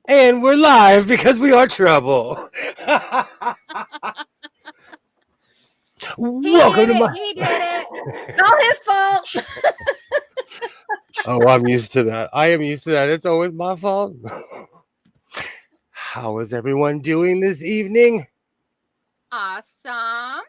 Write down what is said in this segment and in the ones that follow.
And we're live because we are trouble. Welcome to my. He did it. It's all his fault. Oh, I'm used to that. I am used to that. It's always my fault. How is everyone doing this evening? Awesome.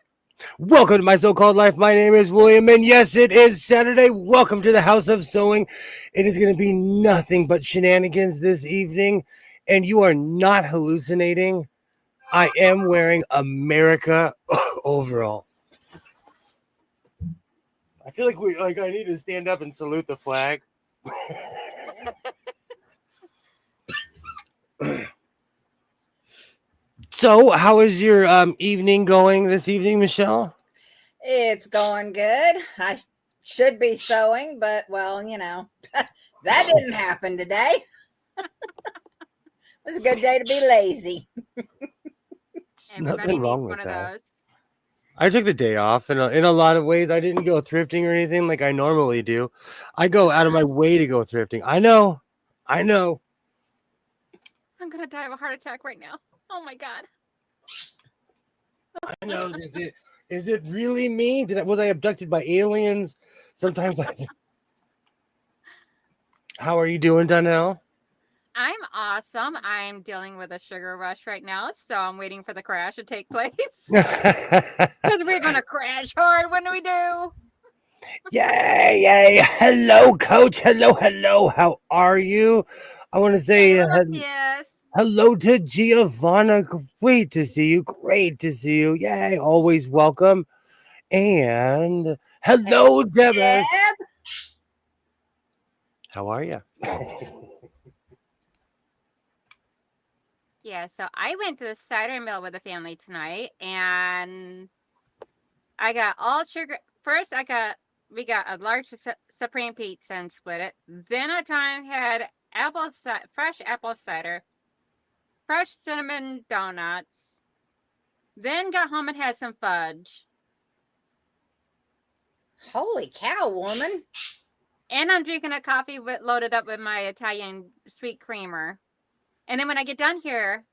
Welcome to my so-called life. My name is William, and yes, it is Saturday. Welcome to the House of Sewing. It is going to be nothing but shenanigans this evening, and you are not hallucinating. I am wearing America overall. I feel like I need to stand up and salute the flag. So, how is your evening going this evening, Michelle? It's going good. I should be sewing, but well, that didn't happen today. It was a good day to be lazy. Nothing wrong with one that. Of those. I took the day off, and in a lot of ways, I didn't go thrifting or anything like I normally do. I go out of my way to go thrifting. I know. I'm gonna die of a heart attack right now. Oh my god. I know. Is it really me? Was I abducted by aliens? Sometimes I think. How are you doing, Donnell? I'm awesome. I'm dealing with a sugar rush right now, so I'm waiting for the crash to take place. Because we're gonna crash hard when we do. Yay! Hello, Coach. Hello. How are you? I want to say Yes. hello to Giovanna. Great to see you. Yay! Always welcome. And hello, Debs. How are you? Yeah, so I went to the cider mill with the family tonight, and I got all sugar. First, we got a large supreme pizza and split it. Then I had fresh apple cider, fresh cinnamon donuts. Then got home and had some fudge. Holy cow, woman! And I'm drinking a coffee loaded up with my Italian sweet creamer. And then when I get done here,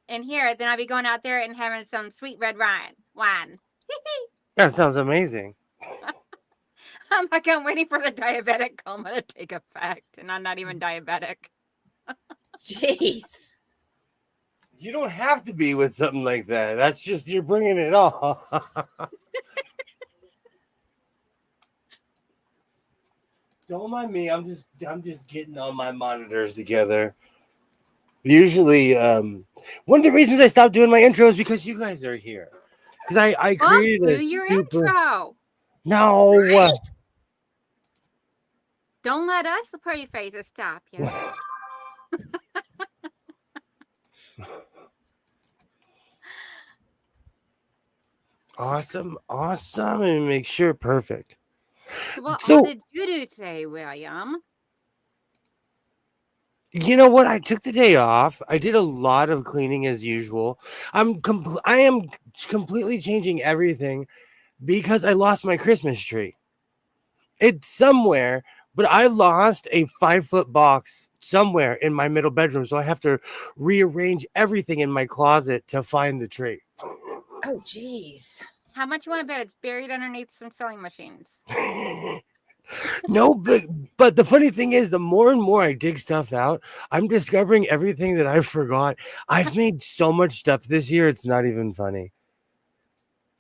then I'll be going out there and having some sweet red wine. That sounds amazing. I'm waiting for the diabetic coma to take effect, and I'm not even diabetic. Jeez. You don't have to be with something like that. That's just you're bringing it on. Don't mind me. I'm just getting all my monitors together. Usually, one of the reasons I stopped doing my intro is because you guys are here. Because I created your intro. No. Right? Don't let us, the pretty faces, stop you. Awesome. And make sure perfect. So what did you do today, William? You know what? I took the day off. I did a lot of cleaning as usual. I am completely changing everything because I lost my Christmas tree. It's somewhere, but I lost a 5-foot box somewhere in my middle bedroom, so I have to rearrange everything in my closet to find the tree. Oh, jeez. How much you want to bet it's buried underneath some sewing machines? No, but the funny thing is, the more and more I dig stuff out, I'm discovering everything that I forgot. I've made so much stuff this year; it's not even funny.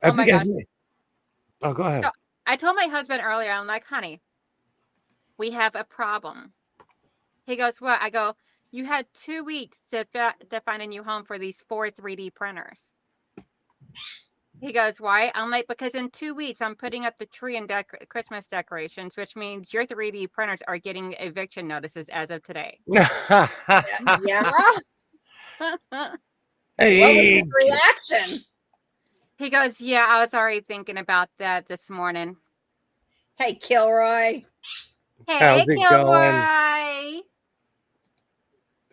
Oh my gosh! Oh, go ahead. So, I told my husband earlier, I'm like, honey, we have a problem. He goes, what? I go, you had 2 weeks to find a new home for these 4 3D printers. He goes, why? I'm like, because in 2 weeks, I'm putting up the tree and Christmas decorations, which means your 3D printers are getting eviction notices as of today. Yeah. Hey. What was his reaction? He goes, yeah, I was already thinking about that this morning. Hey, Kilroy. How's it Kilroy. Going?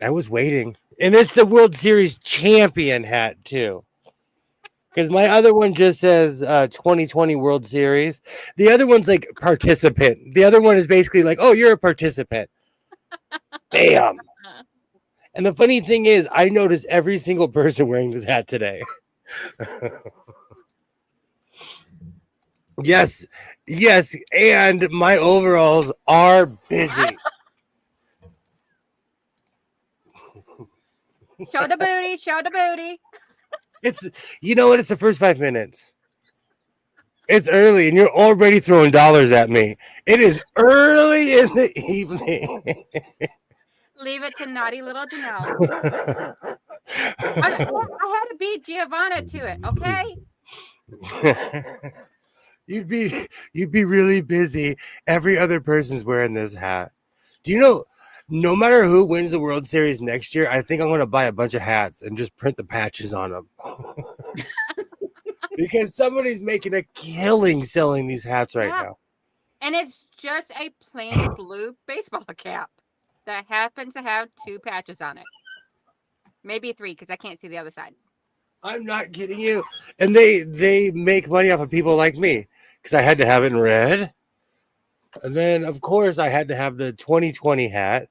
I was waiting. And it's the World Series champion hat, too. Because my other one just says 2020 World Series. The other one's like participant. The other one is basically like, oh, you're a participant. Bam. And the funny thing is, I noticed every single person wearing this hat today. Yes, yes, and my overalls are busy. Show the booty, show the booty. It's you know what? It's the first 5 minutes. It's early, and you're already throwing dollars at me. It is early in the evening. Leave it to naughty little Janelle. I had to beat Giovanna to it, okay? you'd be really busy. Every other person's wearing this hat. Do you know? No matter who wins the World Series next year, I think I'm going to buy a bunch of hats and just print the patches on them. Because somebody's making a killing selling these hats right now. And it's just a plain blue baseball cap that happens to have 2 patches on it. Maybe 3, because I can't see the other side. I'm not kidding you. And they make money off of people like me because I had to have it in red. And then, of course, I had to have the 2020 hat.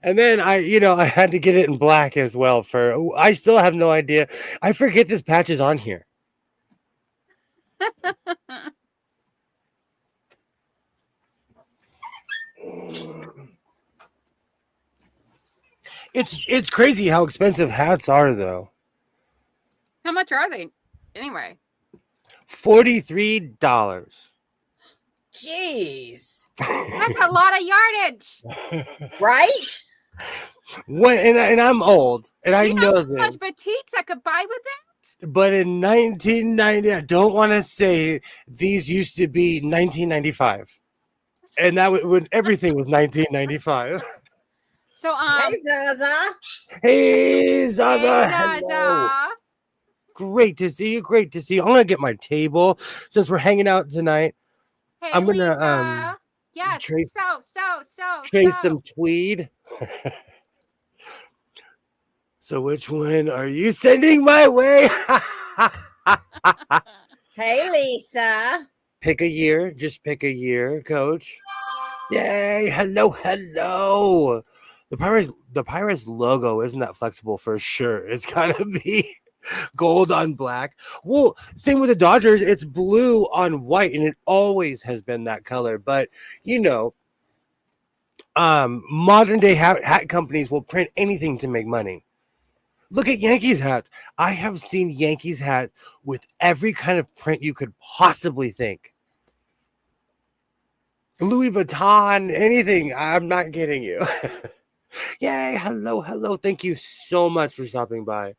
And then I had to get it in black as well. I still have no idea. I forget this patch is on here. It's crazy how expensive hats are, though. How much are they anyway? $43. Jeez. That's a lot of yardage. Right? And I'm old, and I know how much this. boutiques I could buy with that? But in 1990, I don't want to say these used to be 1995, and that when everything was 1995. So Hey, Zaza. Hey, Zaza. Hey, Hello. Zaza. Great to see you. Great to see you. I'm gonna get my table since we're hanging out tonight. Hey, I'm gonna Lisa. Yes. trace So. some tweed. So which one are you sending my way? Hey, Lisa. Pick a year. Just pick a year, Coach. Yay! Hello. The Pirates logo isn't that flexible for sure. It's gotta be gold on black. Well, same with the Dodgers. It's blue on white, and it always has been that color. But modern day hat companies will print anything to make money. Look at Yankees hats. I have seen Yankees hat with every kind of print you could possibly think. Louis Vuitton, anything. I'm not kidding you. Yay, hello. Thank you so much for stopping by.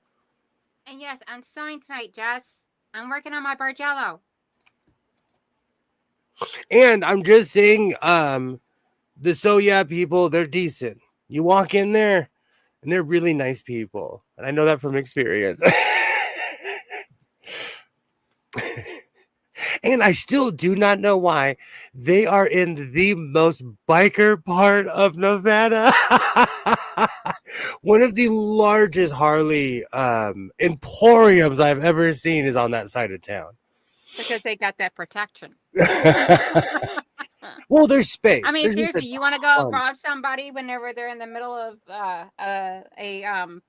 And yes, I'm sewing tonight, Jess. I'm working on my Bargello. And I'm just saying, the So Yeah people, they're decent. You walk in there, and they're really nice people. And I know that from experience. And I still do not know why they are in the most biker part of Nevada. One of the largest Harley emporiums I've ever seen is on that side of town. Because they got that protection. Well, there's space. I mean, There's seriously, you want to go rob somebody whenever they're in the middle of a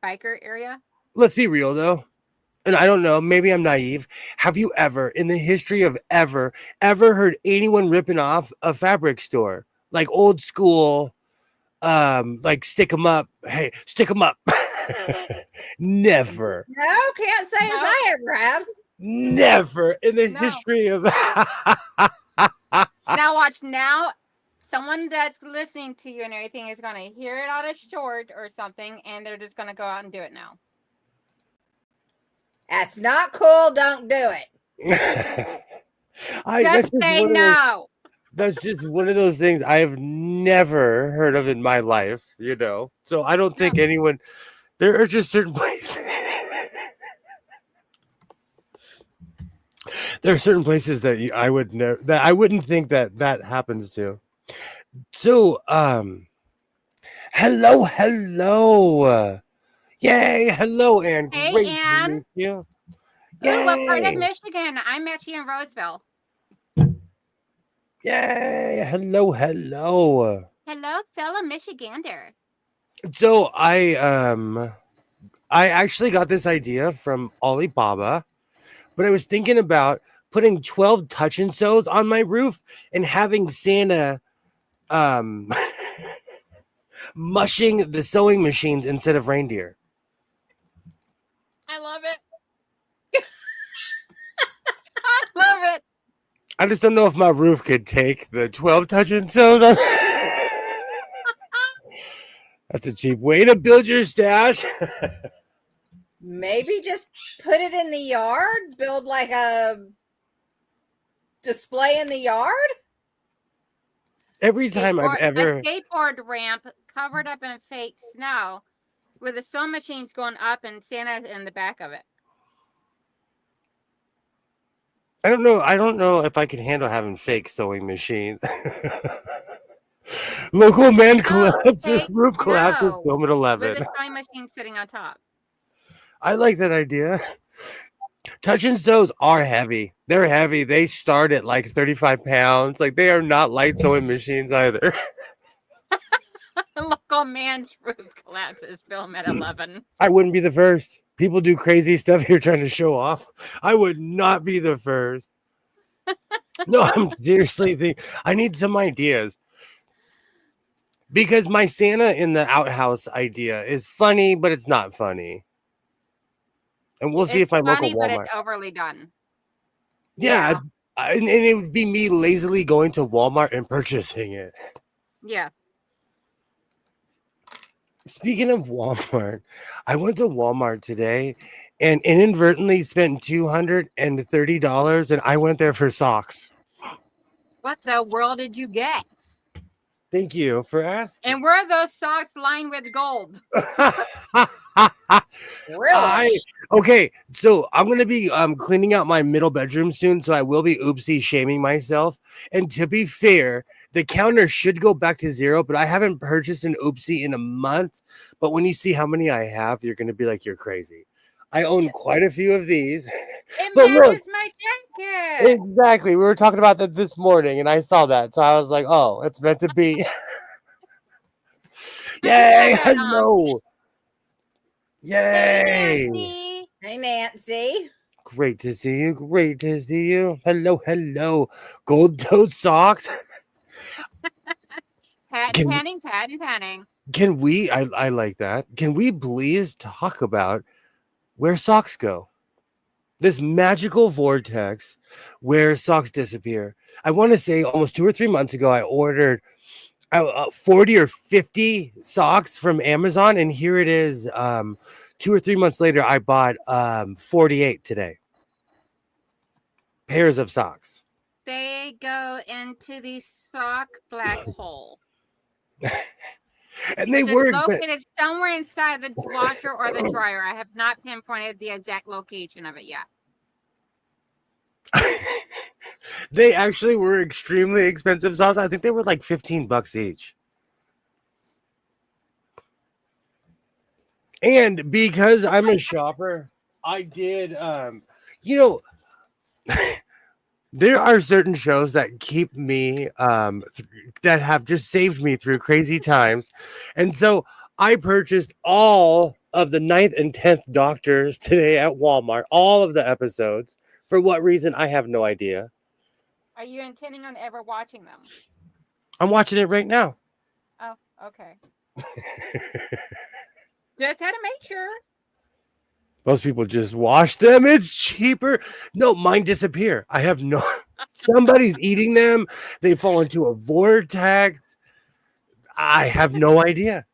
biker area? Let's be real, though. And I don't know, maybe I'm naive. Have you ever, in the history of ever heard anyone ripping off a fabric store? Like old school, like stick 'em up. Hey, stick 'em up. Never. No, can't say as I ever have. Never in the history of. Now watch. Now someone that's listening to you and everything is going to hear it on a short or something, and they're just going to go out and do it now. That's not cool. Don't do it. Just say no. That's just one of those things I have never heard of in my life, So I don't think anyone. There are just certain places. There are certain places that I would never, that I wouldn't think that happens to. So, hello. Yay, hello, Ann. Hey, great Ann. to meet you. Ooh, what part of Michigan? I'm actually in Roseville. Yay, hello. Hello, fellow Michigander. So I actually got this idea from Alibaba, but I was thinking about putting 12 touch and sews on my roof and having Santa um mushing the sewing machines instead of reindeer. I love it. I love it. I just don't know if my roof could take the 12 touch and sews on. That's a cheap way to build your stash. Maybe just put it in the yard, build like a display in the yard. Every time I've A ever skateboard ramp covered up in fake snow with the sewing machines going up and Santa in the back of it. I don't know if I can handle having fake sewing machines. Local man collapses, fake roof collapses, snow film at 11. With the sewing machine sitting on top. I like that idea. Touch and sews are heavy. They're heavy. They start at like 35 pounds. Like they are not light sewing machines either. Local man's roof collapses, film at 11. I wouldn't be the first. People do crazy stuff here trying to show off. I would not be the first. No, I'm seriously thinking I need some ideas. Because my Santa in the outhouse idea is funny, but it's not funny. And we'll see if my funny, local Walmart. But it's overly done. Yeah. And it would be me lazily going to Walmart and purchasing it. Yeah. Speaking of Walmart, I went to Walmart today and inadvertently spent $230, and I went there for socks. What the world did you get? Thank you for asking. And were those socks lined with gold? Really? Okay, so I'm gonna be cleaning out my middle bedroom soon, so I will be oopsie shaming myself. And to be fair, the counter should go back to 0, but I haven't purchased an oopsie in a month. But when you see how many I have, you're gonna be like, you're crazy. I own quite a few of these. It But matches look, my jacket. exactly. We were talking about that this morning, and I saw that, so I was like, "Oh, it's meant to be." Yay! Hello. Yay! Hey, Nancy. Great to see you. Great to see you. Hello, hello. Gold toed socks. Panning. Can we? I like that. Can we please talk about where socks go? This magical vortex where socks disappear. I want to say almost 2 or 3 months ago, I ordered 40 or 50 socks from Amazon, and here it is. 2 or 3 months later, I bought 48 today. Pairs of socks. They go into the sock black hole. And they It's were located somewhere inside the washer or the dryer. I have not pinpointed the exact location of it yet. They actually were extremely expensive socks. I think they were like $15 each. And because I'm a shopper, I did there are certain shows that keep me that have just saved me through crazy times. And so I purchased all of the 9th and 10th Doctors today at Walmart, all of the episodes. For what reason, I have no idea. Are you intending on ever watching them? I'm watching it right now. Oh, okay. Just had to make sure. Most people just wash them. It's cheaper. No, mine disappear. I have no. Somebody's eating them. They fall into a vortex. I have no idea.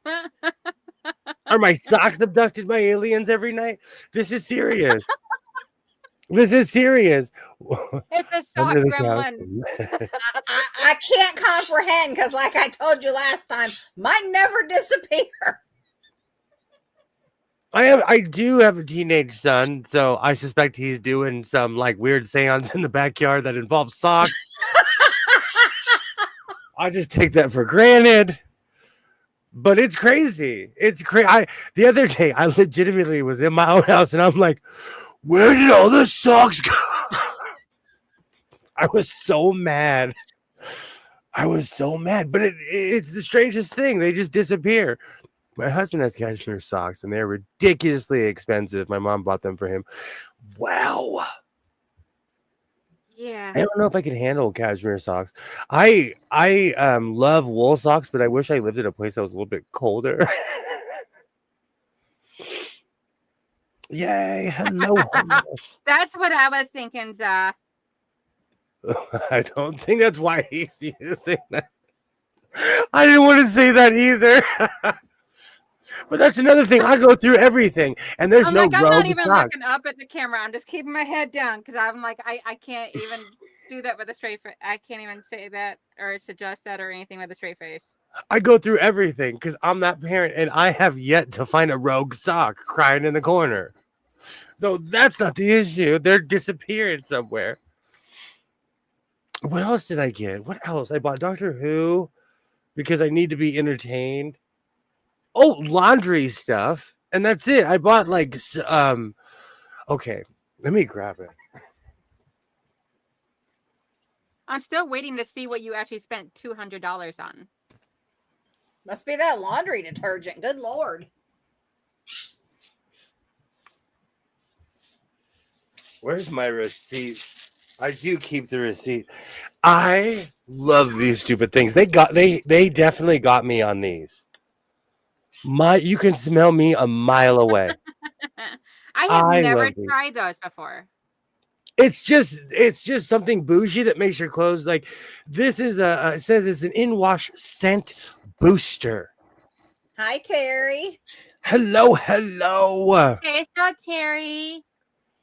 Are my socks abducted by aliens every night? This is serious. This is serious. It's a sock gremlin. I can't comprehend because, like I told you last time, mine never disappear. I do have a teenage son, so I suspect he's doing some like weird seance in the backyard that involves socks. I just take that for granted. But it's crazy. It's crazy. The other day, I legitimately was in my own house, and I'm like, where did all the socks go? I was so mad. I was so mad, but it's the strangest thing. They just disappear. My husband has cashmere socks, and they're ridiculously expensive. My mom bought them for him. Wow. Yeah. I don't know if I could handle cashmere socks. I love wool socks, but I wish I lived in a place that was a little bit colder. Yay! Hello. That's what I was thinking, Za. I don't think that's why he's saying that. I didn't want to say that either. But that's another thing. I go through everything, and there's I'm no like, I'm not rogue even sock. looking up at the camera. I'm just keeping my head down because I'm like, I can't even do that with a straight face. I can't even say that or suggest that or anything with a straight face. I go through everything because I'm that parent, and I have yet to find a rogue sock crying in the corner. So that's not the issue. They're disappearing somewhere. What else did I get? What else? I bought Doctor Who because I need to be entertained. Oh, laundry stuff. And that's it. I bought like okay, let me grab it. I'm still waiting to see what you actually spent $200 on. Must be that laundry detergent. Good Lord. Where's my receipt? I do keep the receipt. I love these stupid things. They definitely got me on these. You can smell me a mile away. I have I never love these. tried those before. It's just something bougie that makes your clothes like this is it says it's an in-wash scent booster. Hi, Terry. Hello. Okay, so Terry.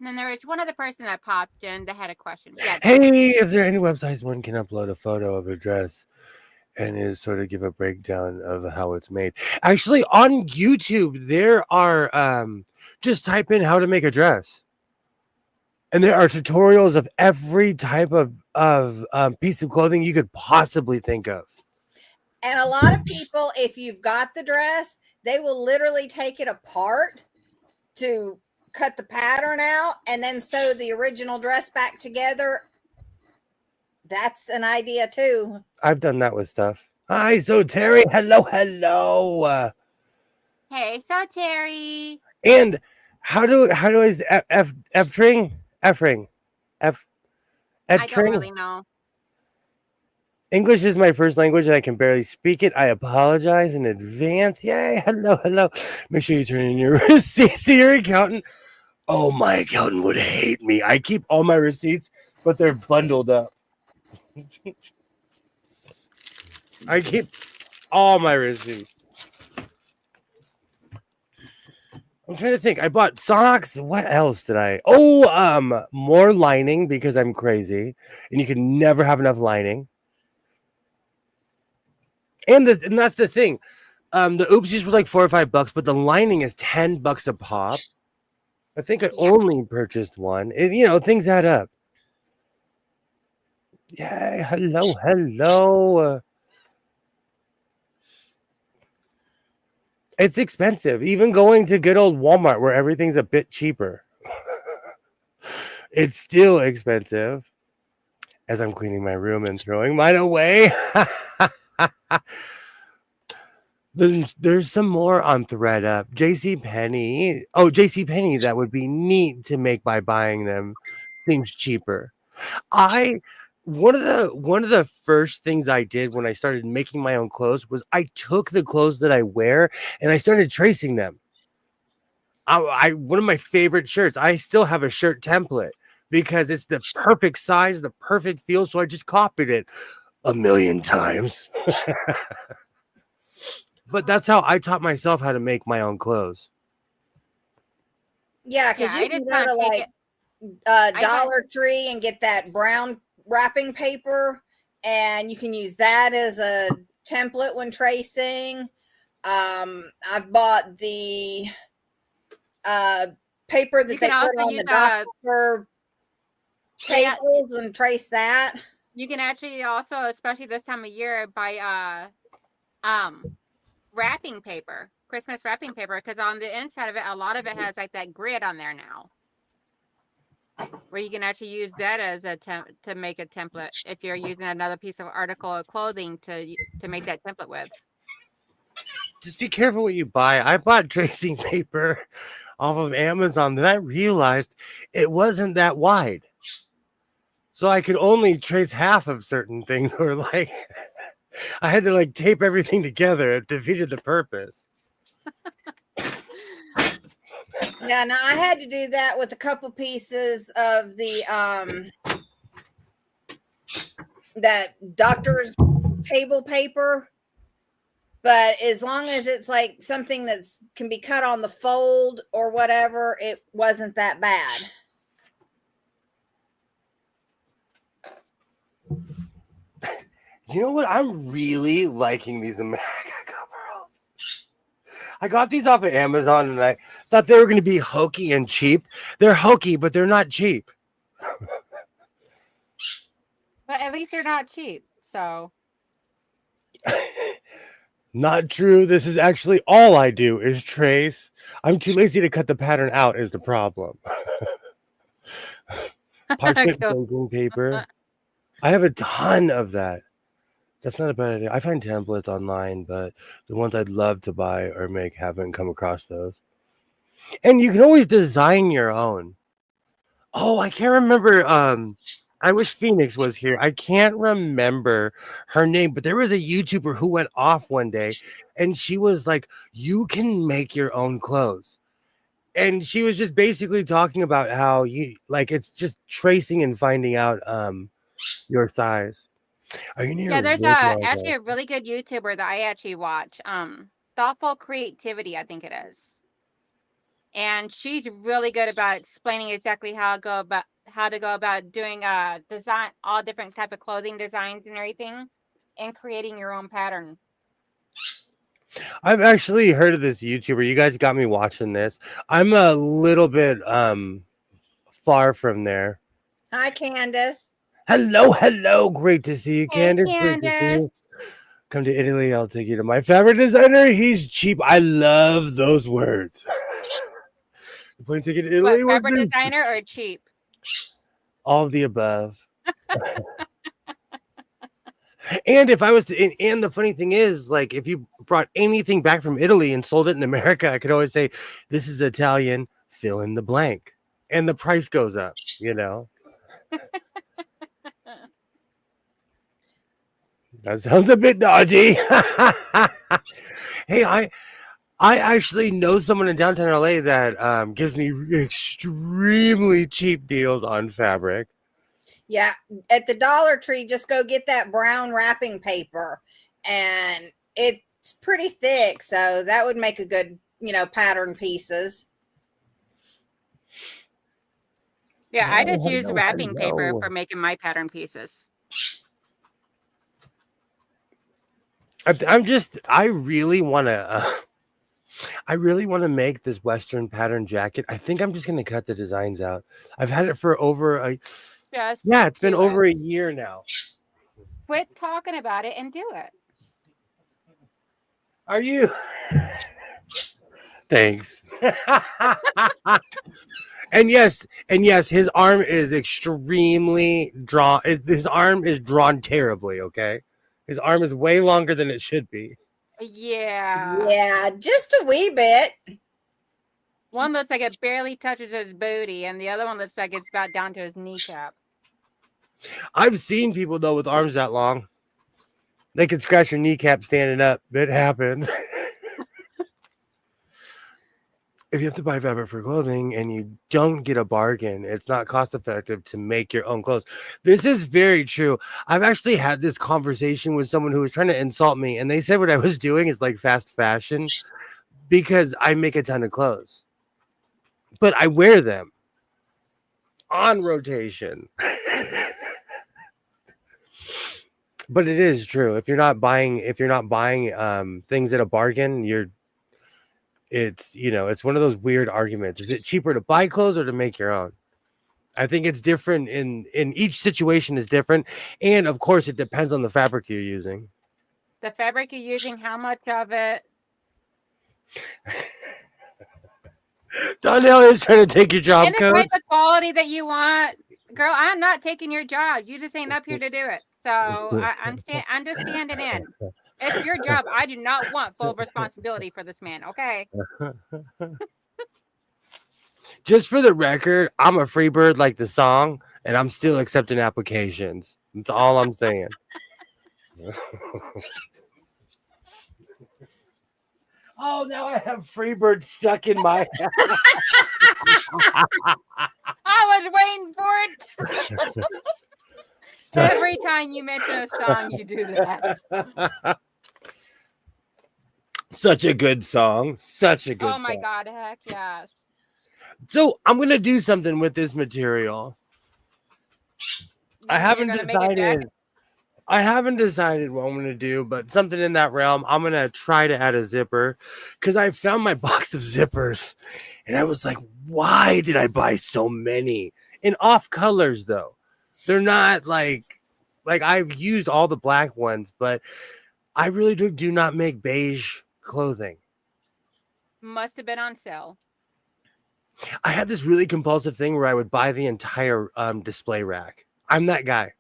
And then there was one other person that popped in that had a question. Yeah. Hey, is there any websites one can upload a photo of a dress and is sort of give a breakdown of how it's made? Actually, on YouTube, there are just type in how to make a dress. And there are tutorials of every type of piece of clothing you could possibly think of. And a lot of people, if you've got the dress, they will literally take it apart to cut the pattern out and then sew the original dress back together. That's an idea too. I've done that with stuff. Hi, so Terry. Hello. Hey, so Terry. And how do I F ring? I don't really know. English is my first language and I can barely speak it. I apologize in advance. Yay. Hello. Make sure you turn in your receipts to your accountant. Oh, my accountant would hate me. I keep all my receipts, but they're bundled up. I keep all my receipts. I'm trying to think. I bought socks. What else did I? Oh, more lining because I'm crazy, and you can never have enough lining. And that's the thing. The oopsies were like $4 or $5, but the lining is $10 a pop. I think I only purchased one. Things add up. Yay! Hello. It's expensive. Even going to good old Walmart where everything's a bit cheaper. It's still expensive. As I'm cleaning my room and throwing mine away. There's some more on ThreadUp. Penney. Oh, Penney. That would be neat to make by buying them. Seems cheaper. One of the first things I did when I started making my own clothes was I took the clothes that I wear and I started tracing them. One of my favorite shirts. I still have a shirt template because it's the perfect size, the perfect feel. So I just copied it a million times. But that's how I taught myself how to make my own clothes. Yeah, because you can go to like Dollar Tree and get that brown wrapping paper, and you can use that as a template when tracing. I've bought the paper that they put on the doctor tables and trace that. You can actually also, especially this time of year, buy wrapping paper, Christmas wrapping paper, because on the inside of it, a lot of it has like that grid on there now. where you can actually use that as a to make a template if you're using another piece of article of clothing to make that template with. Just be careful what you buy. I bought tracing paper off of Amazon, then I realized it wasn't that wide. So I could only trace half of certain things, or like I had to like tape everything together. It defeated the purpose. Yeah, no, I had to do that with a couple pieces of the that doctor's table paper. But as long as it's like something that's can be cut on the fold or whatever, it wasn't that bad. You know what? I'm really liking these America coveralls. I got these off of Amazon and I thought they were going to be hokey and cheap. They're hokey, but they're not cheap. But at least they're not cheap. So Not true. This is actually all I do is trace. I'm too lazy to cut the pattern out is the problem. Parchment banking paper. I have a ton of that. That's not a bad idea. I find templates online, but the ones I'd love to buy or make haven't come across those. And you can always design your own. Oh, I can't remember. I wish Phoenix was here. I can't remember her name, but there was a YouTuber who went off one day and she was like, you can make your own clothes. And she was just basically talking about how you like it's just tracing and finding out your size. Are you near? yeah, there's actually a really good YouTuber that I actually watch. Thoughtful Creativity, I think it is. And she's really good about explaining exactly how to go about doing design, all different type of clothing designs and everything, and creating your own pattern. I've actually heard of this YouTuber. You guys got me watching this. I'm a little bit far from there. Hi, Candace. Hello. Great to see you, Hey, Candace. Great to see Candace. you. Come to Italy. I'll take you to my favorite designer. He's cheap. I love those words. The plane ticket to Italy. What, fabric designer or cheap? All of the above. And if I was to, and the funny thing is, like, if you brought anything back from Italy and sold it in America, I could always say, this is Italian, fill in the blank. And the price goes up, you know? That sounds a bit dodgy. Hey, I actually know someone in downtown LA that gives me extremely cheap deals on fabric. Yeah, at the Dollar Tree, just go get that brown wrapping paper, and it's pretty thick, so that would make a good, pattern pieces. Yeah, I just use wrapping paper for making my pattern pieces. I really want to make this Western pattern jacket. I think I'm just going to cut the designs out. I've had it for over it's been over a year now. Quit talking about it and do it. Are you? Thanks. And yes, his arm is extremely drawn. His arm is drawn terribly, okay? His arm is way longer than it should be. Yeah. Yeah, just a wee bit. One looks like it barely touches his booty, and the other one looks like it's about down to his kneecap. I've seen people, though, with arms that long. They can scratch your kneecap standing up. It happens. If you have to buy fabric for clothing and you don't get a bargain, it's not cost effective to make your own clothes. This is very true. I've actually had this conversation with someone who was trying to insult me, and they said what I was doing is like fast fashion because I make a ton of clothes, but I wear them on rotation. But it is true. If you're not buying things at a bargain, it's one of those weird arguments. Is it cheaper to buy clothes or to make your own? I think it's different in each situation is different. And of course it depends on the fabric you're using. The fabric you're using, how much of it? Donnell is trying to take your job, And the coach. type of quality that you want, girl, I'm not taking your job. You just ain't up here to do it. So I'm just standing in. It's your job. I do not want full responsibility for this man. Okay. Just for the record, I'm a free bird like the song, and I'm still accepting applications. That's all I'm saying. Oh, now I have Freebird stuck in my head. I was waiting for it. Every time you mention a song, you do that. Such a good song. Such a good Oh my song. God, heck yes. So I'm going to do something with this material. I haven't decided. I haven't decided what I'm going to do, but something in that realm. I'm going to try to add a zipper because I found my box of zippers and I was like, why did I buy so many? In off colors, though. They're not like I've used all the black ones, but I really do not make beige clothing. Must have been on sale. I had this really compulsive thing where I would buy the entire display rack. I'm that guy.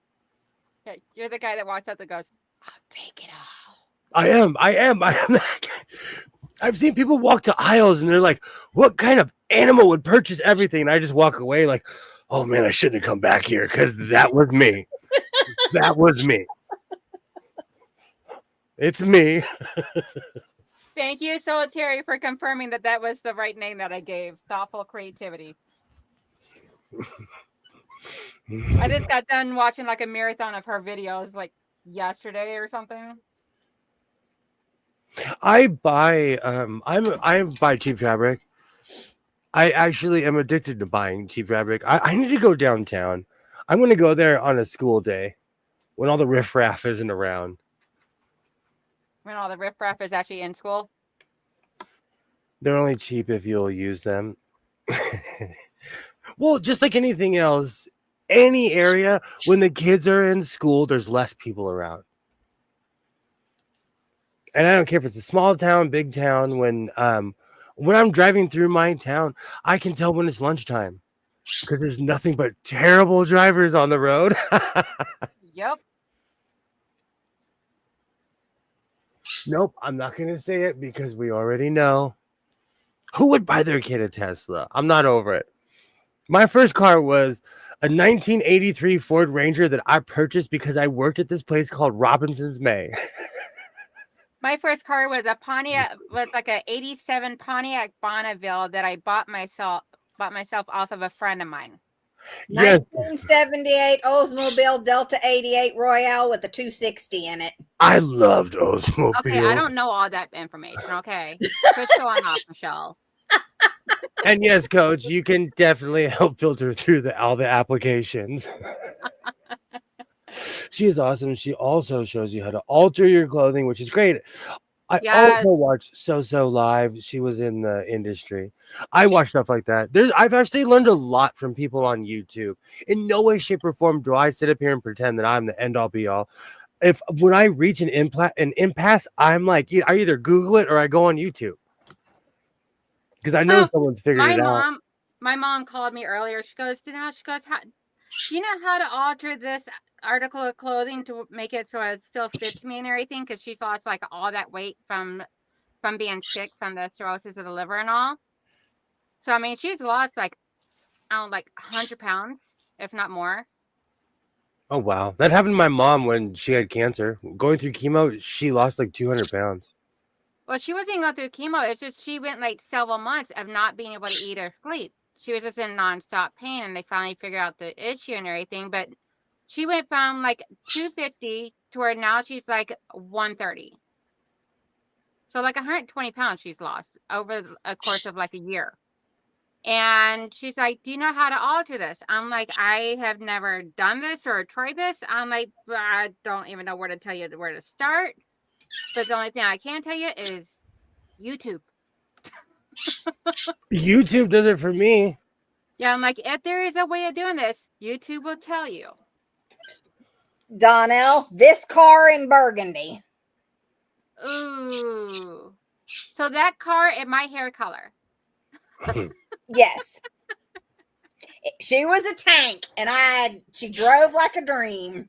Okay, you're the guy that walks up that goes, I'll take it all. I am that guy. I've seen people walk to aisles and they're like, what kind of animal would purchase everything? And I just walk away like, oh man, I shouldn't have come back here because that was me. That was me. It's me. Thank you, Solitary, for confirming that that was the right name that I gave. Thoughtful creativity. I just got done watching like a marathon of her videos like yesterday or something. I buy I buy cheap fabric. I actually am addicted to buying cheap fabric. I need to go downtown. I'm going to go there on a school day when all the riffraff isn't around. When all the riffraff is actually in school. They're only cheap if you'll use them. Well, just like anything else, any area when the kids are in school, there's less people around. And I don't care if it's a small town, big town. When I'm driving through my town, I can tell when it's lunchtime because there's nothing but terrible drivers on the road. Yep. Nope, I'm not going to say it because we already know. Who would buy their kid a Tesla? I'm not over it. My first car was a 1983 Ford Ranger that I purchased because I worked at this place called Robinson's May. My first car was a Pontiac, was like a '87 Pontiac Bonneville that I bought myself off of a friend of mine. Yes. 1978 Oldsmobile Delta 88 Royale with a 260 in it. I loved Oldsmobile. Okay, I don't know all that information. Okay, quit showing off, Michelle. And yes, Coach, you can definitely help filter through all the applications. She is awesome. She also shows you how to alter your clothing, which is great. I Yes. also watched So Live. She was in the industry. I watch stuff like that. I've actually learned a lot from people on YouTube. In no way, shape, or form do I sit up here and pretend that I'm the end all be all. When I reach an impasse, I'm like, I either Google it or I go on YouTube. Because I know someone's figured it out. My mom called me earlier. She goes, do you know how to alter this article of clothing to make it so it still fits me and everything? Because she's lost like all that weight from being sick from the cirrhosis of the liver and all. So I mean, she's lost like 100 pounds, if not more. Oh wow, that happened to my mom when she had cancer. Going through chemo, she lost like 200 pounds. Well, she wasn't going through chemo. It's just she went like several months of not being able to eat or sleep. She was just in nonstop pain, and they finally figured out the issue and everything. But she went from like 250 to where now she's like 130. So like 120 pounds she's lost over a course of like a year. And she's like, do you know how to alter this? I'm like, I have never done this or tried this. I'm like, I don't even know where to tell you where to start. But the only thing I can tell you is YouTube. YouTube does it for me. Yeah, I'm like, if there is a way of doing this, YouTube will tell you. Donnell, this car in burgundy. Ooh. So that car and my hair color. Yes. She was a tank, and she drove like a dream.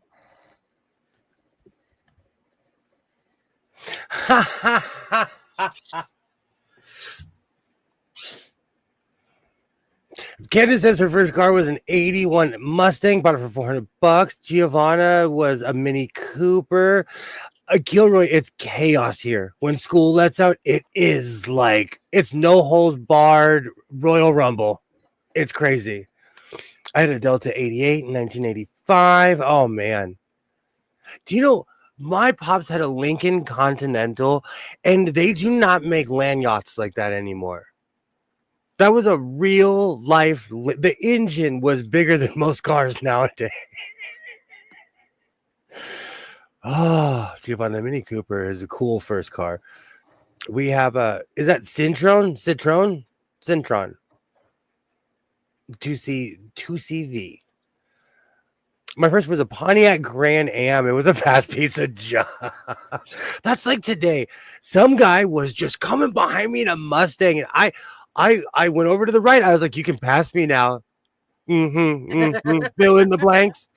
Candace says her first car was an 81 Mustang, bought it for $400. Giovanna was a Mini Cooper. Gilroy, it's chaos here. When school lets out, it is like it's no holes barred Royal Rumble. It's crazy. I had a Delta 88 in 1985. Oh man. Do you know my pops had a Lincoln Continental, and they do not make land yachts like that anymore. That was a real life. The engine was bigger than most cars nowadays. Oh, Giovanna Mini Cooper is a cool first car. We have is that Cintron? 2CV. My first was a Pontiac Grand Am. It was a fast piece of junk. That's like today. Some guy was just coming behind me in a Mustang, and I went over to the right. I was like, "You can pass me now." Fill in the blanks.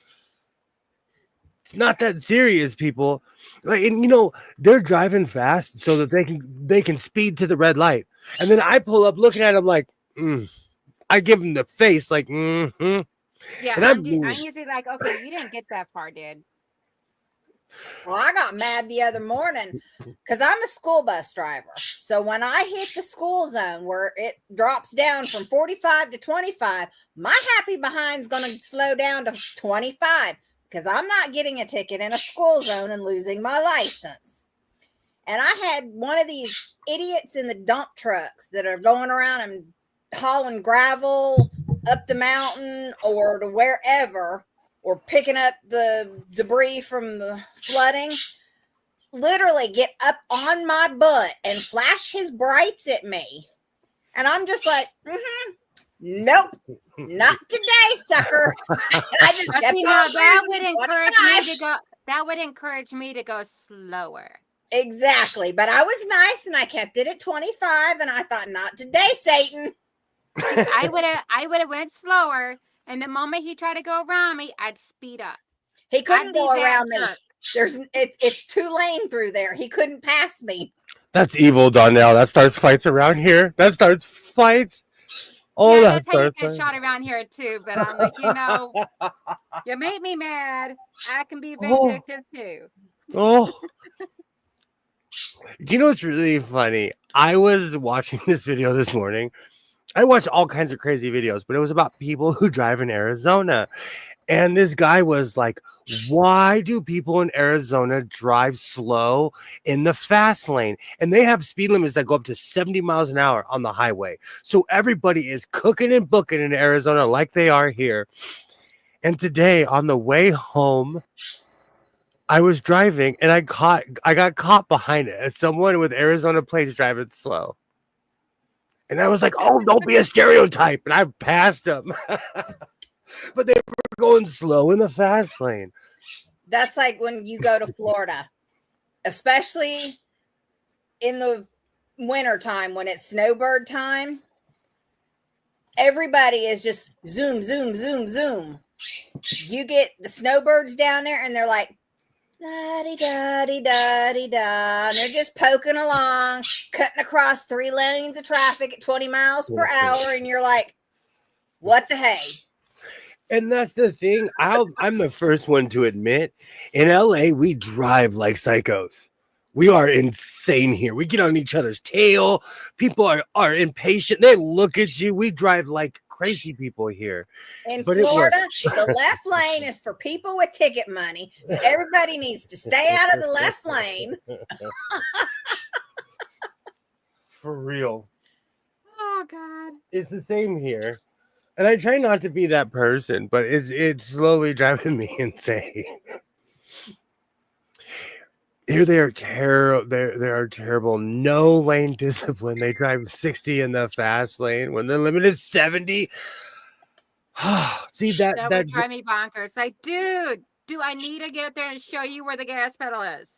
It's not that serious, people. Like, and you know, they're driving fast so that they can speed to the red light, and then I pull up, looking at them like, I give them the face, like, Yeah, and I'm usually like, okay, you didn't get that far, dude. Well, I got mad the other morning because I'm a school bus driver. So when I hit the school zone where it drops down from 45 to 25, my happy behind's going to slow down to 25 because I'm not getting a ticket in a school zone and losing my license. And I had one of these idiots in the dump trucks that are going around and hauling gravel up the mountain or to wherever, or picking up the debris from the flooding, literally get up on my butt and flash his brights at me. And I'm just like, nope, not today, sucker. And I just kept on. That would encourage me to go. That would encourage me to go slower. Exactly. But I was nice and I kept it at 25, and I thought, not today, Satan. I would have went slower, and the moment he tried to go around me, I'd speed up. He couldn't go around me. It's 2 lane through there. He couldn't pass me. That's evil, Donnell. That starts fights around here. That starts fights. Oh, yeah, that's how you get shot around here too. But I'm like, you made me mad. I can be vindictive too. Oh. Do you know what's really funny? I was watching this video this morning. I watch all kinds of crazy videos, but it was about people who drive in Arizona. And this guy was like, why do people in Arizona drive slow in the fast lane? And they have speed limits that go up to 70 miles an hour on the highway. So everybody is cooking and booking in Arizona like they are here. And today on the way home, I was driving and I got caught behind it. Someone with Arizona plates driving slow. And I was like, oh, don't be a stereotype. And I passed them. But they were going slow in the fast lane. That's like when you go to Florida, especially in the wintertime when it's snowbird time. Everybody is just zoom, zoom, zoom, zoom. You get the snowbirds down there and they're like, da-dee-da-dee-da-dee-da. And they're just poking along, cutting across 3 lanes of traffic at 20 miles per hour. And you're like, what the hey? And that's the thing. I'm the first one to admit, in LA, we drive like psychos. We are insane here. We get on each other's tail. People are impatient. They look at you. We drive like crazy people here. In Florida, the left lane is for people with ticket money. So everybody needs to stay out of the left lane. For real. Oh, God. It's the same here. And I try not to be that person, but it's slowly driving me insane. Here they are terrible. They are terrible. No lane discipline. They drive 60 in the fast lane when the limit is 70. See that would drive me bonkers. Like, dude, do I need to get up there and show you where the gas pedal is?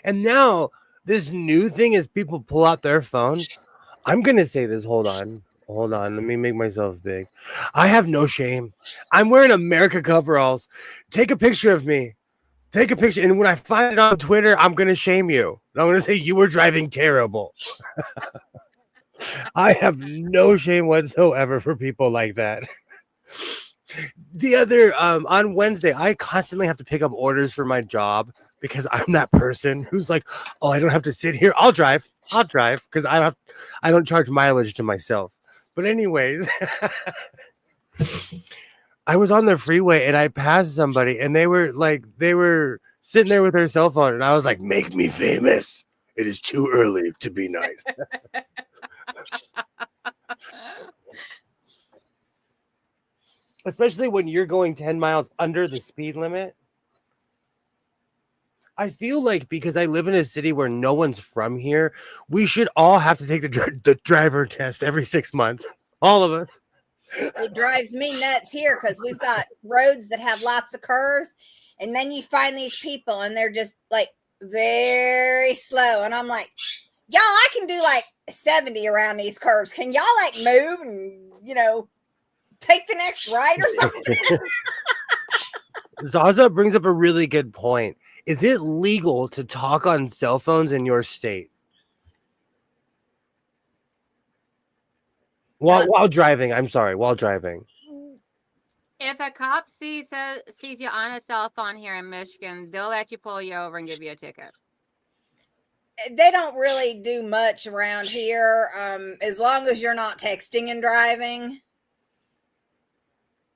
And now this new thing is people pull out their phone. I'm gonna say this. Hold on. Hold on, let me make myself big. I have no shame. I'm wearing America coveralls. Take a picture of me. Take a picture, and when I find it on Twitter, I'm gonna shame you. I'm gonna say you were driving terrible. I have no shame whatsoever for people like that. The other on Wednesday, I constantly have to pick up orders for my job because I'm that person who's like, oh, I don't have to sit here. I'll drive because I don't charge mileage to myself. But anyways, I was on the freeway and I passed somebody and they were sitting there with their cell phone and I was like, make me famous. It is too early to be nice. Especially when you're going 10 miles under the speed limit. I feel like because I live in a city where no one's from here, we should all have to take the driver test every 6 months. All of us. It drives me nuts here because we've got roads that have lots of curves, and then you find these people and they're just like very slow. And I'm like, y'all, I can do like 70 around these curves. Can y'all like move and, take the next right or something? Zaza brings up a really good point. Is it legal to talk on cell phones in your state? While driving, I'm sorry, while driving. If a cop sees you on a cell phone here in Michigan, they'll let you pull you over and give you a ticket. They don't really do much around here, as long as you're not texting and driving.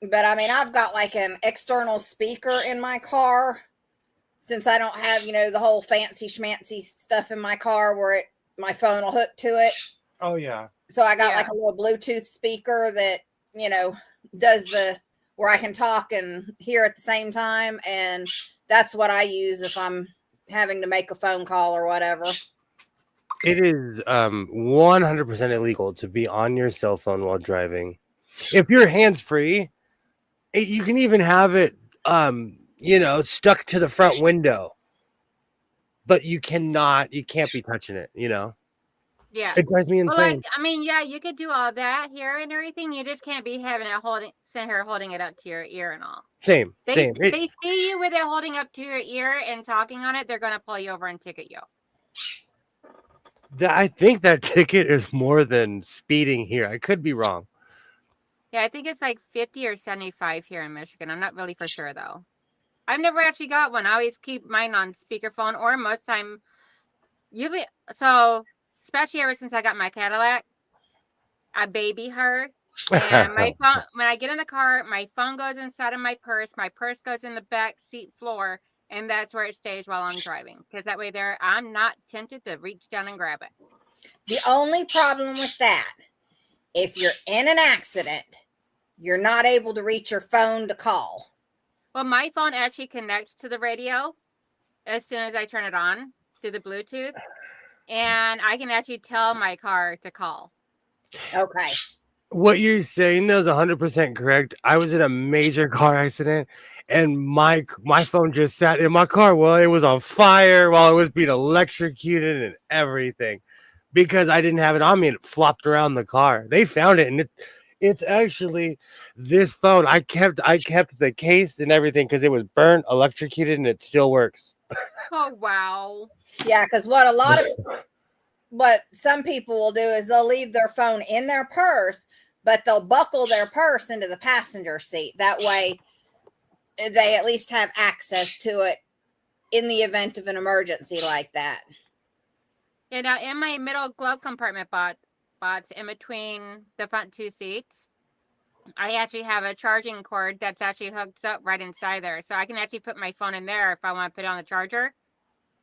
But I mean, I've got like an external speaker in my car since I don't have, the whole fancy schmancy stuff in my car where my phone will hook to it. Oh, yeah. So I got like a little Bluetooth speaker that, does where I can talk and hear at the same time. And that's what I use if I'm having to make a phone call or whatever. It is 100% illegal to be on your cell phone while driving. If you're hands-free, you can even have it, stuck to the front window. But you can't be touching it, Yeah. It drives me insane. You could do all that here and everything. You just can't be having it sitting here holding it up to your ear and all. Same. They see you with it holding up to your ear and talking on it, they're going to pull you over and ticket you. I think that ticket is more than speeding here. I could be wrong. Yeah, I think it's like 50 or 75 here in Michigan. I'm not really for sure, though. I've never actually got one. I always keep mine on speakerphone or most time, especially ever since I got my Cadillac, I baby her. And my phone, when I get in the car, my phone goes inside of my purse goes in the back seat floor, and that's where it stays while I'm driving. Because that way I'm not tempted to reach down and grab it. The only problem with that, if you're in an accident, you're not able to reach your phone to call. Well, my phone actually connects to the radio as soon as I turn it on through the Bluetooth. And I can actually tell my car to call. Okay. What you're saying, though, is 100% correct. I was in a major car accident, and my phone just sat in my car while it was on fire, while it was being electrocuted and everything, because I didn't have it on me, and it flopped around the car. They found it, and it's actually this phone. I kept the case and everything because it was burnt, electrocuted, and it still works. Oh, wow. Yeah, because what some people will do is they'll leave their phone in their purse, but they'll buckle their purse into the passenger seat. That way they at least have access to it in the event of an emergency like that. Yeah, now in my middle glove compartment spots in between the front two seats, I actually have a charging cord that's actually hooked up right inside there. So I can actually put my phone in there if I want to put it on the charger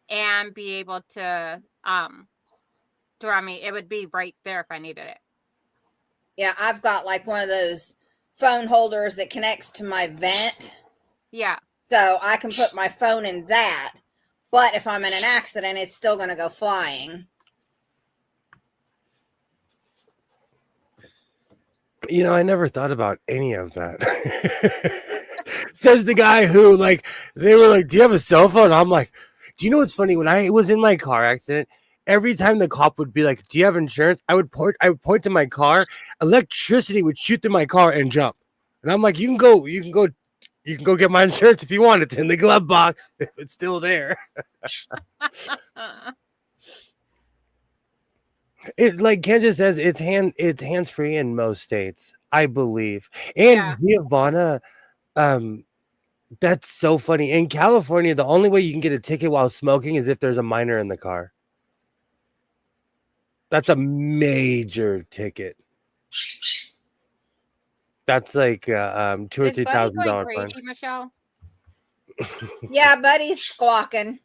and be able to, it would be right there if I needed it. Yeah, I've got like one of those phone holders that connects to my vent. Yeah. So I can put my phone in that. But if I'm in an accident, it's still going to go flying. I never thought about any of that. Says the guy who, they were like, do you have a cell phone? I'm like, do you know what's funny? When I was in my car accident, every time the cop would be like, "Do you have insurance?" I would point to my car. Electricity would shoot through my car and jump. And I'm like, you can go get my insurance if you want. It's in the glove box if it's still there. It like Kendra says, it's hands free in most states, I believe. And Yeah. Giovanna, that's so funny. In California, the only way you can get a ticket while smoking is if there's a minor in the car. That's a major ticket. That's like $2,000 or Is Buddy going $3,000 fine. crazy, Michelle? Yeah, Buddy's squawking.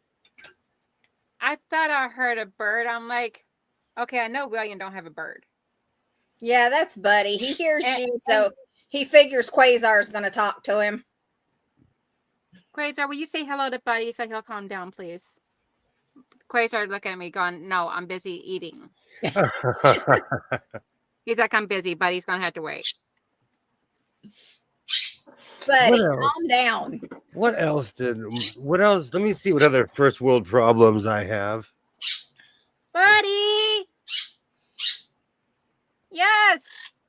I thought I heard a bird. I'm like, okay, I know William don't have a bird. Yeah, that's Buddy. He hears And- you, so he figures Quasar's going to talk to him. Quasar, will you say hello to Buddy so he'll calm down, please? Quasar looking at me going, no, I'm busy eating. He's like, I'm busy. Buddy's going to have to wait. Buddy, else? calm down. What else? Let me see what other first world problems I have. Buddy! Yes!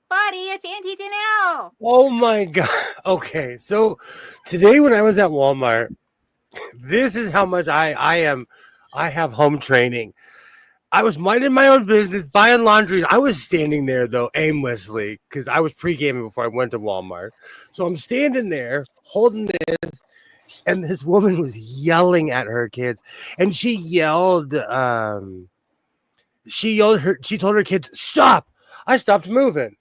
Buddy, it's Auntie Danelle. Oh my God. Okay. So today when I was at Walmart, this is how much I have home training. I was minding my own business, buying laundry. I was standing there though, aimlessly, because I was pre-gaming before I went to Walmart. So I'm standing there holding this, and this woman was yelling at her kids, and she told her kids, "Stop!" I stopped moving.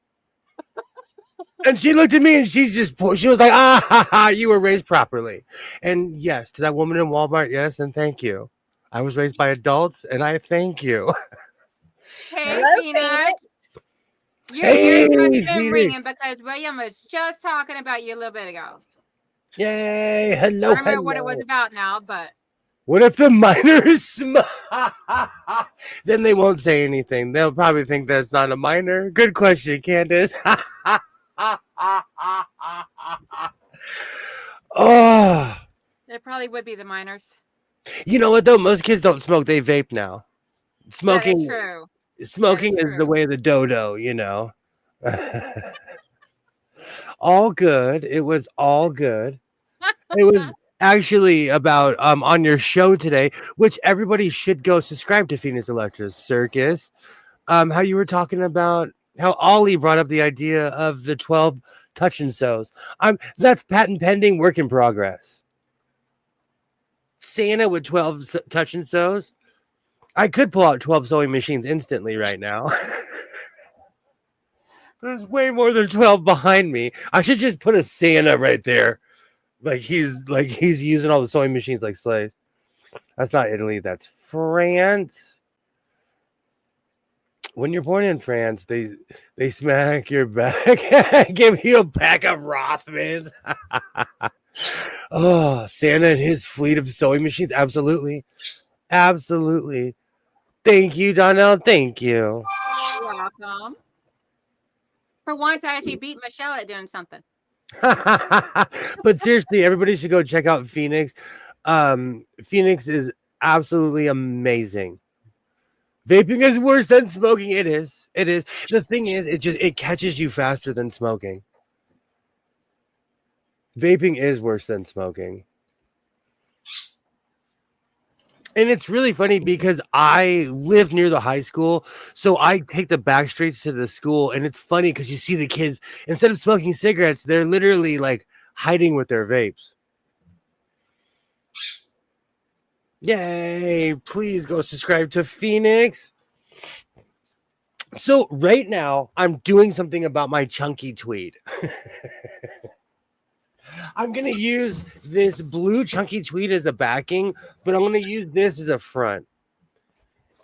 And she looked at me and she was like, "Ah, ha, ha, you were raised properly." And yes, to that woman in Walmart, yes, and thank you. I was raised by adults, and I thank you. Hey, Hello, Peanut. Your Hey, ears must have been Phoenix. ringing because William was just talking about you a little bit ago. Yay! I Hello, don't remember what it was hello. about now, but What if the minors then they won't say anything. They'll probably think that's not a minor. Good question, Candace. Oh, it probably would be the minors. you know what though? Most kids don't smoke; they vape now. That is Smoking true. is true. the way of the dodo, you know. All good. It was all good. It was actually about on your show today, which everybody should go subscribe to Phoenix Electra's Circus. How you were talking about how Ollie brought up the idea of the 12 touch and sews. That's patent pending, work in progress. Santa with 12 touch and sews. I could pull out 12 sewing machines instantly right now. There's way more than 12 behind me. I should just put a Santa right there. Like he's using all the sewing machines like slaves. That's not Italy, that's France. When you're born in France, they smack your back, give you a pack of Rothmans. Oh, Santa and his fleet of sewing machines. Absolutely. Absolutely. Thank you, Donnell. Thank you. You're welcome. For once, I actually beat Michelle at doing something. But seriously, everybody should go check out Phoenix. Phoenix is absolutely amazing. Vaping is worse than smoking. It is. The thing is, it catches you faster than smoking. Vaping is worse than smoking. And it's really funny because I live near the high school, so I take the back streets to the school, and it's funny because you see the kids, instead of smoking cigarettes, they're literally like hiding with their vapes. Yay! Please go subscribe to Phoenix. So right now, I'm doing something about my chunky tweed. I'm going to use this blue chunky tweed as a backing, but I'm going to use this as a front.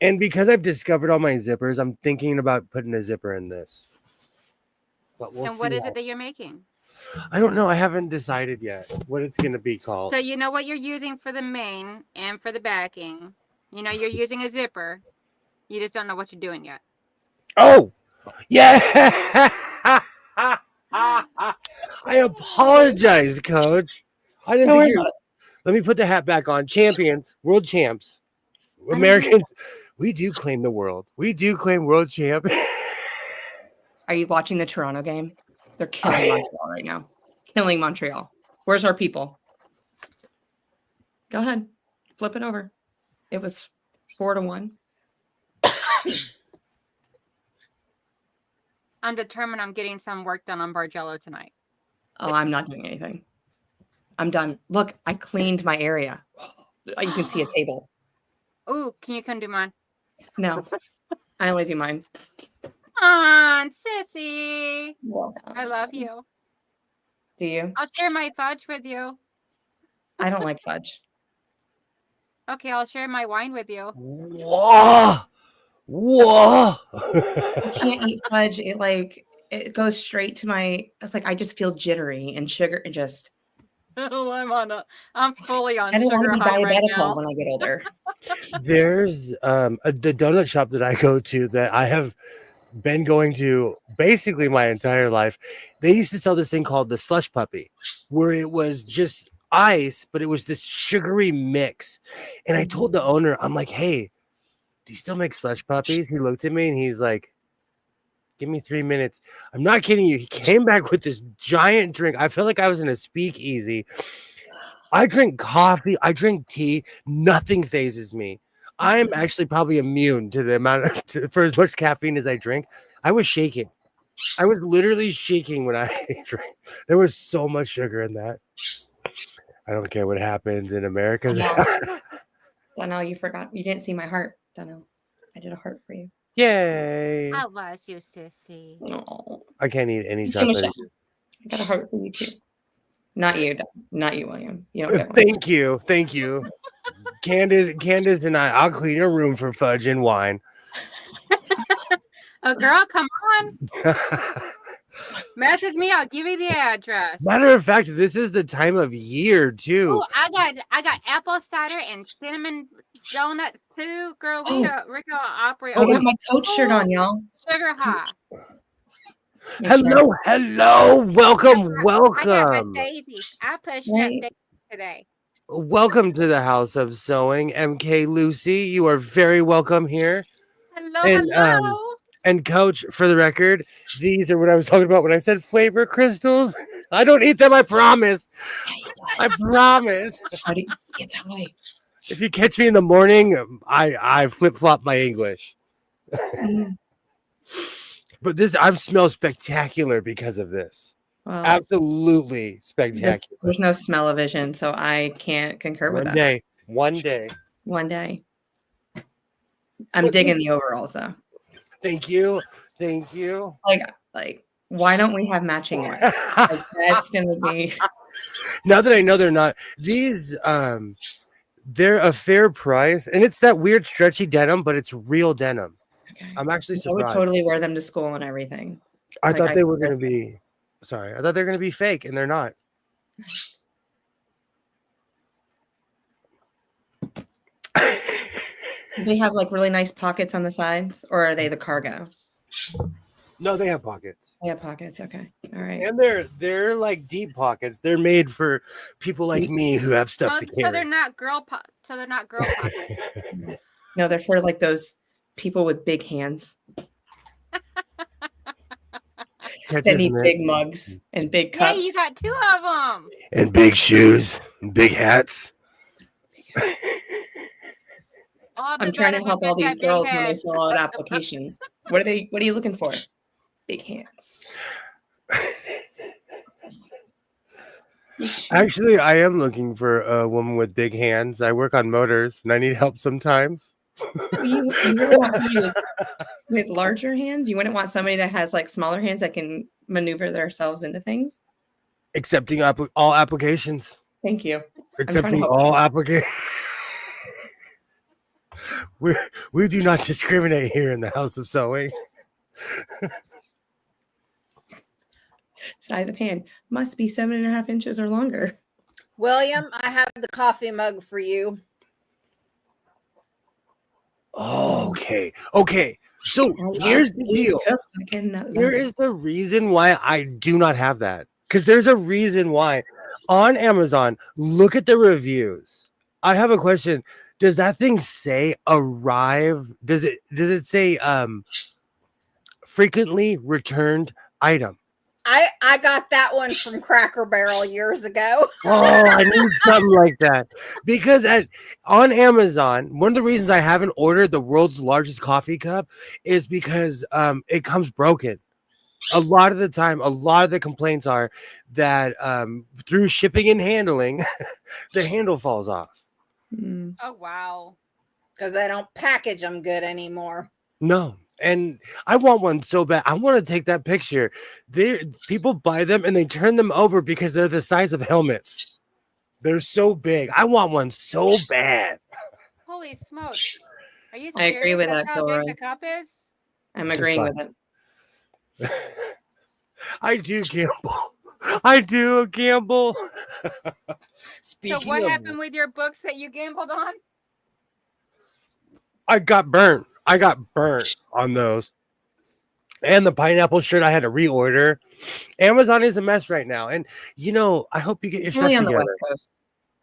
And because I've discovered all my zippers, I'm thinking about putting a zipper in this. But we'll And what see is how- it that you're making? I don't know. I haven't decided yet what it's going to be called. So you know what you're using for the main and for the backing. You know you're using a zipper. You just don't know what you're doing yet. Oh, yeah. I apologize, Coach. I didn't think you. Let me put the hat back on. Champions, world champs, Americans. We do claim the world. We do claim world champ. Are you watching the Toronto game? They're killing Montreal right now. Killing Montreal. Where's our people? Go ahead. Flip it over. It was 4-1. I'm determined I'm getting some work done on Bargello tonight. Oh, I'm not doing anything. I'm done. Look, I cleaned my area. You can see a table. Ooh, can you come do mine? No, I only do mine. On, sissy. Well, I love you. do you? I'll share my fudge with you. I don't like fudge. Okay, I'll share my wine with you. Whoa! Whoa! I can't eat fudge. It goes straight to my. It's like I just feel jittery and sugar and just. Oh, I'm fully on I don't want sugar to be high right diabetical now. when I get older. There's the donut shop that I go to that I have been going to basically my entire life. They used to sell this thing called the slush puppy, where it was just ice, but it was this sugary mix. And I told the owner, I'm like, hey, do you still make slush puppies? He looked at me and he's like, give me 3 minutes. I'm not kidding you. He came back with this giant drink. I felt like I was in a speakeasy. I drink coffee. I drink tea. Nothing phases me. I am actually probably immune to the amount for as much caffeine as I drink. I was shaking. I was literally shaking when I drank. There was so much sugar in that. I don't care what happens in America. Donnell, you forgot. You didn't see my heart. Donnell, I did a heart for you. Yay. I love you, sissy. No, I can't eat any you too, chocolate. Michelle. I got a heart for you too. Not you, not you, William. You don't get one. Thank you. Thank you. Candace and I'll clean your room for fudge and wine. Oh, girl, come on. Message me. I'll give you the address. Matter of fact, this is the time of year too. Oh, I got apple cider and cinnamon donuts too, girl. We gonna operate. I got my coach shirt on, y'all. Sugar high. Hello. Welcome. I got my Welcome. daisies. I pushed Right. up daisies today. Welcome to the House of Sewing. MK Lucy, you are very welcome here. Hello, And, hello. And Coach, for the record, these are what I was talking about when I said flavor crystals. I don't eat them, I promise. I promise. Buddy, it's high. If you catch me in the morning, I flip-flop my English. But I smell spectacular because of this. Well, Absolutely spectacular. there's no smell-o-vision, so I can't concur with One that. day. One day. One day. I'm digging the overalls though. Thank you. Thank you. Like, why don't we have matching ones? Like, that's gonna be. Now that I know they're not these, they're a fair price, and it's that weird stretchy denim, but it's real denim. Okay. I'm actually I would surprised. totally wear them to school and everything. I like, thought I they were could going to be. Sorry, I thought they were going to be fake, and they're not. Do they have like really nice pockets on the sides, or are they the cargo? No, they have pockets, They have pockets. Okay, all right. and they're like deep pockets. They're made for people like me who have stuff to So they're carry. not girl so they're not girl pockets. No, they're for like those people with big hands that need big mugs and big Yeah, cups. you got two of them. and big shoes, and big hats. I'm trying to help all these girls when they fill out applications. What are you looking for? Big hands. Actually, I am looking for a woman with big hands. I work on motors, and I need help sometimes. You really want somebody with larger hands? You wouldn't want somebody that has like smaller hands that can maneuver themselves into things? Accepting all applications. Thank you. Accepting help all applications. We do not discriminate here in the House of Sewing. Size of hand must be 7.5 inches or longer. William, I have the coffee mug for you. Okay. So Oh, here's the deal. Here is the reason why I do not have that. Because there's a reason why. On Amazon, look at the reviews. I have a question. Does that thing say arrive? Does it say frequently returned item? I got that one from Cracker Barrel years ago. Oh, I need something like that because on Amazon, one of the reasons I haven't ordered the world's largest coffee cup is because it comes broken. A lot of the time, a lot of the complaints are that through shipping and handling, the handle falls off. Mm. Oh wow. Because they don't package them good anymore. No. And I want one so bad. I want to take that picture. People buy them and they turn them over because they're the size of helmets. They're so big. I want one so bad. Holy smokes. Are you serious? I agree with That's that, how big Kilroy. the cup is? I'm agreeing with it. I do gamble. I do gamble. So what happened with your books that you gambled on? I got burnt. I got burnt on those. And the pineapple shirt I had to reorder. Amazon is a mess right now. And I hope you get your It's stuff only on together. the West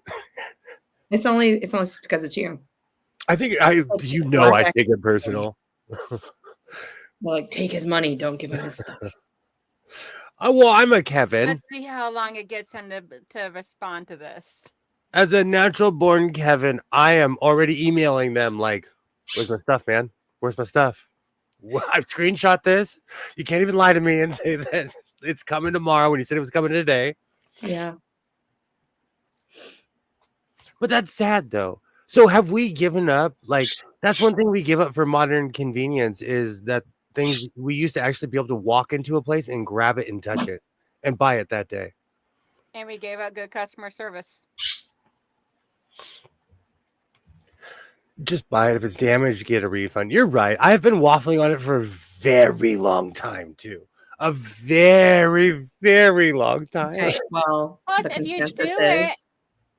Coast. It's only because it's you. I think I take it personal. They're like, take his money, don't give him his stuff. Well, I'm a Kevin. Let's see how long it gets him to respond to this. As a natural born Kevin, I am already emailing them like, where's my stuff, man? Where's my stuff? I've screenshot this. You can't even lie to me and say that it's coming tomorrow when you said it was coming today. Yeah. But that's sad though. So have we given up? Like, that's one thing we give up for modern convenience is that things we used to actually be able to walk into a place and grab it and touch it and buy it that day. And we gave up good customer service. Just buy it. If it's damaged, get a refund. You're right. I've been waffling on it for a very long time too. A very, very long time. Okay. Well, Plus, the if you consensus do it, is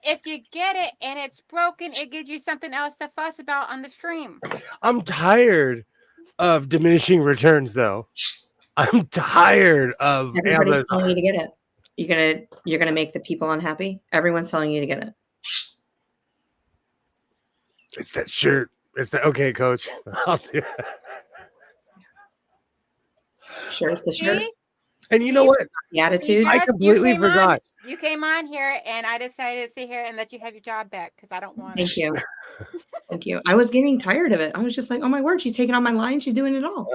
if you get it and it's broken, it gives you something else to fuss about on the stream. I'm tired of diminishing returns though. I'm tired of everybody's Amazon. telling you to get it. You're gonna make the people unhappy. Everyone's telling you to get it. It's that shirt. It's that okay, coach. I'll do it. Sure, it's the shirt. See? And you know what? The attitude. I completely forgot. You came on here and I decided to sit here and let you have your job back because I don't want it. Thank you. Thank you. I was getting tired of it. I was just like, oh my word, she's taking on my line. She's doing it all.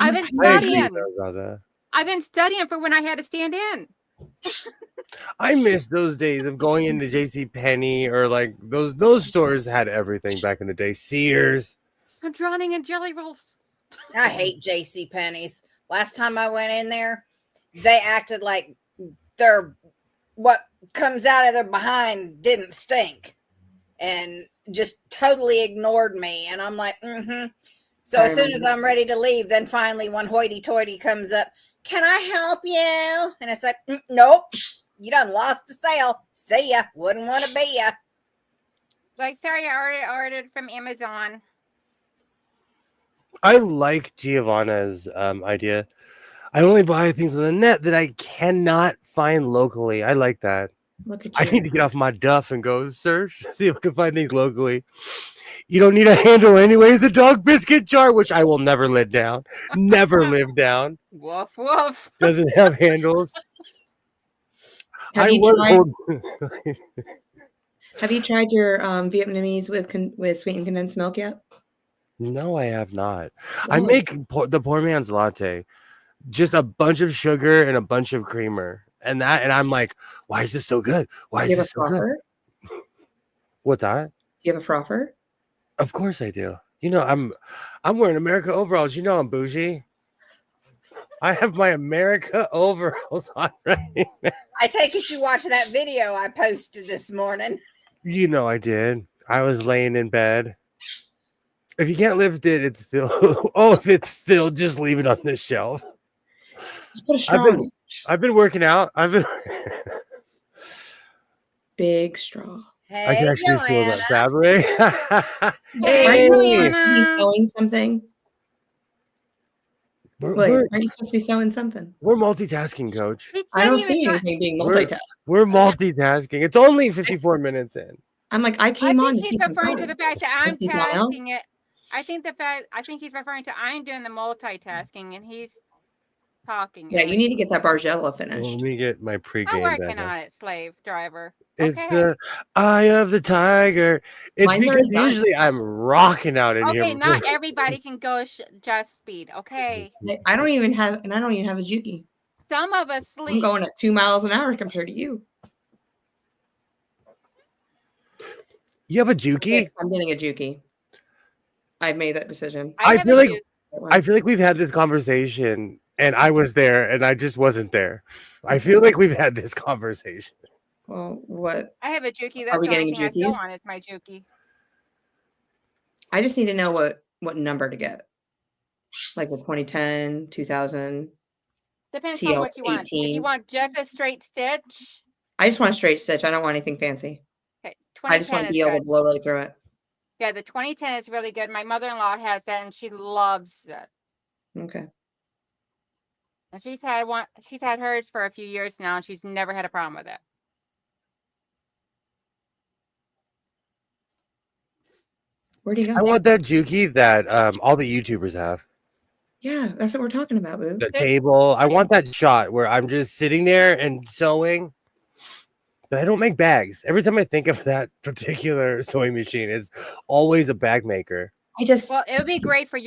I've been I agree studying. with Zaza. I've been studying for when I had to stand in. I miss those days of going into JC Penney or like those stores had everything back in the day. Sears. I'm drowning in jelly rolls. I hate J.C. Penney's. Last time I went in there, they acted like what comes out of their behind didn't stink and just totally ignored me. And I'm like, So as soon as I'm ready to leave, then finally one hoity-toity comes up. Can I help you? And it's like, nope, you done lost the sale. See ya. Wouldn't want to be ya. Like, sorry, I already ordered from Amazon. I like Giovanna's idea. I only buy things on the net that I cannot find locally. I like that. Look at I you. need to get off my duff and go search, see if I can find things locally. You don't need a handle anyways. The dog biscuit jar, which I will never live down. Never live down. Woof, woof. Doesn't have handles. Have you Have tried your Vietnamese with sweetened condensed milk yet? No, I have not. I Oh. make the poor man's latte. Just a bunch of sugar and a bunch of creamer. And I'm like, why is this so good? Why Do is you have this a so good? frother? What's that? Do you have a frother? Of course I do. I'm wearing America overalls. I'm bougie. I have my America overalls on right now. I take it you watched that video I posted this morning. I did. I was laying in bed. If you can't lift it, it's filled. Oh, if it's filled, just leave it on the shelf. Just put a straw in it. I've been working out. Big straw. Hey, I can actually feel Joanna. that fabric. Aren't you Joanna. supposed to be sewing something? We're, Wait, we're, aren't you supposed to be sewing something? we're multitasking, coach. He I said don't he was see not- anything being We're- multitasking. We're multitasking. It's only 54 minutes in. I'm like, I I came on think to see he's some referring to sun. the fact that I I'm see Donnell. tasking it. I think he's referring to I'm doing the multitasking and he's talking. Yeah, and you need to listening. get that Bargello Well, finished. let me get my I'm pregame working back on. on it, slave driver. It's Okay. the eye of the tiger. It's Mine's because already done. usually I'm rocking out in Okay, here. not everybody can go just speed. Okay. I don't even have a Juki. Some of us I'm sleep. going at 2 miles an hour compared to you. You have a Juki? I'm getting a Juki. I've made that decision. I have feel a like Juke. I feel like we've had this conversation and I was there and I just wasn't there. I feel like we've had this conversation. Well, what? I have a Juki. Are That's we the only getting thing I still Jukis? want is my Juki. I just need to know what number to get. Like a 2010, 2000. Depends TL on what you want. If 18. you want just a straight stitch, I just want a straight stitch. I don't want anything fancy. okay, I just 2010 want to is be able good. to blow right through it. Yeah, the 2010 is really good. My mother-in-law has that and she loves it. Okay. And she's had hers for a few years now and she's never had a problem with it. Where'd he go? I want that Juki that all the YouTubers have. Yeah, that's what we're talking about, boo. The table. I want that shot where I'm just sitting there and sewing. But I don't make bags. Every time I think of that particular sewing machine, it's always a bag maker. I just Well, it would be great for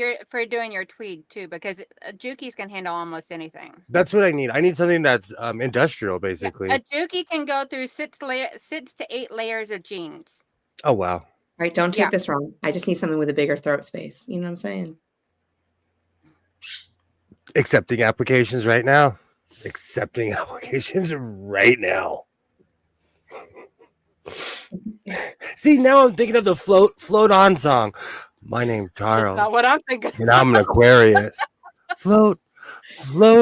doing your tweed too, because Jukis can handle almost anything. That's what I need. I need something that's industrial, basically. Yeah, a Juki can go through 6 to 8 layers of jeans. Oh wow! right, don't take Yeah. this wrong. I just need something with a bigger throat space. You know what I'm saying? Accepting applications right now. Accepting applications right now. See, now I'm thinking of the float on song. My name's That's Charles, not what I'm thinking. and I'm an Aquarius. Float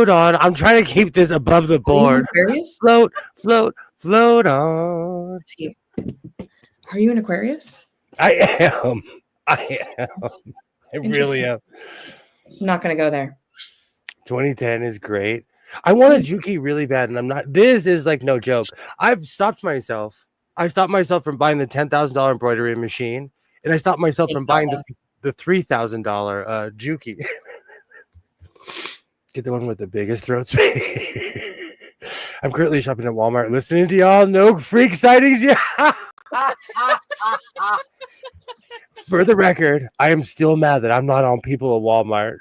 on. I'm trying to keep this above the Are you board. an Aquarius? Float on. Let's see. Are you an Aquarius? I am. I really am. I'm not going to go there. 2010 is great. I want a Juki really bad, and I'm not. This is like no joke. I've stopped myself. I stopped myself from buying the $10,000 embroidery machine, and I stopped myself from buying the $3,000 Juki. Get the one with the biggest throat space. I'm currently shopping at Walmart, listening to y'all. No freak sightings yet. For the record, I am still mad that I'm not on people at Walmart.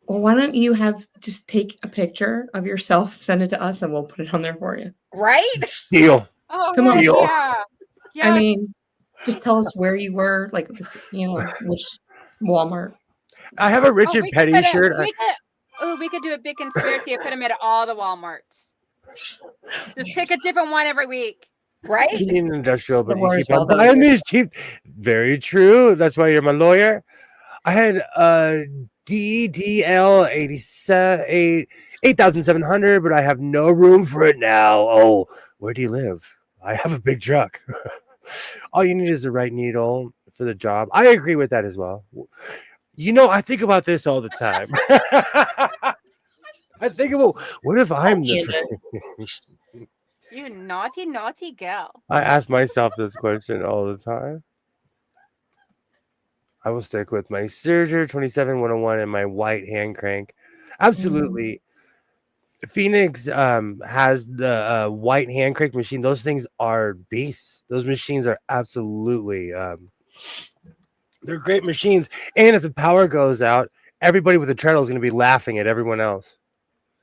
Well, why don't you just take a picture of yourself, send it to us, and we'll put it on there for you. Right? Deal. Oh, Come on. heck Deal. yeah. Yes. I mean, just tell us where you were, like, which Walmart. I have a Richard we could Petty put shirt. we could do a big conspiracy and put them at all the Walmarts. Just pick a different one every week. Right? You need an industrial, but The you war is keep on well buying done. these cheap. Very true. That's why you're my lawyer. I had DDL 8,700, but I have no room for it now. Oh, where do you live? I have a big truck. All you need is the right needle for the job. I agree with that as well. You know, I think about this all the time. I think about what if I'm Candace. You naughty, naughty girl. I ask myself this question all the time. I will stick with my Serger 27101 and my white hand crank. Absolutely. Phoenix has the white hand crank machine. Those things are beasts. Those machines are absolutely they're great machines. And if the power goes out, everybody with the treadle is going to be laughing at everyone else.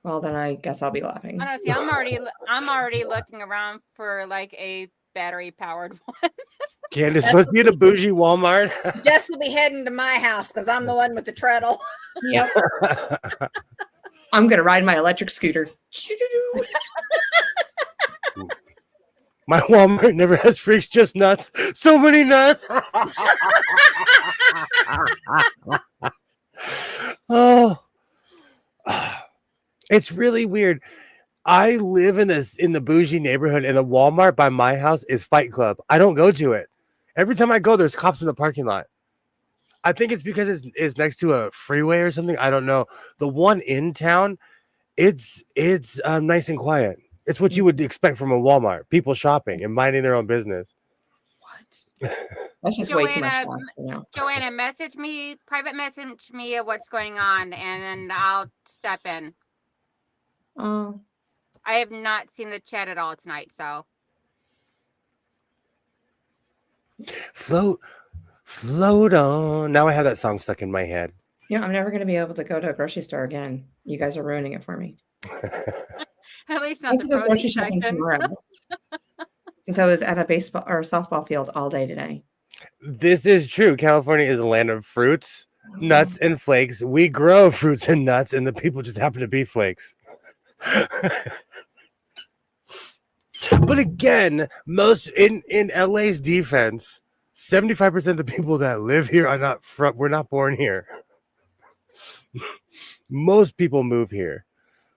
Well, then I guess I'll be laughing. Honestly, I'm already looking around for like a battery powered one. Candace, let's be in a bougie Walmart. Jess will be heading to my house because I'm the one with the treadle. Yep. I'm going to ride my electric scooter. My Walmart never has freaks, just nuts. So many nuts. Oh, it's really weird. I live in the bougie neighborhood, and the Walmart by my house is Fight Club. I don't go to it. Every time I go, there's cops in the parking lot. I think it's because it's next to a freeway or something. I don't know. The one in town, it's nice and quiet. It's what you would expect from a Walmart. People shopping and minding their own business. What? That's just way too much Joanna, fast for now. Joanna, private message me of what's going on, and then I'll step in. Oh, I have not seen the chat at all tonight, so. Float on. Now I have that song stuck in my head. you know, I'm never going to be able to go to a grocery store again. You guys are ruining it for me. At least I not have the to go grocery produce shopping section. tomorrow. Since I was at a baseball or softball field all day today. This is true. California is a land of fruits, nuts, and flakes. We grow fruits and nuts, and the people just happen to be flakes. But again, most in LA's defense, 75% of the people that live here are not from. We're not born here. Most people move here.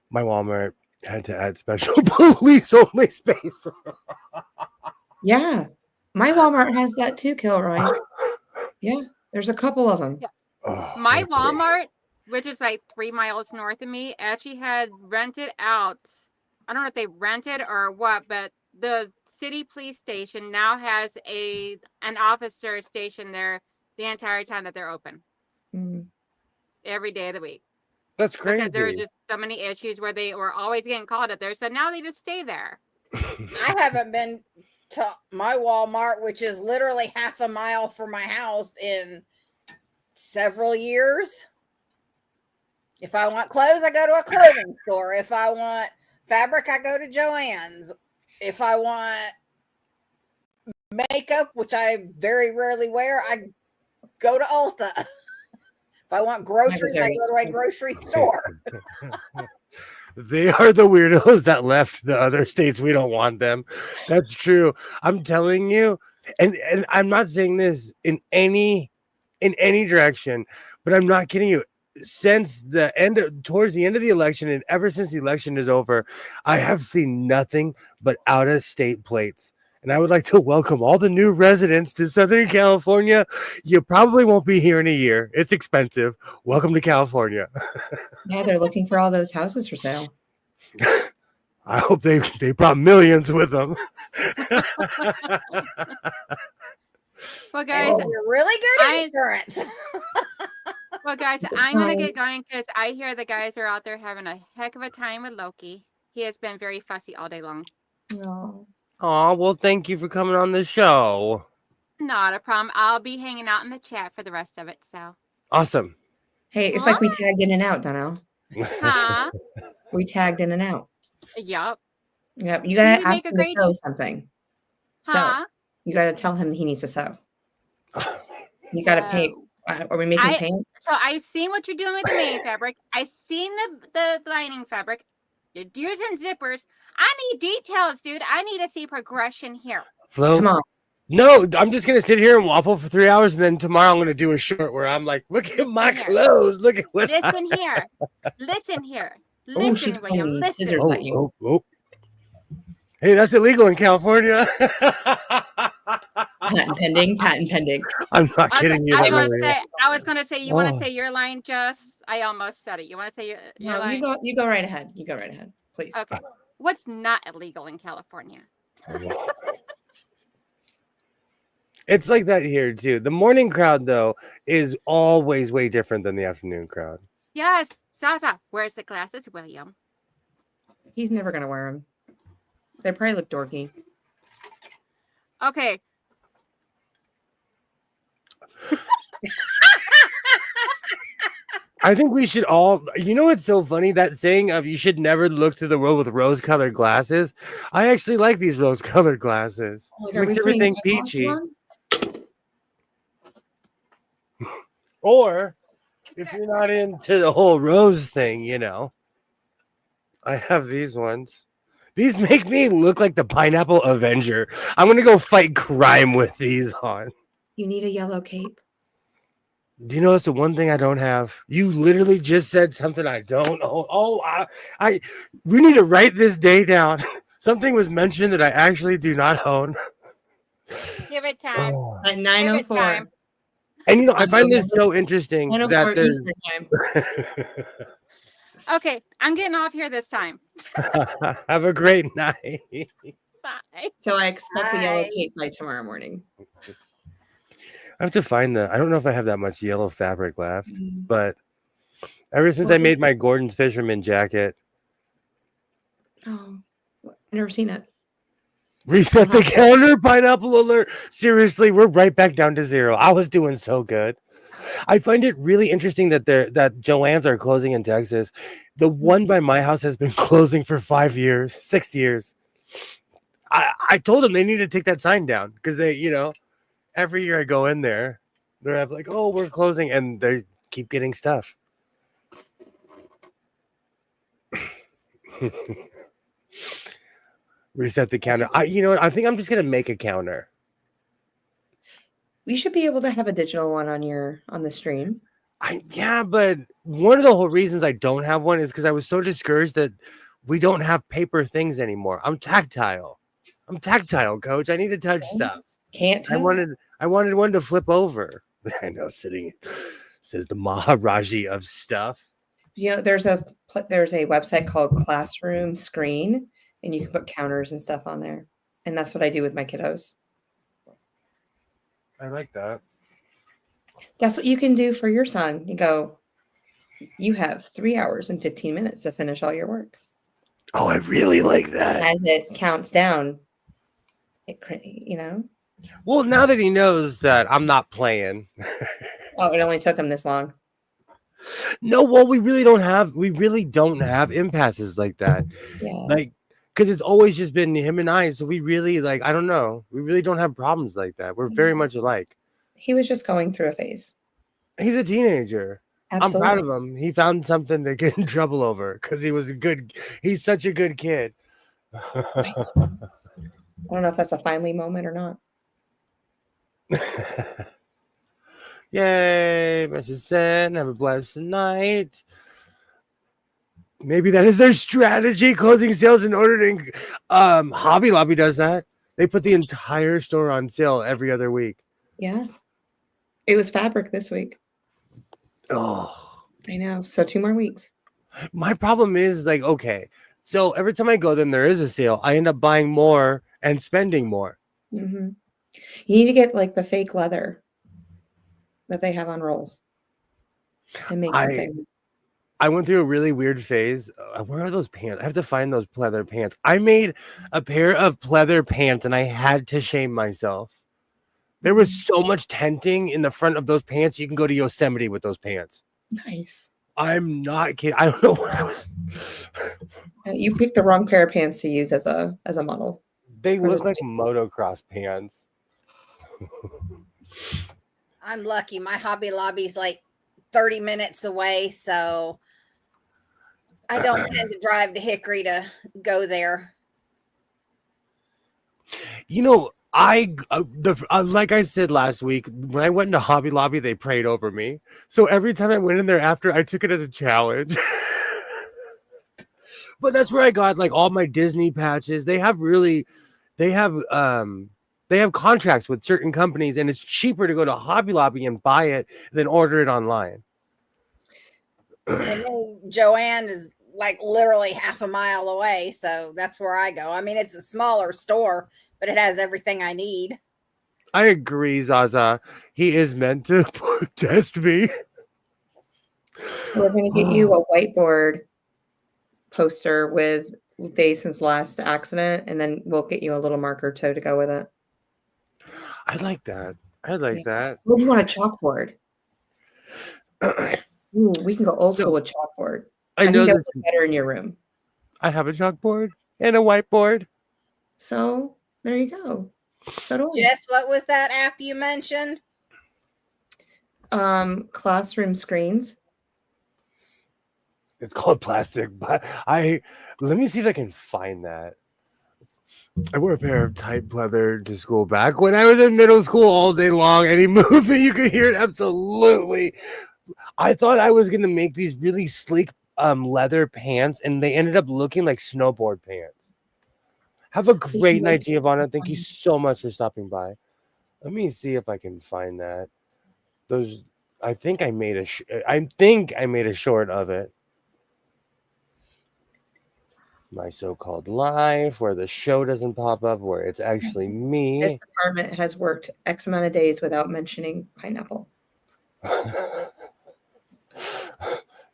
My Walmart had to add special police only space. Yeah. My Walmart has that too, Kilroy. Yeah. There's a couple of them. Oh, My okay. Walmart, which is like 3 miles north of me, actually had rented out. I don't know if they rented or what, but the city police station now has an officer stationed there the entire time that they're open, Mm. every day of the week. That's crazy. Because there were just so many issues where they were always getting called up there. So now they just stay there. I haven't been to my Walmart, which is literally half a mile from my house, in several years. If I want clothes, I go to a clothing store. If I want fabric, I go to Joann's. If I want makeup, which I very rarely wear, I go to Ulta. If I want groceries, I go to a grocery store. They are the weirdos that left the other states. We don't want them. That's true. I'm telling you, and I'm not saying this in any direction, but I'm not kidding you. Since towards the end of the election, and ever since the election is over, I have seen nothing but out of state plates. And I would like to welcome all the new residents to Southern California. You probably won't be here in a year. It's expensive. Welcome to California. Yeah, they're looking for all those houses for sale. I hope they brought millions with them. Well, guys, You're really good at insurance. well, guys, I'm going to get going because I hear the guys are out there having a heck of a time with Loki. He has been very fussy all day long. No. Oh, well, thank you for coming on the show. Not a problem. I'll be hanging out in the chat for the rest of it. So, Awesome. Hey, it's like we tagged in and out, Donnell. huh? We tagged in and out. Yup. Yep. You gotta You ask make a him to great- sew something. Huh? So you gotta tell him he needs to sew. You gotta paint. Are we making pants? So I've seen what you're doing with the main fabric. I've seen the lining fabric. You're using zippers. I need details, dude. I need to see progression here. Flo, Come on. no, I'm just gonna sit here and waffle for 3 hours, and then tomorrow I'm gonna do a short where I'm like, look at my clothes, look at what. Listen here. Listen here. Oh, Listen, she's William. pointing Listen. scissors at you. Oh. Hey, that's illegal in California. Patent pending. Patent pending. I'm not kidding you. I by was gonna say, you want to say your line, Just? I almost said it. You want to say your No, line? you go right ahead. You go right ahead, please. Okay. What's not illegal in California? It's like that here too. The morning crowd, though, is always way different than the afternoon crowd. Yes, Zaza. Where's the glasses, William? He's never gonna wear them. They probably look dorky. Okay. I think we should all, you know, it's so funny, that saying of you should never look through the world with rose-colored glasses. I actually like these rose-colored glasses. Like, are Makes we putting everything sunglasses peachy. on? Or if you're not into the whole rose thing, you know, I have these ones. These make me look like the Pineapple Avenger. I'm going to go fight crime with these on. You need a yellow cape. Do you know it's the one thing I don't have? You literally just said something I don't own. We need to write this day down. Something was mentioned that I actually do not own. Give it time. At Give it 9:04. time. And you know, I find this so interesting that 9:04 there's Eastern time. Okay, I'm getting off here this time. Have a great night. Bye. So I expect a yellow Bye. cape by tomorrow morning. I have to find I don't know if I have that much yellow fabric left, Mm. but ever since Well, I made my Gordon's fisherman jacket, Oh, I've never seen it. reset the counter, pineapple alert. Seriously, we're right back down to 0. I was doing so good. I find it really interesting that Joann's are closing in Texas. The one by my house has been closing for 5 years, 6 years. I told them they need to take that sign down because they, every year I go in there, they're like, oh, we're closing, and they keep getting stuff. Reset the counter. You know what? I think I'm just gonna make a counter. We should be able to have a digital one on the stream. Yeah, but one of the whole reasons I don't have one is because I was so discouraged that we don't have paper things anymore. I'm tactile, coach. I need to touch stuff. Can't I tell. wanted one to flip over. I know, says the Maharaji of stuff. You know, there's a website called Classroom Screen, and you can put counters and stuff on there. And that's what I do with my kiddos. I like that. That's what you can do for your son. You go, you have 3 hours and 15 minutes to finish all your work. Oh, I really like that. As it counts down, Well, now that he knows that I'm not playing. Oh, it only took him this long. No, well, we really don't have impasses like that. Yeah. Like, because it's always just been him and I. So we really I don't know. We really don't have problems like that. We're very much alike. He was just going through a phase. He's a teenager. Absolutely. I'm proud of him. He found something to get in trouble over because he's such a good kid. I don't know if that's a finally moment or not. Yay, message sent. Have a blessed night. Maybe that is their strategy, closing sales in order to Hobby Lobby does that. They put the entire store on sale every other week. Yeah. It was fabric this week. Oh, I know. So 2 more weeks. my problem is okay. So every time I go, then there is a sale. I end up buying more and spending more. Mm-hmm. You need to get the fake leather that they have on rolls and make something. I went through a really weird phase. Where are those pants? I have to find those pleather pants. I made a pair of pleather pants and I had to shame myself. There was so much tenting in the front of those pants. You can go to Yosemite with those pants. Nice. I'm not kidding. I don't know what I was. You picked the wrong pair of pants to use as a model. They look like motocross pants. I'm lucky. My Hobby Lobby's 30 minutes away, so I don't tend to drive to Hickory to go there. Like I said last week, when I went into Hobby Lobby, they prayed over me. So every time I went in there after, I took it as a challenge. But that's where I got all my Disney patches. They have contracts with certain companies, and it's cheaper to go to Hobby Lobby and buy it than order it online. I know Joanne is literally half a mile away, so that's where I go. I mean, it's a smaller store, but it has everything I need. I agree, Zaza. He is meant to test me. We're going to get you a whiteboard poster with days since last accident, and then we'll get you a little marker toe to go with it. I like that. That. What do you want, a chalkboard? Ooh, we can go old school with chalkboard. I know that would look better in your room. I have a chalkboard and a whiteboard. So there you go. So do I. Jess, what was that app you mentioned? Classroom Screens. It's called plastic, but let me see if I can find that. I wore a pair of tight pleather to school back when I was in middle school all day long. Any movement, you could hear it. Absolutely. I thought I was going to make these really sleek leather pants, and they ended up looking like snowboard pants. Have a great night, Giovanna. Thank you so much for stopping by. Let me see if I can find that. I think I made a short of it. my so-called life, where the show doesn't pop up, where it's actually This me. department has worked X amount of days without mentioning pineapple. The-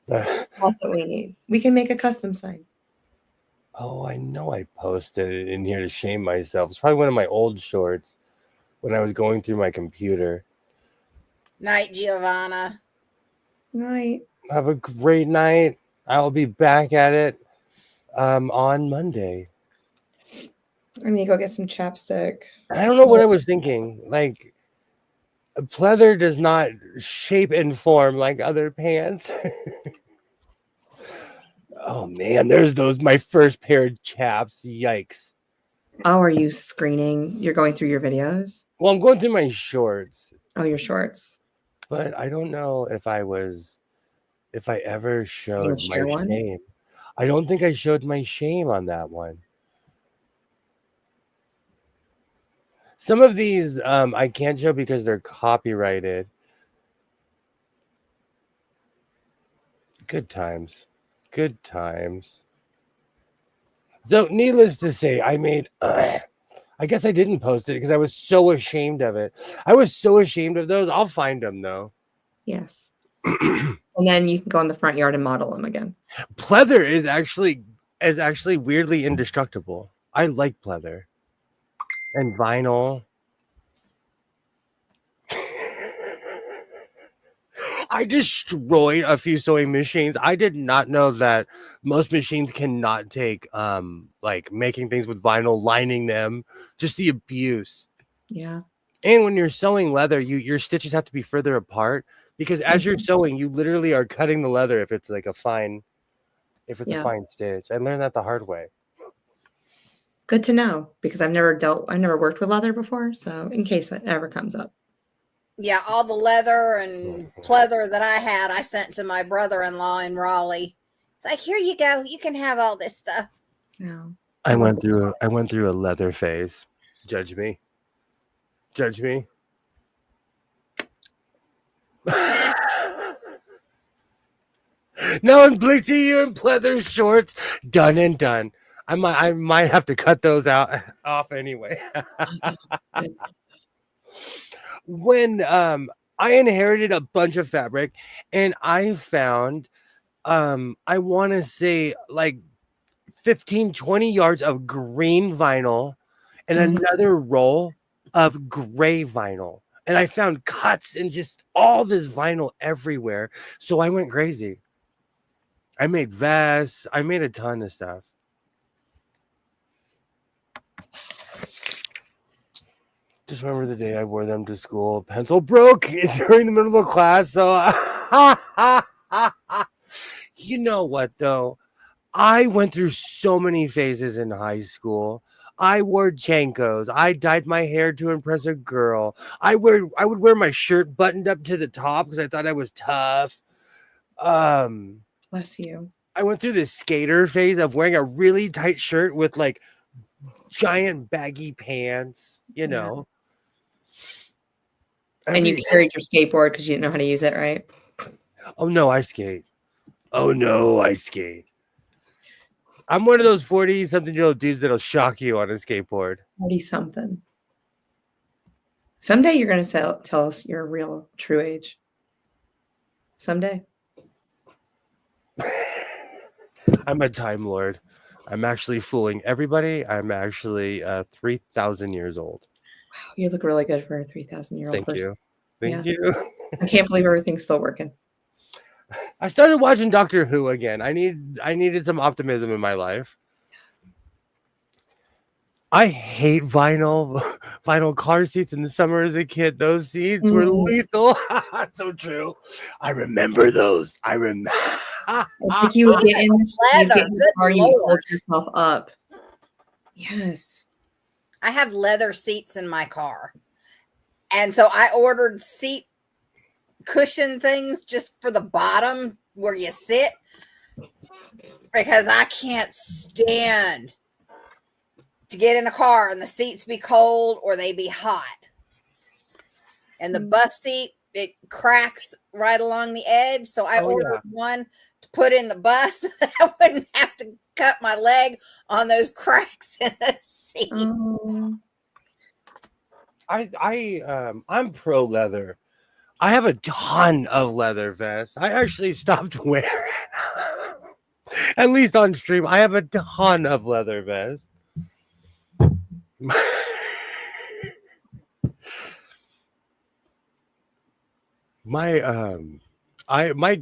That's what we need. We can make a custom sign. oh, I know I posted it in here to shame myself. It's probably one of my old shorts when I was going through my computer. Night, Giovanna. Night. Have a great night. I'll be back at it on Monday. I need to go get some chapstick. I don't know what I was thinking. Like, pleather does not shape and form like other pants. Oh man, there's those my first pair of chaps. Yikes. Oh, are you screening? You're going through your videos? Well, I'm going through my shorts, Oh, your shorts. but I don't know if I ever showed my share one? shame. I don't think I showed my shame on that one. Some of these I can't show because they're copyrighted. Good times. Good times. So, needless to say, I made. I guess I didn't post it because I was so ashamed of it. I was so ashamed of those. I'll find them though. Yes. And then you can go in the front yard and model them again. Pleather is actually weirdly indestructible. I like pleather and vinyl. I destroyed a few sewing machines. I did not know that most machines cannot take like making things with vinyl, lining them, just the abuse. Yeah. And when you're sewing leather, your stitches have to be further apart because as you're sewing, you literally are cutting the leather if it's like a fine stitch. I learned that the hard way. Good to know because I've never worked with leather before. So in case it ever comes up. Yeah, all the leather and pleather that I had, I sent to my brother-in-law in Raleigh. It's like, here you go. You can have all this stuff. No. I went through a leather phase. Judge me. Judge me. Now I'm bleaching you in pleather shorts. Done and done. I might have to cut those off anyway. When I inherited a bunch of fabric and I found I want to say like 15-20 yards of green vinyl and another roll of gray vinyl. And I found cuts and just all this vinyl everywhere. So I went crazy. I made vests. I made a ton of stuff. Just remember the day I wore them to school. Pencil broke during the middle of class. So, you know what, though? I went through so many phases in high school. I wore Jankos. I dyed my hair to impress a girl. I would wear my shirt buttoned up to the top because I thought I was tough. Bless you. I went through this skater phase of wearing a really tight shirt with like giant baggy pants, you know. And you carried your skateboard because you didn't know how to use it, right? Oh no, I skate. Oh no, I skate. I'm one of those 40-something-year-old dudes that'll shock you on a skateboard. 40-something. Someday you're going to tell us your real true age. Someday. I'm a time lord. I'm actually fooling everybody. I'm actually 3,000 years old. Wow, you look really good for a 3,000-year-old person. Thank you. I can't believe everything's still working. I started watching Doctor Who again. I needed some optimism in my life. I hate vinyl car seats in the summer as a kid. Those seats were lethal. So true. I remember those. It's like you would get in the car and you hold yourself up. Yes. I have leather seats in my car. And so I ordered seat cushion things just for the bottom where you sit because I can't stand to get in a car and the seats be cold or they be hot. And the bus seat, it cracks right along the edge. So I ordered one to put in the bus that I wouldn't have to cut my leg on those cracks in the seat. Oh. I'm pro leather. I have a ton of leather vests. I actually stopped wearing, at least on stream. I have a ton of leather vests. My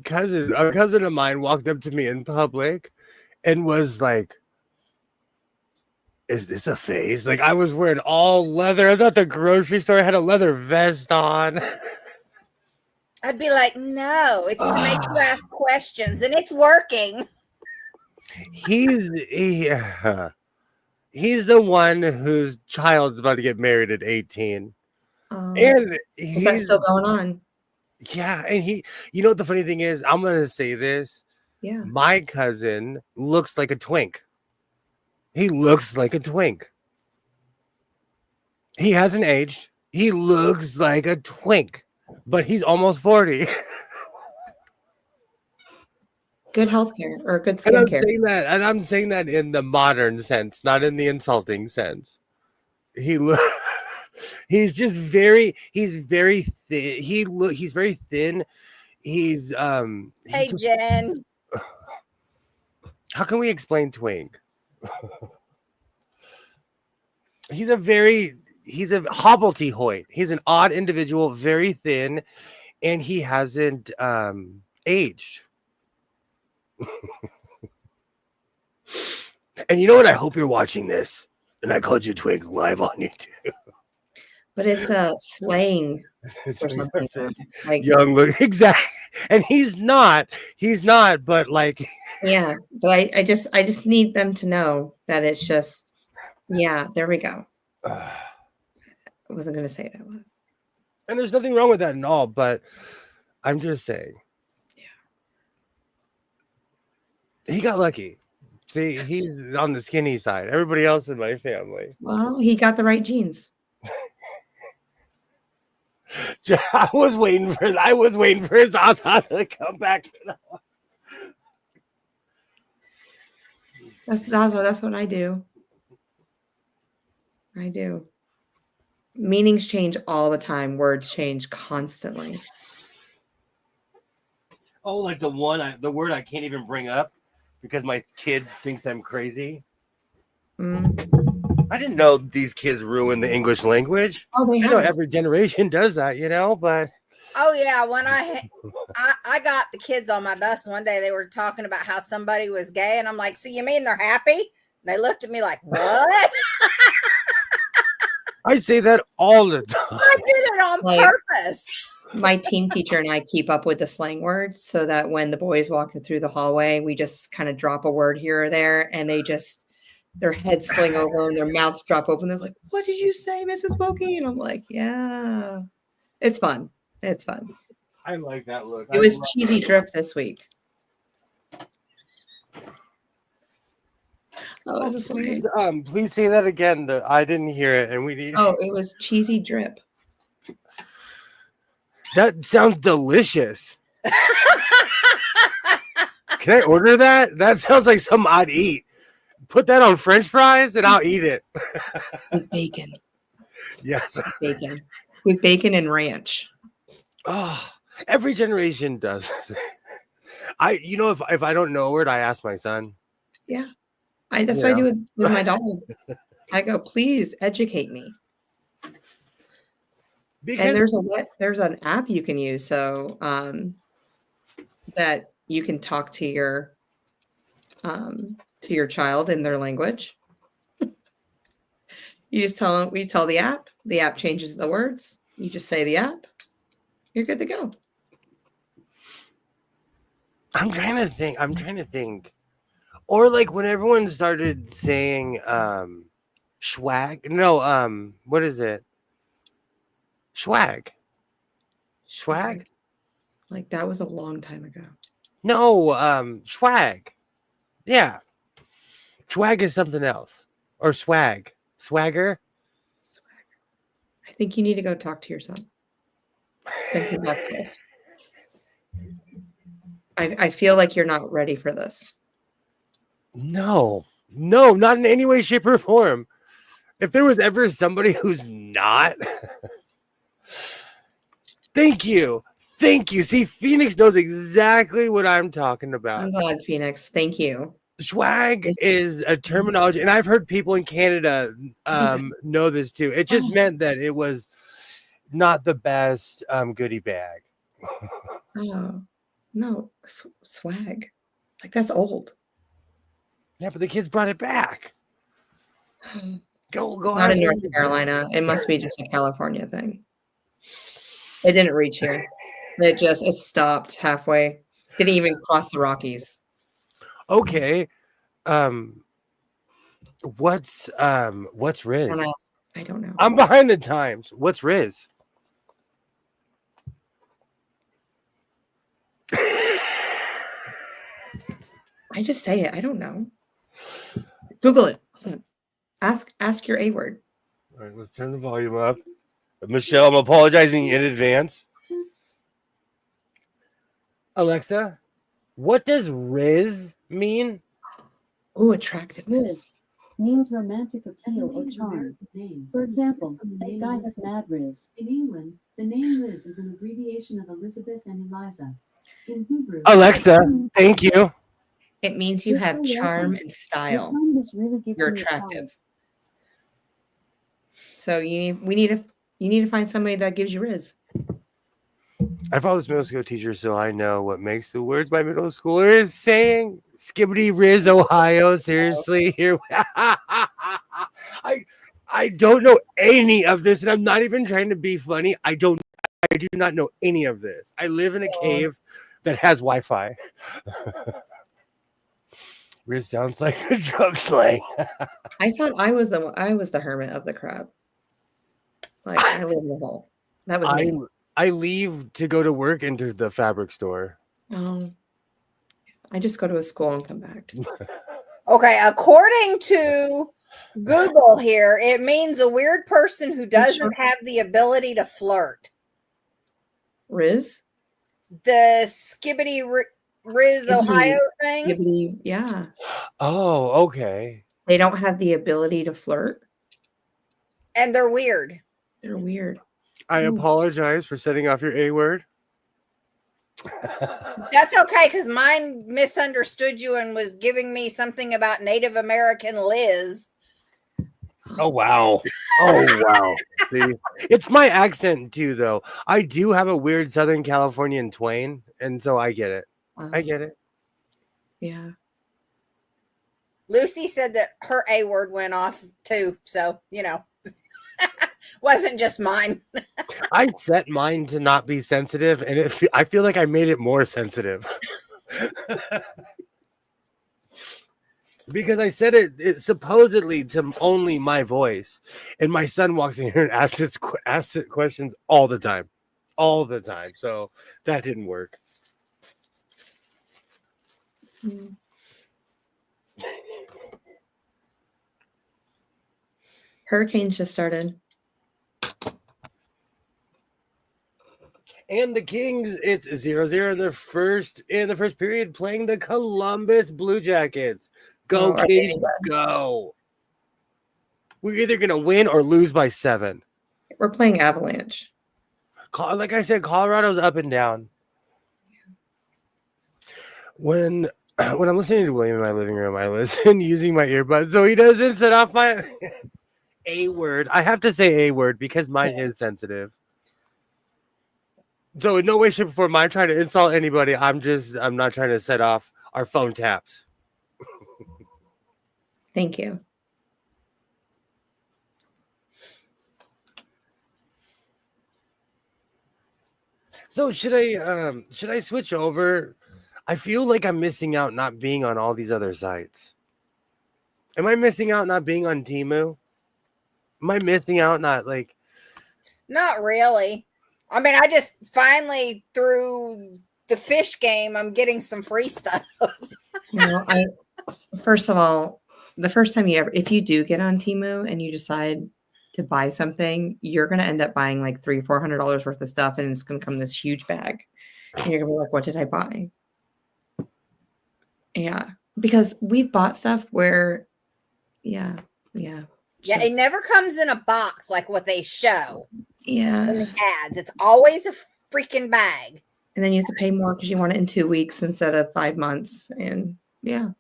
cousin, a cousin of mine, walked up to me in public and was like, "Is this a phase?" Like, I was wearing all leather. I thought the grocery store had a leather vest on. I'd be like, no, it's to make you ask questions, and it's working. He's the one whose child's about to get married at 18. And Is that still going on? Yeah, and you know what the funny thing is? I'm gonna say this. Yeah. My cousin looks like a twink. He looks like a twink. He hasn't aged. He looks like a twink, but he's almost 40. Good healthcare or good And I'm skincare. saying that, and I'm saying that in the modern sense, not in the insulting sense. He's just very thin. He's very thin. Hey, Jen. How can we explain twink? He's a hobbledehoy. He's an odd individual, very thin, and he hasn't aged. And you know what? I hope you're watching this. And I called you twink live on YouTube. But it's a slang or something. Like, Young look, exactly. And he's not, but like, yeah. But I just need them to know that it's just, yeah, there we go. I wasn't gonna say it out loud. And there's nothing wrong with that at all, but I'm just saying. Yeah. He got lucky. See, he's on the skinny side. Everybody else in my family. Well, he got the right genes. I was waiting for Zaza to come back. That's Zaza. That's what I do. I do. Meanings change all the time. Words change constantly. Oh, like the word I can't even bring up because my kid thinks I'm crazy. I didn't know these kids ruin the English language. Oh, they I know have. every generation does that, but Oh yeah, when I got the kids on my bus one day, they were talking about how somebody was gay, and I'm like, so you mean they're happy? And they looked at me like, what? I say that all the time. I did it on purpose. My team teacher and I keep up with the slang words so that when the boys walking through the hallway, we just kind of drop a word here or there, and they just their heads sling over and their mouths drop open. They're like, "What did you say, Mrs. Wilkie?" And I'm like, "Yeah, it's fun. It's fun." I like that look. It was cheesy drip this week. Oh, is this please say that again. I didn't hear it, and we need. Oh, it was cheesy drip. That sounds delicious. Can I order that? That sounds like something I'd eat. Put that on French fries, and I'll eat it. With bacon. Yes. Bacon. With bacon and ranch. Oh, every generation does. If I don't know a word, I ask my son. Yeah. That's what I do with my dog. I go, please educate me. And there's an app you can use so that you can talk to your child in their language. You just we tell the app changes the words. You just say the app, you're good to go. I'm trying to think. Or like when everyone started saying swag. No, what is it? Swag. Like that was a long time ago. No, swag. Yeah. Swag is something else. Or swag. Swagger. I think you need to go talk to your son. Then come back to us. I feel like you're not ready for this. No, not in any way, shape, or form. If there was ever somebody who's not, thank you. See, Phoenix knows exactly what I'm talking about. I'm glad, Phoenix. Thank you. Swag is a terminology, and I've heard people in Canada know this too. It just meant that it was not the best goodie bag. Oh, no, swag. Like, that's old. Yeah, but the kids brought it back. Go. Not in North Carolina. It must be just a California thing. It didn't reach here. It stopped halfway. Didn't even cross the Rockies. Okay. What's Riz? I don't know. I'm behind the times. What's Riz? I just say it. I don't know. Google it. Ask your A word. All right, let's turn the volume up. Michelle, I'm apologizing in advance. Alexa, what does Riz mean? Oh, attractiveness. Riz means romantic appeal or charm. For example, a guy has mad Riz. In England, the name Liz is an abbreviation of Elizabeth and Eliza. In Hebrew, Alexa, thank you. It means you have charm and style. You're attractive. So you need to find somebody that gives you Riz. I follow this middle school teacher, so I know what makes the words my middle schooler is saying. Skibbity Riz, Ohio. Seriously, here. I don't know any of this, and I'm not even trying to be funny. I do not know any of this. I live in a cave that has Wi-Fi. Riz sounds like a drug slang. I thought I was the hermit of the crowd. Like, I live in the hole. That was me. I leave to go to work into the fabric store. I just go to a school and come back. Okay, according to Google here, it means a weird person who doesn't have the ability to flirt. Riz? The Skibbity Riz, Ohio thing? Skibbity, yeah. Oh, okay. They don't have the ability to flirt. And they're weird. They're weird. I apologize for setting off your A word. That's okay, because mine misunderstood you and was giving me something about Native American Liz. Oh, wow. See, it's my accent too, though. I do have a weird Southern Californian twang, and so I get it. I get it. Yeah. Lucy said that her A word went off too, so, wasn't just mine. I set mine to not be sensitive, and I feel like I made it more sensitive. Because I said it supposedly to only my voice, and my son walks in here and asks it questions all the time. So that didn't work. Hurricanes just started. And the Kings, it's 0-0 in the first period, playing the Columbus Blue Jackets. Go, Kings, go. We're either going to win or lose by 7. We're playing Avalanche. Like I said, Colorado's up and down. When I'm listening to William in my living room, I listen using my earbuds so he doesn't set off my A word. I have to say A word because mine is sensitive. So in no way, shape, or form, I'm trying to insult anybody. I'm not trying to set off our phone taps. Thank you. So should I switch over? I feel like I'm missing out not being on all these other sites. Am I missing out not being on Temu? Am I missing out not like? Not really. I mean, I just finally through the fish game, I'm getting some free stuff. First of all, the first time if you do get on Temu and you decide to buy something, you're going to end up buying like $300-400 worth of stuff, and it's going to come in this huge bag, and you're going to be like, "What did I buy?" Yeah, because we've bought stuff where, yeah. Yeah, it just- never comes in a box like what they show in yeah. the ads. It's always a freaking bag. And then you have to pay more because you want it in 2 weeks instead of 5 months. And yeah.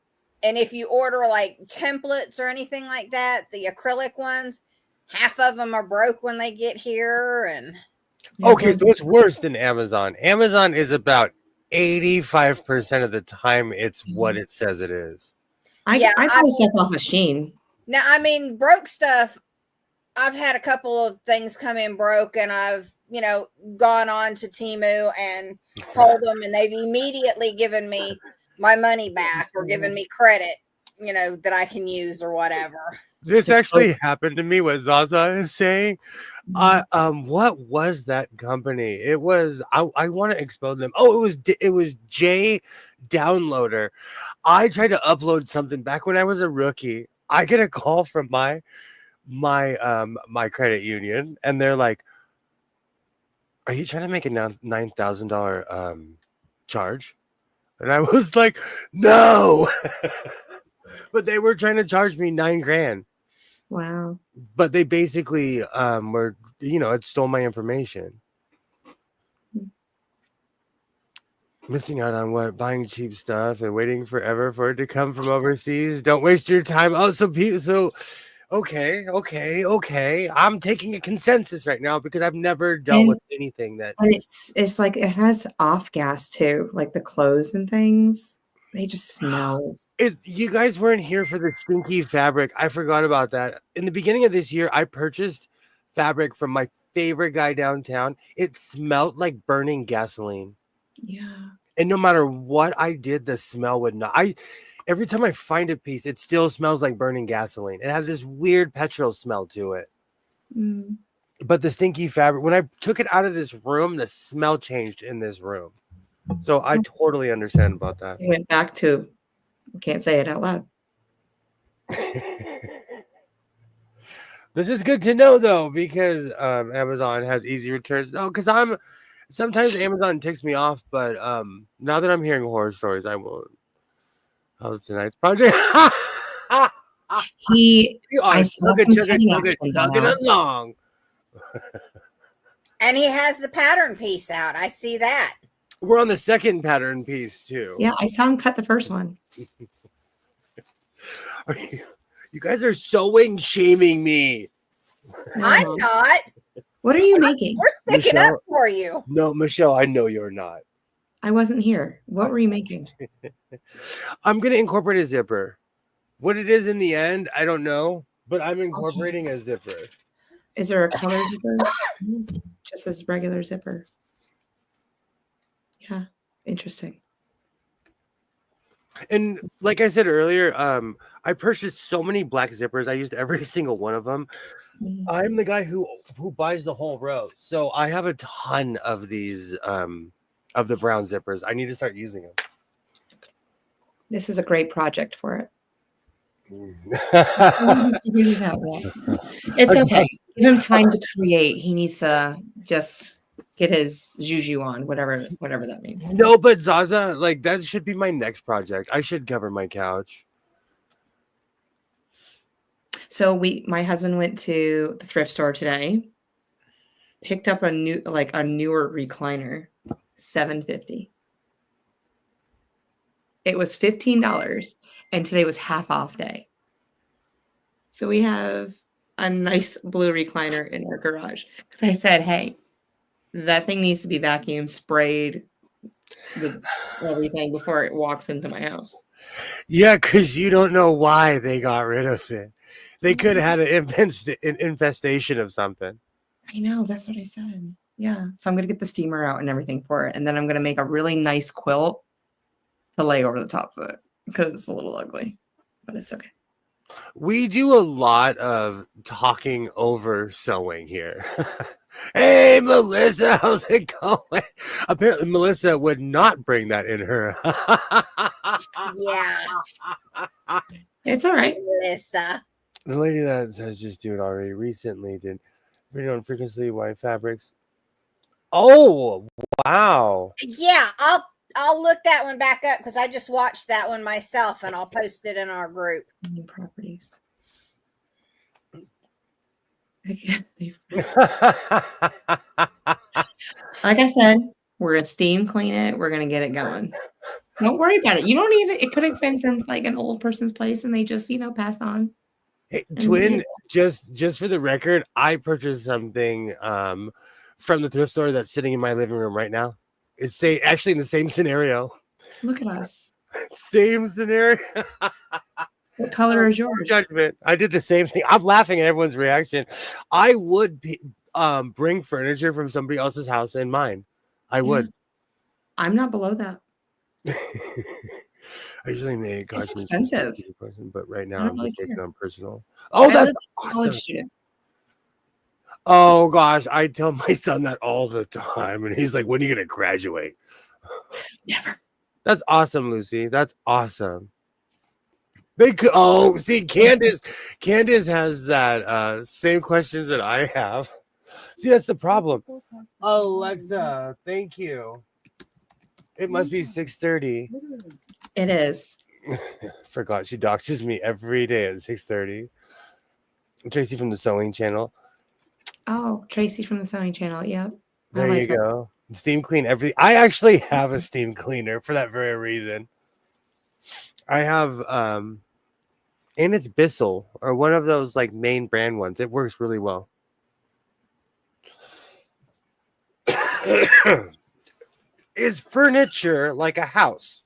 And if you order like templates or anything like that, the acrylic ones, half of them are broke when they get here. And Okay, so it's worse than Amazon. Amazon is about 85% of the time it's what it says it is. I buy stuff off of Shein. Now, I mean, broke stuff, I've had a couple of things come in broke, and I've, gone on to Temu and told them, and they've immediately given me my money back or given me credit, that I can use or whatever. This actually happened to me, what Zaza is saying. What was that company? It was, I want to expose them. Oh, it was J Downloader. I tried to upload something back when I was a rookie. I get a call from my credit union, and they're like, "Are you trying to make a $9,000 charge?" And I was like, "No," but they were trying to charge me $9,000. Wow. But they basically were, it stole my information. Missing out on what? Buying cheap stuff and waiting forever for it to come from overseas. Don't waste your time. Oh, so okay. I'm taking a consensus right now because I've never dealt with anything that. And it's like it has off gas too, like the clothes and things. They just smell. You guys weren't here for the stinky fabric. I forgot about that. In the beginning of this year, I purchased fabric from my favorite guy downtown. It smelled like burning gasoline. Yeah. And no matter what I did, the smell would not. Every time I find a piece, it still smells like burning gasoline. It had this weird petrol smell to it. Mm. But the stinky fabric, when I took it out of this room, the smell changed in this room. So I totally understand about that. I went back to, can't say it out loud. This is good to know, though, because Amazon has easy returns. No, because sometimes Amazon ticks me off, but now that I'm hearing horror stories, I won't. How's tonight's project? I saw some chugging along. And he has the pattern piece out. I see that. We're on the second pattern piece too. Yeah, I saw him cut the first one. You guys are sewing shaming me. No. I'm not. What are you making? We're sticking up for you. No, Michelle, I know you're not. I wasn't here. What were you making? I'm going to incorporate a zipper. What it is in the end, I don't know, but I'm incorporating a zipper. Is there a color zipper? Just as regular zipper. Yeah, interesting. And like I said earlier, I purchased so many black zippers. I used every single one of them. Mm-hmm. I'm the guy who buys the whole row. So I have a ton of these of the brown zippers. I need to start using them. This is a great project for it. It's okay. Give him time to create. He needs to just get his juju on, whatever that means. No, but Zaza, like that should be my next project. I should cover my couch. So my husband went to the thrift store today, picked up a newer recliner, $7.50. It was $15, and today was half off day. So we have a nice blue recliner in our garage. Because I said, hey, that thing needs to be vacuum sprayed with everything before it walks into my house. Yeah, because you don't know why they got rid of it. They could have had an infestation of something. I know. That's what I said. Yeah. So I'm going to get the steamer out and everything for it. And then I'm going to make a really nice quilt to lay over the top of it because it's a little ugly, but it's okay. We do a lot of talking over sewing here. Hey, Melissa, how's it going? Apparently, Melissa would not bring that in her. Yeah. It's all right. Melissa. The lady that says just do it already recently did read on frequency white fabrics. Oh, wow. Yeah, I'll look that one back up because I just watched that one myself, and I'll post it in our group. New properties. Like I said, we're gonna steam clean it. We're gonna get it going. Don't worry about it. You don't even. It could have been from like an old person's place, and they just passed on. Hey, twin, just for the record, I purchased something from the thrift store that's sitting in my living room right now. It's actually in the same scenario. Look at us. Same scenario. What color is yours? Judgment. I did the same thing. I'm laughing at everyone's reaction. I would bring furniture from somebody else's house in mine. I would. I'm not below that. I usually make It's expensive, but right now I don't I'm really just taking care. on personal. Oh, I that's live with a college awesome. student. Oh gosh, I tell my son that all the time, and he's like, "When are you gonna graduate?" Never. That's awesome, Lucy. That's awesome. They could. Oh, see, Candace has that same questions that I have. See, that's the problem. Alexa, thank you. It must be 6:30. Literally. It is. Forgot she doxes me every day at 6:30. Tracy from the Sewing Channel. Oh, Tracy from the Sewing Channel. Yep. There you go. Steam clean everything. I actually have a steam cleaner for that very reason. I have and it's Bissell or one of those like main brand ones. It works really well. Is furniture like a house?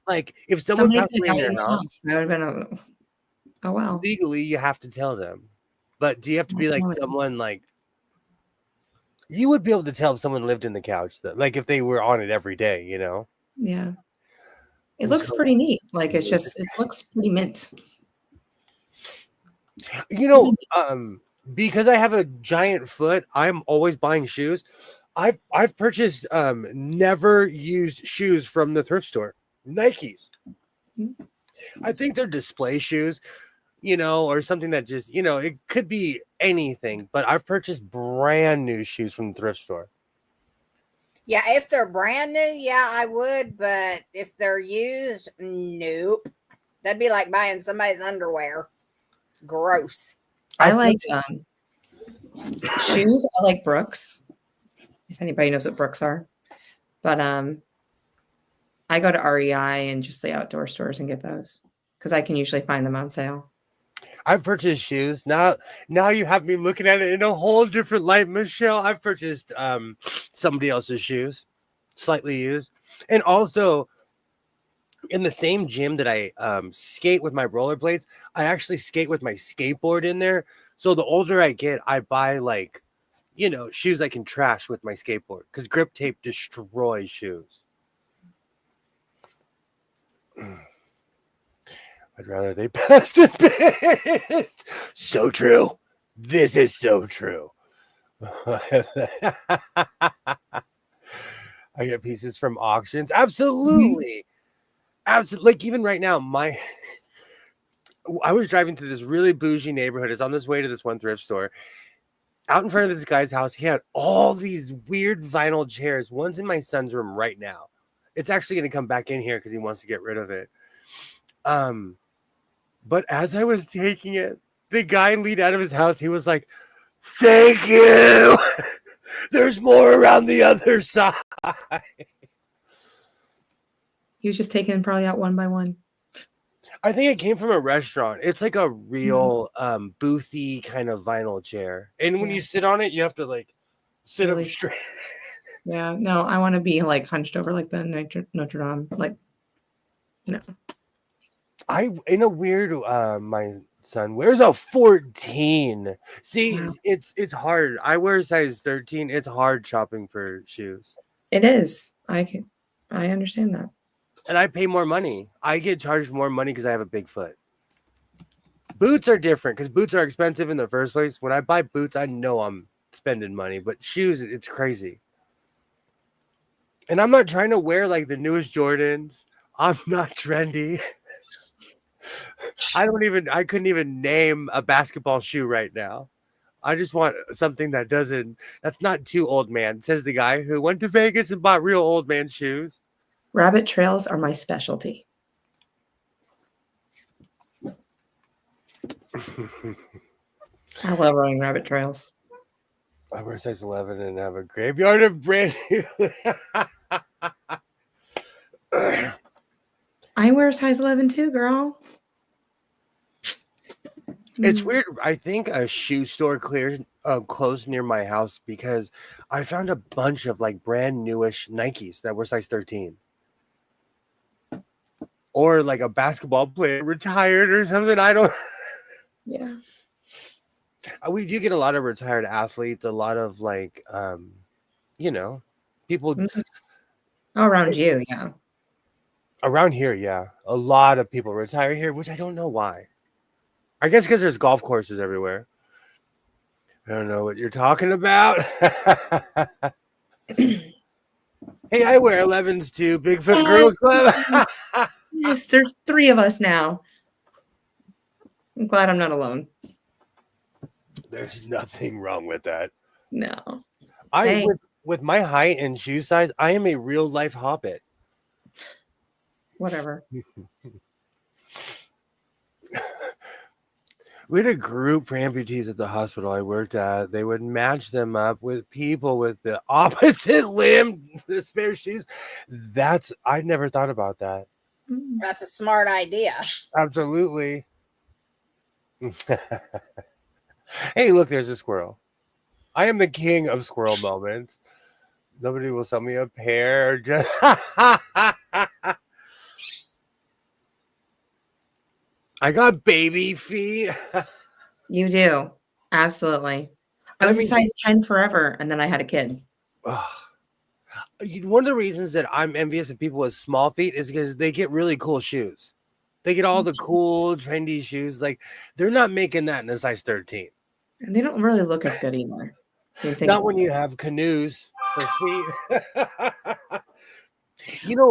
Like if someone passed away in your house, that would have been oh wow. legally you have to tell them. But do you have to be like someone like you would be able to tell if someone lived in the couch though, like if they were on it every day, you know? Yeah. It looks pretty neat. Like it looks pretty mint. You know, because I have a giant foot, I'm always buying shoes. I've purchased never used shoes from the thrift store. Nikes. I think they're display shoes, you know, or something that just, you know, it could be anything, but I've purchased brand new shoes from the thrift store. Yeah, if they're brand new, yeah, I would. But if they're used, nope. That'd be like buying somebody's underwear. Gross. I like shoes. I like Brooks. If anybody knows what Brooks are, but I go to REI and just the outdoor stores and get those because I can usually find them on sale. I've purchased shoes. Now you have me looking at it in a whole different light, Michelle. I've purchased somebody else's shoes, slightly used, and also in the same gym that I skate with my rollerblades, I actually skate with my skateboard in there. So the older I get, I buy like, you know, shoes I can trash with my skateboard because grip tape destroys shoes. I'd rather they passed and pissed. So true. This is so true. I get pieces from auctions. Absolutely. Absolutely. Like even right now, I was driving through this really bougie neighborhood. It's on this way to this one thrift store. Out in front of this guy's house, he had all these weird vinyl chairs. One's in my son's room right now. It's actually going to come back in here because he wants to get rid of it. But as I was taking it, the guy leaned out of his house. He was like, "Thank you." There's more around the other side. He was just taking probably out one by one. I think it came from a restaurant. It's like a real boothy kind of vinyl chair. And when you sit on it, you have to like sit up straight. Yeah, no, I want to be like hunched over like the Notre Dame. Like, you know. In a weird my son wears a 14. See, it's hard. I wear a size 13. It's hard shopping for shoes. It is. I understand that. And I pay more money. I get charged more money because I have a big foot. Boots are different because boots are expensive in the first place. When I buy boots, I know I'm spending money, but shoes, it's crazy. And I'm not trying to wear like the newest Jordans. I'm not trendy. I couldn't even name a basketball shoe right now. I just want something that's not too old man, says the guy who went to Vegas and bought real old man shoes. Rabbit trails are my specialty. I love running rabbit trails. I wear size 11 and have a graveyard of brand new. I wear a size 11 too, girl. It's weird. I think a shoe store closed near my house because I found a bunch of like brand newish Nikes that were size 13. Or like a basketball player retired or something. I don't. Yeah. We do get a lot of retired athletes, a lot of like, people Around you, yeah. around here. Yeah, a lot of people retire here, which I don't know why. I guess because there's golf courses everywhere. I don't know what you're talking about. Hey, I wear 11s too. Bigfoot Girls Club. Yes, there's 3 of us now. I'm glad I'm not alone. There's nothing wrong with that. No. With my height and shoe size, I am a real life hobbit. Whatever. We had a group for amputees at the hospital I worked at. They would match them up with people with the opposite limb, the spare shoes. I never thought about that. That's a smart idea. Absolutely. Hey, look, there's a squirrel. I am the king of squirrel moments. Nobody will sell me a pair. Just I got baby feet. You do. Absolutely. I was a size 10 forever, and then I had a kid. One of the reasons that I'm envious of people with small feet is because they get really cool shoes. They get all the cool, trendy shoes. Like, they're not making that in a size 13. And they don't really look as good either. Not when you have canoes for feet.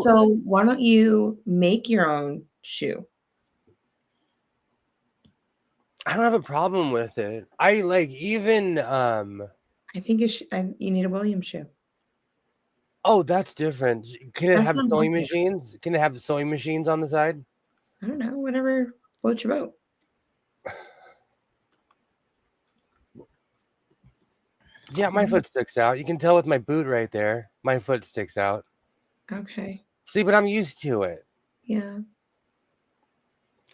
So why don't you make your own shoe? I don't have a problem with it. I like even I think you need a Williams shoe. Oh, that's different. Can it That's have not sewing healthy. machines? Can it have sewing machines on the side? I don't know. Whatever floats your boat. Yeah, my foot sticks out. You can tell with my boot right there. My foot sticks out. Okay. See, but I'm used to it. Yeah.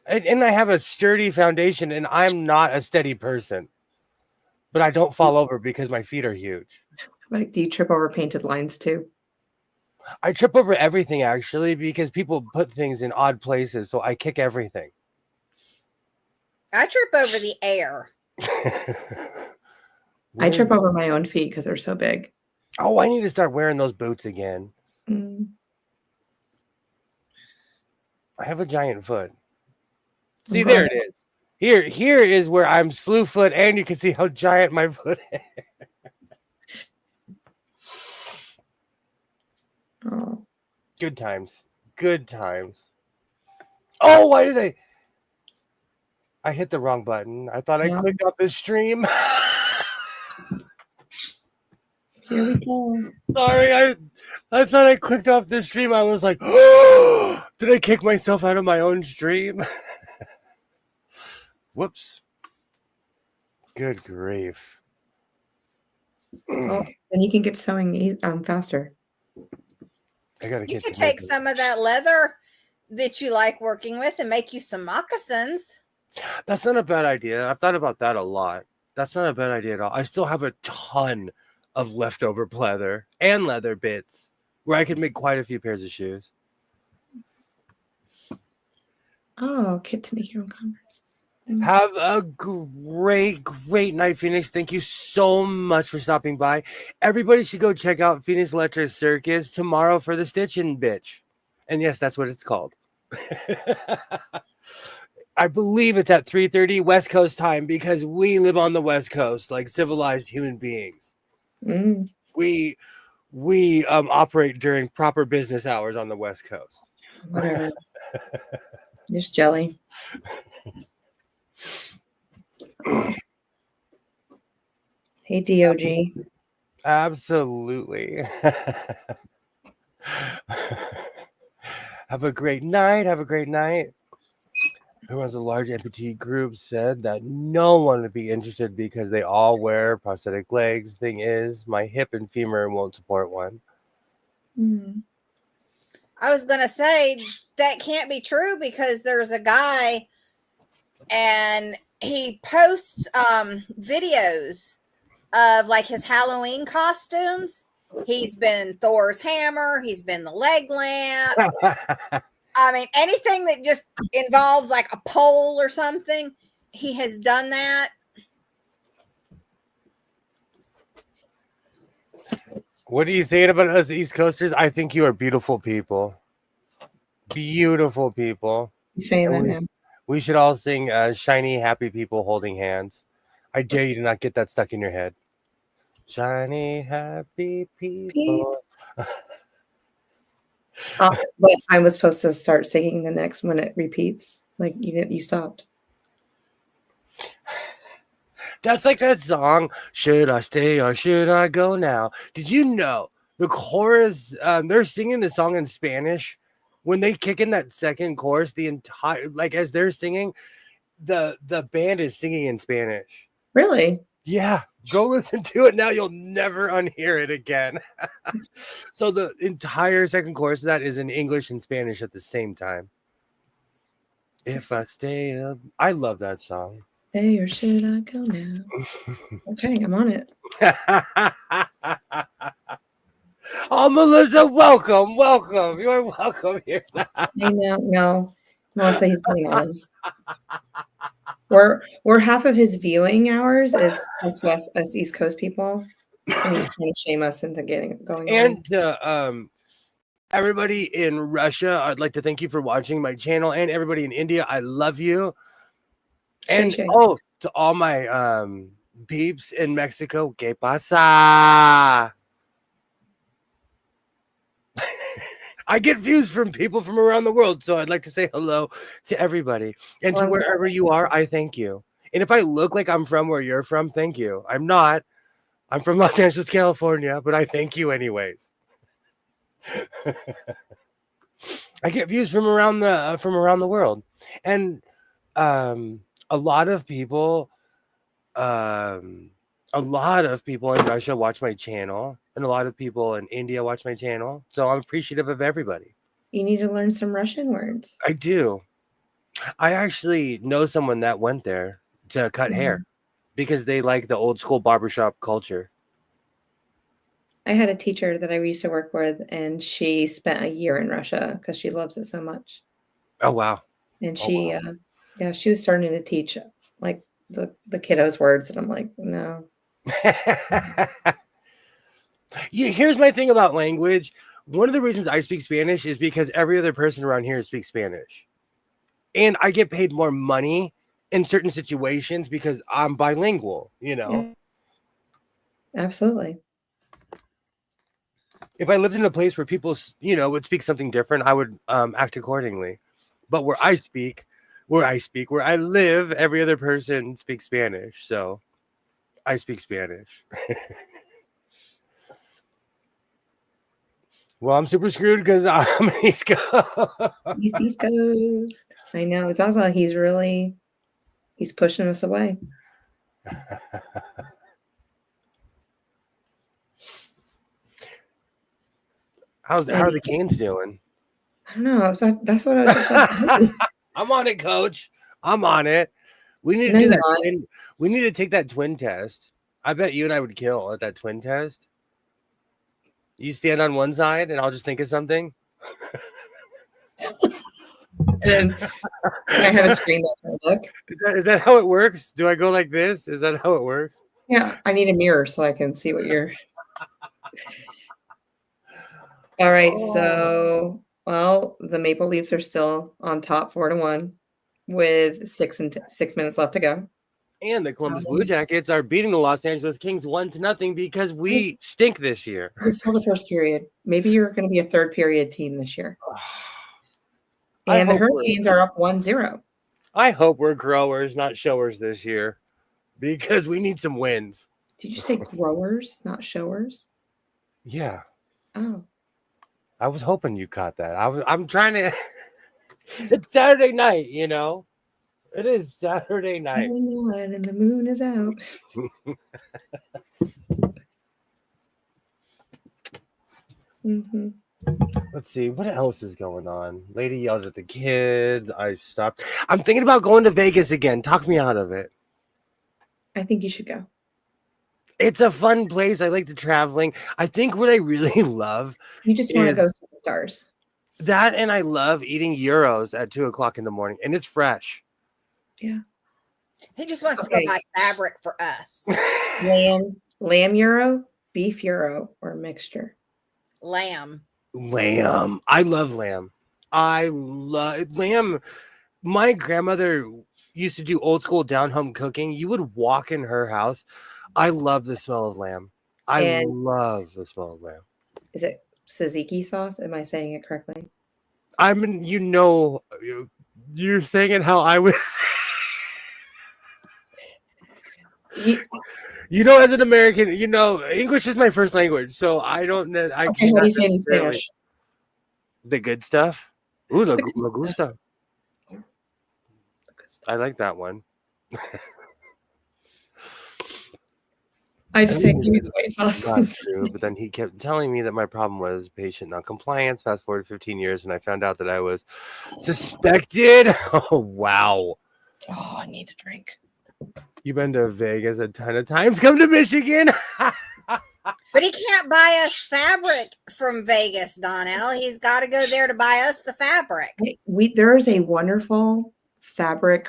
And I have a sturdy foundation, and I'm not a steady person. But I don't fall over because my feet are huge. Like, do you trip over painted lines too? I trip over everything, actually, because people put things in odd places, so I kick everything. I trip over the air. I trip over my own feet because they're so big. Oh, I need to start wearing those boots again. Mm. I have a giant foot. See, there it is. Here is where I'm slew foot, and you can see how giant my foot is. Oh. Good times. Good times. Oh, why did I hit the wrong button. I thought I clicked off the stream. Here we go. Sorry, I thought I clicked off the stream. I was like, oh, did I kick myself out of my own stream? Whoops. Good grief. Well, then you can get sewing faster. I gotta You get could take some of that leather that you like working with and make you some moccasins. That's not a bad idea. I've thought about that a lot. That's not a bad idea at all. I still have a ton of leftover pleather and leather bits where I could make quite a few pairs of shoes. Oh, kit to make your own Converse. Have a great night, Phoenix. Thank you so much for stopping by. Everybody should go check out Phoenix Electric Circus tomorrow for the Stitchin' Bitch. And yes, that's what it's called. I believe it's at 3:30 West Coast time because we live on the West Coast like civilized human beings. Mm. We operate during proper business hours on the West Coast. Whatever. Just jelly. Hey, DOG. Absolutely. Have a great night. Have a great night. Who runs a large amputee group said that no one would be interested because they all wear prosthetic legs. Thing is, my hip and femur won't support one. Hmm. I was gonna say that can't be true because there's a guy and he posts videos of like his Halloween costumes. He's been Thor's hammer, he's been the leg lamp. I mean, anything that just involves like a pole or something, he has done that. What are you saying about us East Coasters? I think you are beautiful people. Beautiful people. You saying that now? We should all sing Shiny Happy People Holding Hands. I dare you to not get that stuck in your head. Shiny Happy People. But I was supposed to start singing the next when it repeats. Like you stopped. That's like that song, Should I Stay or Should I Go Now? Did you know the chorus, they're singing the song in Spanish. When they kick in that second chorus, the entire, like as they're singing, the band is singing in Spanish. Really? Yeah, go listen to it now. You'll never unhear it again. So the entire second chorus of that is in English and Spanish at the same time. If I stay up, I love that song. Stay or should I go now? Okay, I'm on it. Oh, Melissa, welcome. You are welcome here. I know, no. Melissa, he's being honest. We're half of his viewing hours is us East Coast people. And he's trying to shame us into going And everybody in Russia, I'd like to thank you for watching my channel, and everybody in India, I love you. And Shay. to all my peeps in Mexico, ¿qué pasa? I get views from people from around the world, so I'd like to say hello to everybody. And to wherever you are, I thank you. And if I look like I'm from where you're from, thank you. I'm not. I'm from Los Angeles, California, but I thank you anyways. I get views from around the world, and a lot of people in Russia watch my channel, and a lot of people in India watch my channel. So I'm appreciative of everybody. You need to learn some Russian words. I do. I actually know someone that went there to cut hair because they like the old school barbershop culture. I had a teacher that I used to work with, and she spent a year in Russia because she loves it so much. Oh, wow. And she, she was starting to teach like the kiddos words, and I'm like, no. Here's my thing about language. One of the reasons I speak Spanish is because every other person around here speaks Spanish. And I get paid more money in certain situations because I'm bilingual, you know? Yeah. Absolutely. If I lived in a place where people, would speak something different, I would act accordingly. But where I live, every other person speaks Spanish. So I speak Spanish. Well, I'm super screwed because I'm East Coast. He's East Coast. I know. Zaza, he's pushing us away. How are the Canes doing? I don't know. That's what I was just about. I'm on it, Coach. I'm on it. We need to do that. We need to take that twin test. I bet you and I would kill at that twin test. You stand on one side, and I'll just think of something. And I have a screen that I look. Is that how it works? Do I go like this? Is that how it works? Yeah, I need a mirror so I can see what you're. All right, so the Maple Leafs are still on top 4-1 with 6 minutes left to go. And the Columbus Blue Jackets are beating the Los Angeles Kings 1-0 because we stink this year. It's still the first period. Maybe you're going to be a third period team this year. And the Hurricanes are up 1-0. I hope we're growers, not showers this year, because we need some wins. Did you say growers, not showers? Yeah. Oh. I was hoping you caught that. I'm trying to. It's Saturday night, you know. It is Saturday I night. know it, and the moon is out. Let's see what else is going on. Lady yelled at the kids. I stopped. I'm thinking about going to Vegas again. Talk me out of it. I think you should go. It's a fun place. I like the traveling. I think what I really love You just want to is go see the stars. that, and I love eating gyros at 2:00 in the morning, and it's fresh. Yeah. He just wants to Okay. go buy fabric for us. Lamb euro, beef euro, or mixture. Lamb. Lamb. I love lamb. I love lamb. My grandmother used to do old school down home cooking. You would walk in her house. I love the smell of lamb. I And- love the smell of lamb. Is it tzatziki sauce? Am I saying it correctly? I mean, you're saying it how I was. As an American, English is my first language, so I don't know. I Okay, what cannot do you say in necessarily- Spanish? The good stuff. Ooh, la gusta. I like that one. I just say give me the white sauce. Not true, but then he kept telling me that my problem was patient non-compliance. Fast forward 15 years, and I found out that I was suspected. Oh, wow. Oh, I need a drink. You've been to Vegas a ton of times. Come to Michigan. But he can't buy us fabric from Vegas, Donnell. He's got to go there to buy us the fabric. There is a wonderful fabric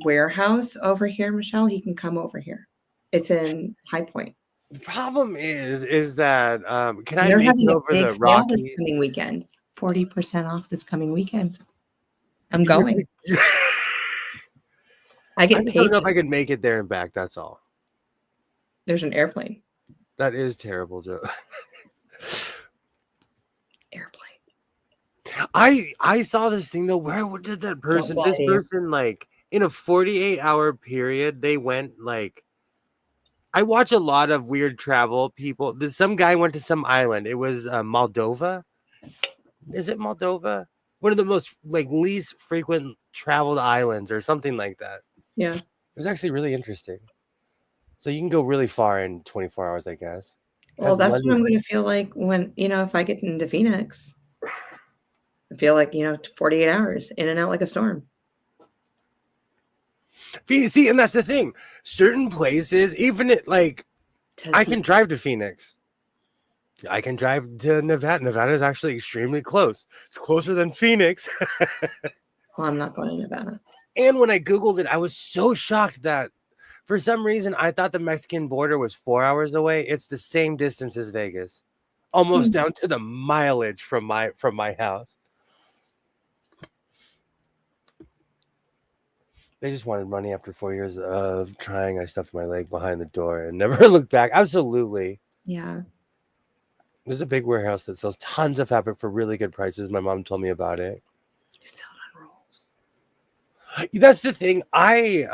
warehouse over here, Michelle. He can come over here. It's in High Point. The problem is that can I They're make having it a over big the sale this Rocky? coming weekend. 40% off this coming weekend. I'm going. I I get just paid. don't know if I could make it there and back. That's all. There's an airplane. That is terrible, Joe. Airplane. I saw this thing though. Where did that person? fly This to you. person, like in a 48-hour period, they went like. I watch a lot of weird travel people. Some guy went to some island. It was Moldova. Is it Moldova? One of the most least frequent traveled islands or something like that. Yeah. It was actually really interesting. So you can go really far in 24 hours, I guess. Well, that's That's what I'm going to feel like when, if I get into Phoenix. I feel like, 48 hours in and out like a storm. See, and that's the thing. Certain places, even I can drive to Phoenix. I can drive to Nevada. Nevada is actually extremely close. It's closer than Phoenix. Well, I'm not going to Nevada. And when I Googled it, I was so shocked that for some reason I thought the Mexican border was 4 hours away. It's the same distance as Vegas, almost down to the mileage from my house. They just wanted money after 4 years of trying. I stuffed my leg behind the door and never looked back. Absolutely. Yeah. There's a big warehouse that sells tons of fabric for really good prices. My mom told me about it. Still on rolls. That's the thing. I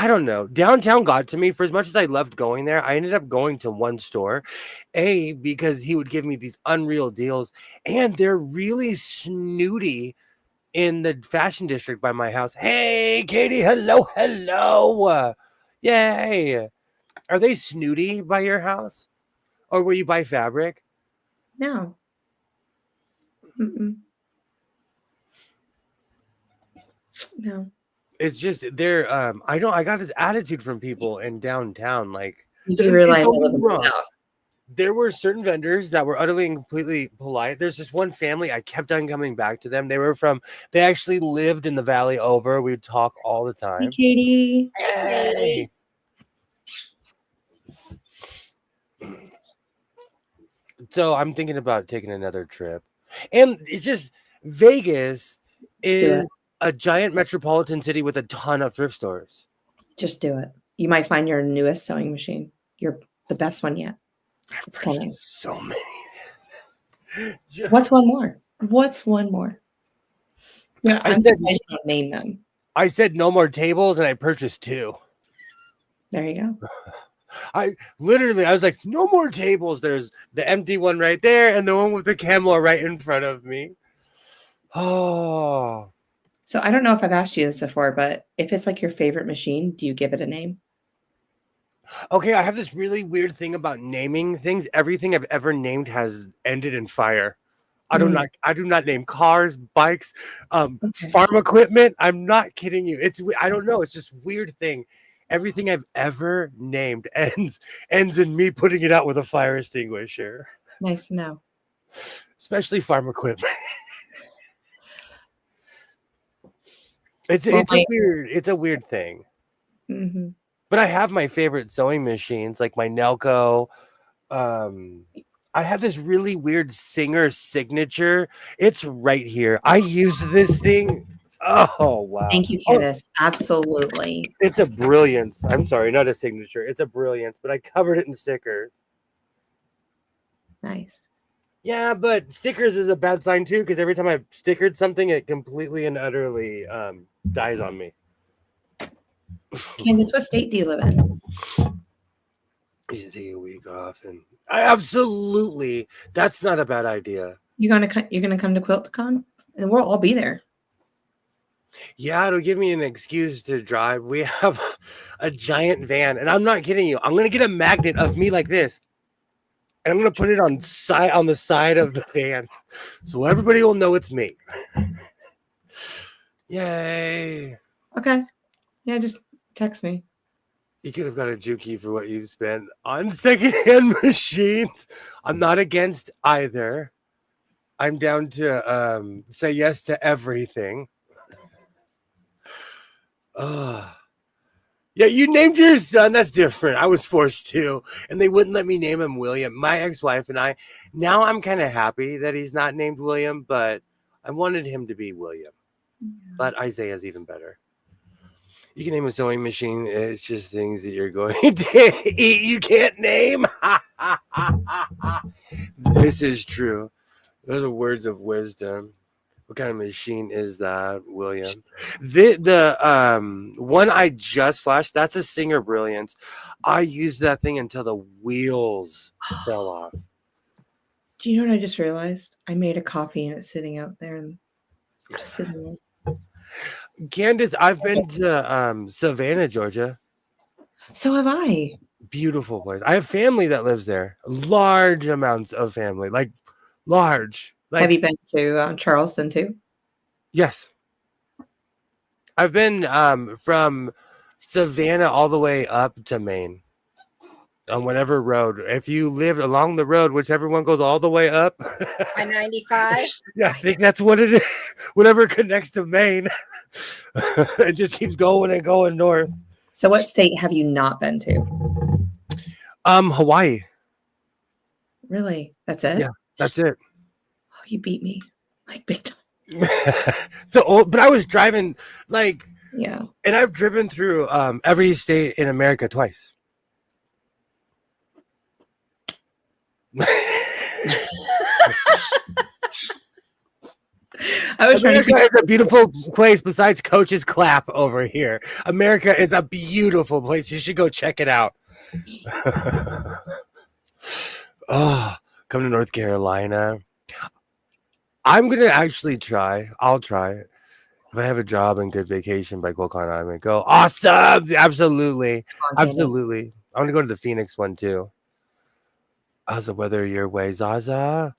don't know. Downtown got to me. For as much as I loved going there, I ended up going to one store. Because he would give me these unreal deals, and they're really snooty in the fashion district by my house. Hey, Katie, hello. Yay. Are they snooty by your house? Or where you buy fabric? No. Mm-mm. No. It's just they're I got this attitude from people in downtown. You do realize I don't live get in me the wrong. South. There were certain vendors that were utterly and completely polite. There's this one family, I kept on coming back to them. They actually lived in the valley over. We'd talk all the Hey, time. Katie. Hey. So I'm thinking about taking another trip. And it's just Vegas Just do is it. a giant metropolitan city with a ton of thrift stores. Just do it. You might find your newest sewing machine. You're the best one yet. It's coming. So many. What's one more? Yeah, I I'm said- surprised you don't name them. I said no more tables and I purchased 2. There you go. I was like, no more tables. There's the empty one right there and the one with the camel right in front of me. Oh, So I don't know if I've asked you this before, but if it's like your favorite machine, do you give it a name? okay. I have this really weird thing about naming things. Everything I've ever named has ended in fire. I do not name cars, bikes, farm equipment. I'm not kidding you. I don't know. It's just weird thing. Everything I've ever named ends in me putting it out with a fire extinguisher. Nice to know. Especially farm equipment. It's a weird thing. Mm-hmm. But I have my favorite sewing machines, like my Nelco. I have this really weird Singer signature. It's right here. I use this thing. Oh wow! Thank you, Candace. Absolutely. It's a brilliance. I'm sorry, not a signature. It's a brilliance, but I covered it in stickers. Nice. Yeah, but stickers is a bad sign too, because every time I've stickered something, it completely and utterly dies on me. Candace, what state do you live in? You should take a week off, and absolutely, that's not a bad idea. You're gonna come to QuiltCon, and we'll all be there. Yeah, it'll give me an excuse to drive. We have a giant van, and I'm not kidding you. I'm gonna get a magnet of me like this, and I'm gonna put it on the side of the van, so everybody will know it's me. Yay! Okay. Yeah, just text me. You could have got a Juki for what you've spent on secondhand machines. I'm not against either. I'm down to say yes to everything. Yeah, you named your son. That's different. I was forced to, and they wouldn't let me name him William. My ex-wife and I. Now I'm kind of happy that he's not named William, but I wanted him to be William. Yeah. But Isaiah's even better. You can name a sewing machine. It's just things that you're going to eat. You can't name. This is true. Those are words of wisdom. What kind of machine is that, William? The one I just flashed, that's a Singer Brilliance. I used that thing until the wheels fell off. Do you know what I just realized? I made a coffee and it's sitting out there and just sitting there. Candace, I've been to Savannah, Georgia. So have I. Beautiful place. I have family that lives there. Large amounts of family, like large. Like, have you been to Charleston too? Yes. I've been from Savannah all the way up to Maine. On whatever road. If you live along the road, whichever one goes all the way up. I-95? Yeah, I think that's what it is. Whatever connects to Maine. It just keeps going and going north. So what state have you not been to? Hawaii. Really? That's it? Yeah, that's it. Oh, you beat me. Like big time. But I was driving like, yeah. And I've driven through every state in America twice. America is a beautiful place besides Coach's Clap over here. America is a beautiful place. You should go check it out. Oh, come to North Carolina. I'm going to actually try. I'll try it. If I have a job and good vacation by QuiltCon, I'm going to go. Awesome. Absolutely. Absolutely. I'm going to go to the Phoenix one too. How's the weather your way, Zaza?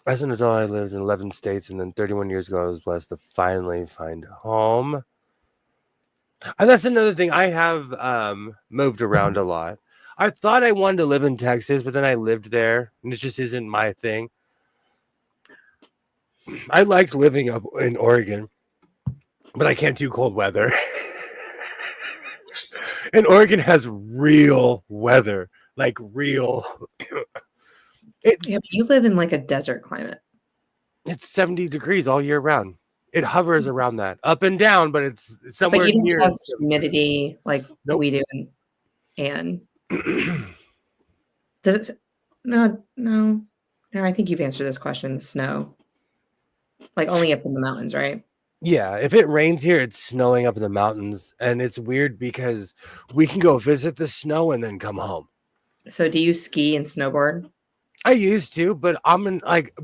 As an adult, I lived in 11 states, and then 31 years ago, I was blessed to finally find home. And that's another thing. I have moved around a lot. I thought I wanted to live in Texas, but then I lived there, and it just isn't my thing. I liked living up in Oregon, but I can't do cold weather. And Oregon has real weather. Like real. Yeah, but you live in like a desert climate. It's 70 degrees all year round. It hovers around that, up and down, but it's somewhere but you don't near have humidity like we do. And does it? No. I think you've answered this question. Snow, like only up in the mountains, right? Yeah, if it rains here, it's snowing up in the mountains, and it's weird because we can go visit the snow and then come home. So do you ski and snowboard? I used to, but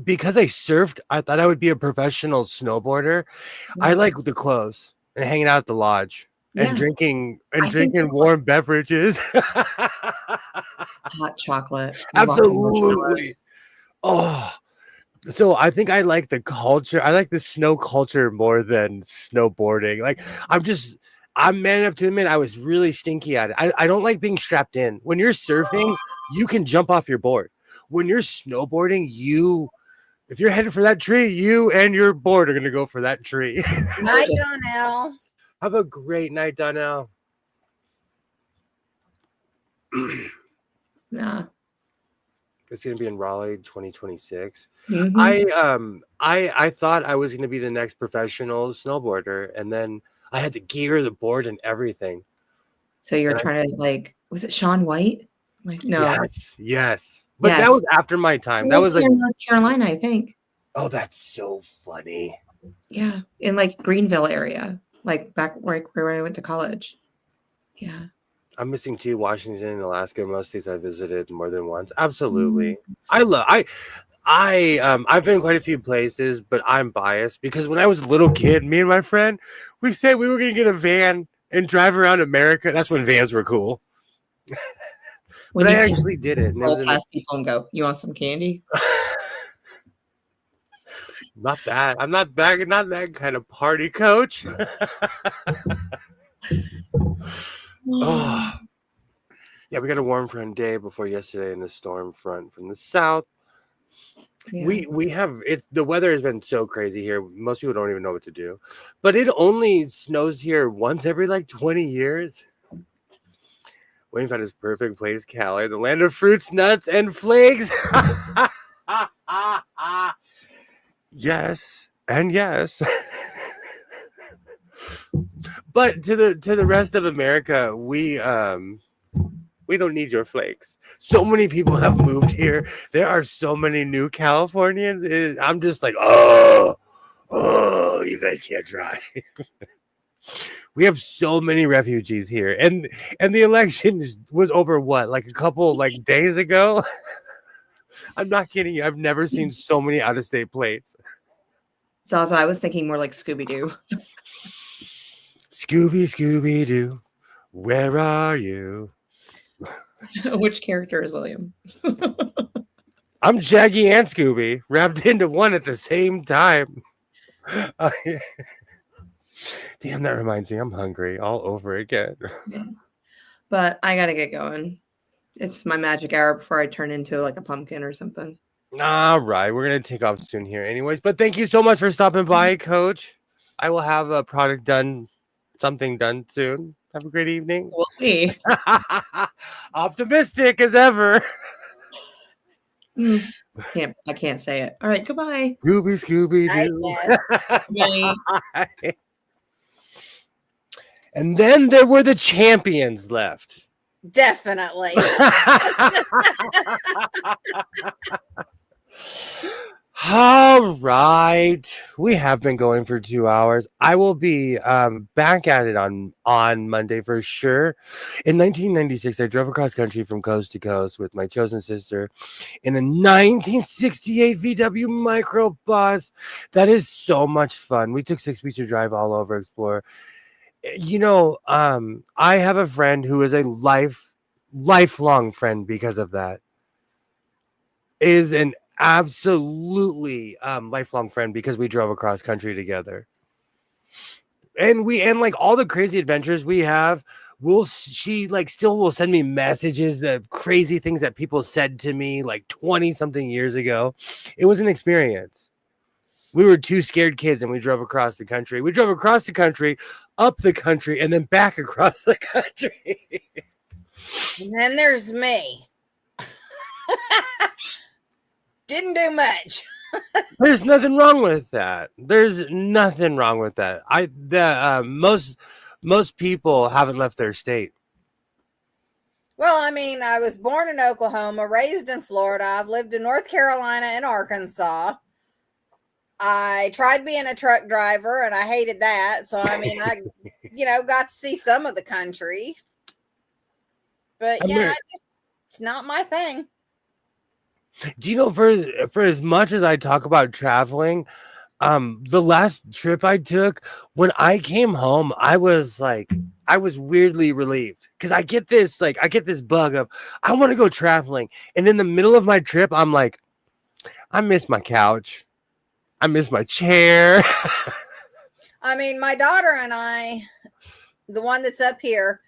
because I surfed, I thought I would be a professional snowboarder. I like the clothes and hanging out at the lodge and Yeah. drinking I think drinking that's warm beverages. hot chocolate. Absolutely. Oh, so I think I like the culture. I like the snow culture more than snowboarding. Like I'm man enough to admit I was really stinky at it. I don't like being strapped in. When you're surfing, you can jump off your board. When you're snowboarding, if you're headed for that tree, you and your board are gonna go for that tree. Night, Donnell. Have a great night, Donnell. Yeah. It's gonna be in Raleigh 2026. Mhm. I thought I was gonna be the next professional snowboarder, and then I had the gear, the board, and everything. So you're trying to was it Shaun White? Like, no. Yes. But that was after my time. That was here in North Carolina, I think. Oh, that's so funny. Yeah, in like Greenville area, like back where I went to college. Yeah. I'm missing too. Washington and Alaska. Most days I visited more than once. Absolutely. I've been quite a few places, but I'm biased because when I was a little kid, me and my friend, we said we were gonna get a van and drive around America. That's when vans were cool. But I actually did it. And roll past people and go, "You want some candy?" Not that. I'm not that kind of party coach. Oh. Yeah, we got a warm front day before yesterday and a storm front from the south. Yeah. We have it. The weather has been so crazy here. Most people don't even know what to do. But it only snows here once every like 20 years. Wayne found his perfect place, Cali, the land of fruits, nuts, and flakes. Yes, and yes. But to the rest of America, we don't need your flakes. So many people have moved here. There are so many new Californians. I'm just like, oh, you guys can't drive. We have so many refugees here, and the election was over like a couple days ago. I'm not kidding you. I've never seen so many out-of-state plates. Zaza, I was thinking more like Scooby-Doo. Scooby-Doo, where are you? Which character is William? I'm Shaggy and Scooby, wrapped into one at the same time. Damn, that reminds me. I'm hungry all over again. Yeah. But I gotta get going. It's my magic hour before I turn into like a pumpkin or something. All right, we're gonna take off soon here, anyways. But thank you so much for stopping by, Coach. I will have a product done, something done soon. Have a great evening. We'll see. Optimistic as ever. I can't say it. All right, goodbye. Scooby-Doo. Bye. And then there were the champions left. Definitely. All right. We have been going for 2 hours. I will be back at it on Monday for sure. In 1996, I drove across country from coast to coast with my chosen sister in a 1968 VW microbus. That is so much fun. We took 6 weeks to drive all over, explore. You know, I have a friend who is a lifelong friend because of that. Is an absolutely lifelong friend because we drove across country together. And like all the crazy adventures we have, she still will send me messages, the crazy things that people said to me like 20 something years ago. It was an experience. We were 2 scared kids and we drove across the country. We drove across the country, up the country, and then back across the country. And then there's me. Didn't do much. There's nothing wrong with that. There's nothing wrong with that. Most people haven't left their state. Well, I mean, I was born in Oklahoma, raised in Florida. I've lived in North Carolina and Arkansas. I tried being a truck driver and I hated that. So, I mean, I, got to see some of the country. But yeah, it's not my thing. Do you know, for as much as I talk about traveling, the last trip I took, when I came home, I was weirdly relieved because I get this bug of I want to go traveling, and in the middle of my trip, I'm like, I miss my couch, I miss my chair. I mean, my daughter and I, the one that's up here,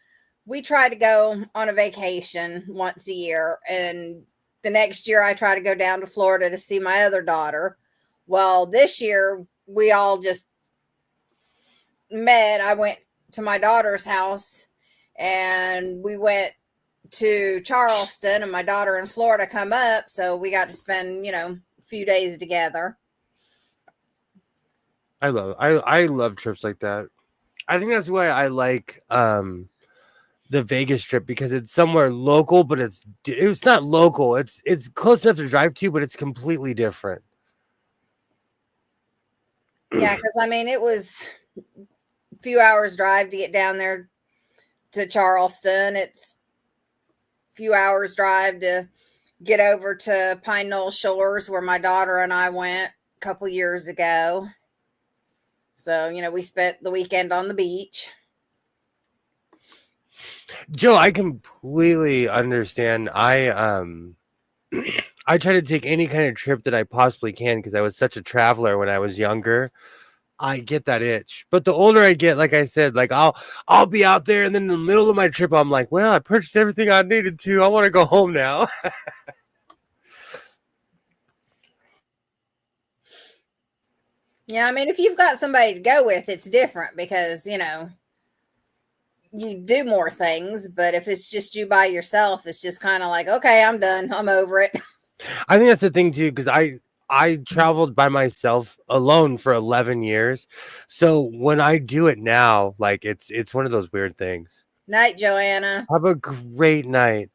we try to go on a vacation once a year, and the next year I try to go down to Florida to see my other daughter. Well, this year we all just met. I went to my daughter's house and we went to Charleston, and my daughter in Florida come up. So we got to spend, a few days together. I love trips like that. I think that's why I like the Vegas trip, because it's somewhere local, but it's not local. It's close enough to drive to, but it's completely different. Yeah, because I mean, it was a few hours drive to get down there to Charleston. It's a few hours drive to get over to Pine Knoll Shores, where my daughter and I went a couple years ago. So, we spent the weekend on the beach. Joe, I completely understand. I I try to take any kind of trip that I possibly can because I was such a traveler when I was younger. I get that itch. But the older I get, like I said, like I'll be out there, and then in the middle of my trip, I'm like, well, I purchased everything I needed to. I want to go home now. Yeah, I mean, if you've got somebody to go with, it's different because, you do more things. But if it's just you by yourself, it's just kind of like, okay, I'm done. I'm over it. I think that's the thing too, because I traveled by myself alone for 11 years. So when I do it now, like it's one of those weird things. Night, Joanna. Have a great night.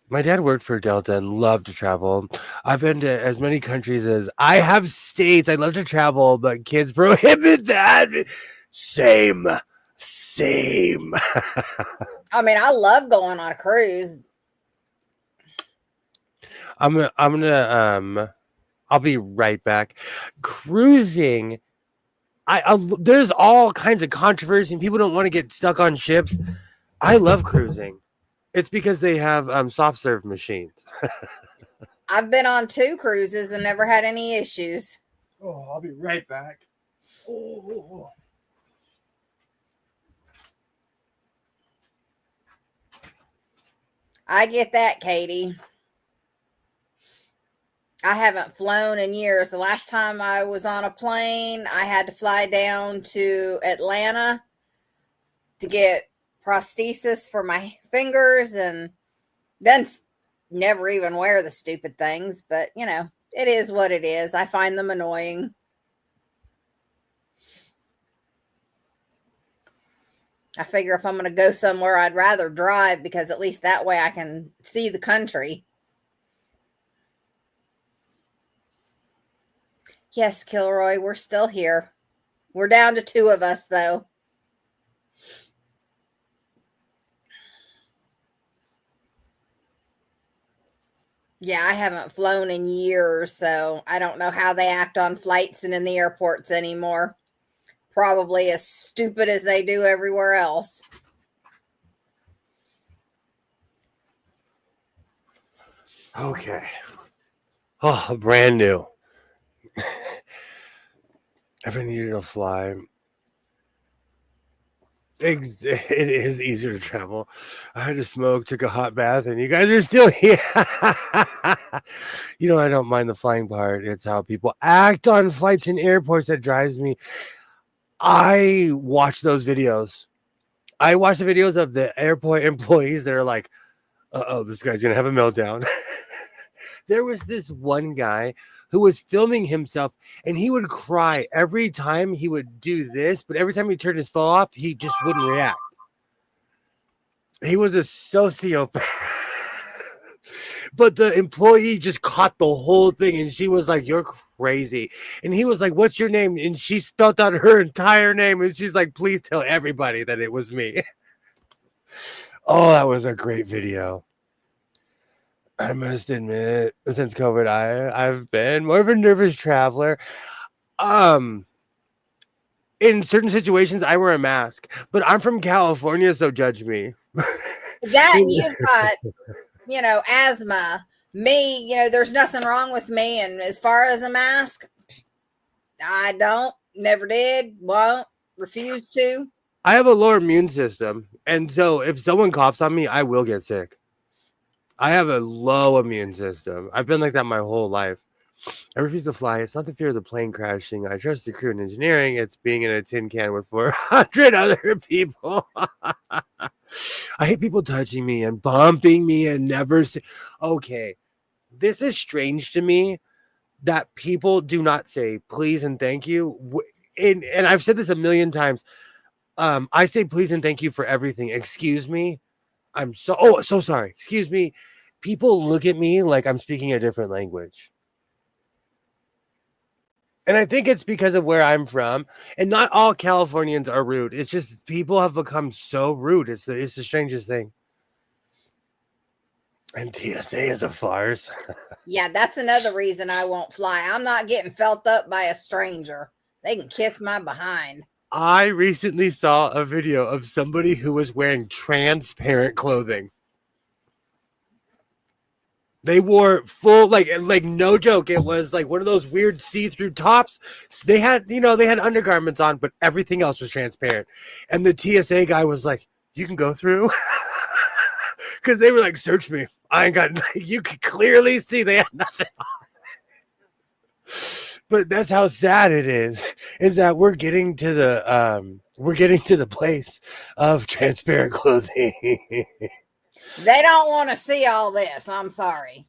My dad worked for Delta and loved to travel. I've been to as many countries as I have states. I love to travel, but kids prohibit that. Same. I mean, I love going on a cruise. I'll be right back. Cruising. There's all kinds of controversy and people don't want to get stuck on ships. I love cruising. It's because they have soft serve machines. I've been on 2 cruises and never had any issues. Oh, I'll be right back. Oh. I get that, Katie. I haven't flown in years. The last time I was on a plane, I had to fly down to Atlanta to get prosthesis for my fingers, and then never even wear the stupid things. But, it is what it is. I find them annoying. I figure if I'm going to go somewhere, I'd rather drive because at least that way I can see the country. Yes, Kilroy, we're still here. We're down to 2 of us, though. Yeah, I haven't flown in years, so I don't know how they act on flights and in the airports anymore. Probably as stupid as they do everywhere else. Okay. Oh, brand new. Ever needed to fly? It is easier to travel. I had to smoke, took a hot bath, and you guys are still here. I don't mind the flying part. It's how people act on flights and airports that drives me. I watch those videos. I watch the videos of the airport employees that are like, uh-oh, this guy's going to have a meltdown. There was this one guy who was filming himself, and he would cry every time he would do this, but every time he turned his phone off, he just wouldn't react. He was a sociopath. But the employee just caught the whole thing, and she was like, "You're crazy. And he was like, "What's your name?" And she spelled out her entire name, and she's like, "Please tell everybody that it was me." Oh, that was a great video. I must admit, since COVID, I've been more of a nervous traveler. In certain situations, I wear a mask, but I'm from California, so judge me. That you've got, asthma. Me, there's nothing wrong with me. And as far as a mask, I don't, never did, won't, refuse to. I have a lower immune system, and so if someone coughs on me, I will get sick. I have a low immune system. I've been like that my whole life. I refuse to fly. It's not the fear of the plane crashing. I trust the crew and engineering. It's being in a tin can with 400 other people. I hate people touching me and bumping me and never say, okay, this is strange to me that people do not say please and thank you. And I've said this a million times. I say please and thank you for everything. Excuse me. I'm so sorry. Excuse me. People look at me like I'm speaking a different language. And I think it's because of where I'm from. And not all Californians are rude. It's just people have become so rude. It's the strangest thing. And TSA is a farce. Yeah, that's another reason I won't fly. I'm not getting felt up by a stranger. They can kiss my behind. I recently saw a video of somebody who was wearing transparent clothing. They wore full, like no joke. It was like one of those weird see-through tops. They had undergarments on, but everything else was transparent. And the TSA guy was like, "You can go through," because they were like, "Search me. I ain't got." You could clearly see they had nothing on. But that's how sad it is that we're getting to the place of transparent clothing. They don't want to see all this. I'm sorry.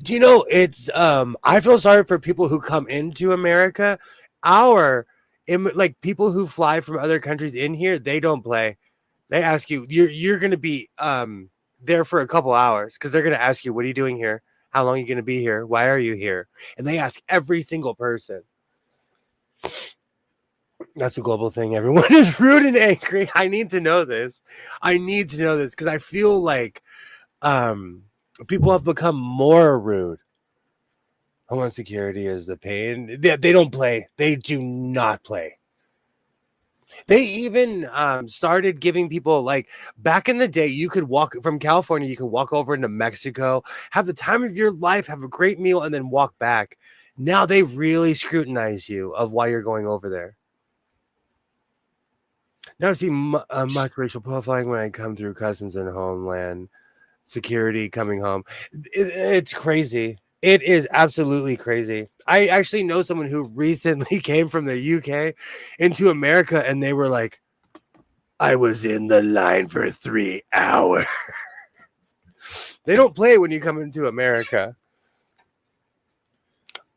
Do you know it's I feel sorry for people who come into America. Like people who fly from other countries in here, they don't play. They ask you, you're gonna be there for a couple hours because they're gonna ask you, what are you doing here? How long are you gonna be here? Why are you here? And they ask every single person. That's a global thing. Everyone is rude and angry. I need to know this. Because I feel like people have become more rude. Homeland Security is the pain. They don't play. They do not play. They even started giving people, like, back in the day, you could walk from California, you could walk over into Mexico, have the time of your life, have a great meal, and then walk back. Now they really scrutinize you of why you're going over there. Now I see much racial profiling when I come through customs and Homeland Security coming home. It's crazy. It is absolutely crazy. I actually know someone who recently came from the UK into America, and they were like, I was in the line for 3 hours. They don't play when you come into America.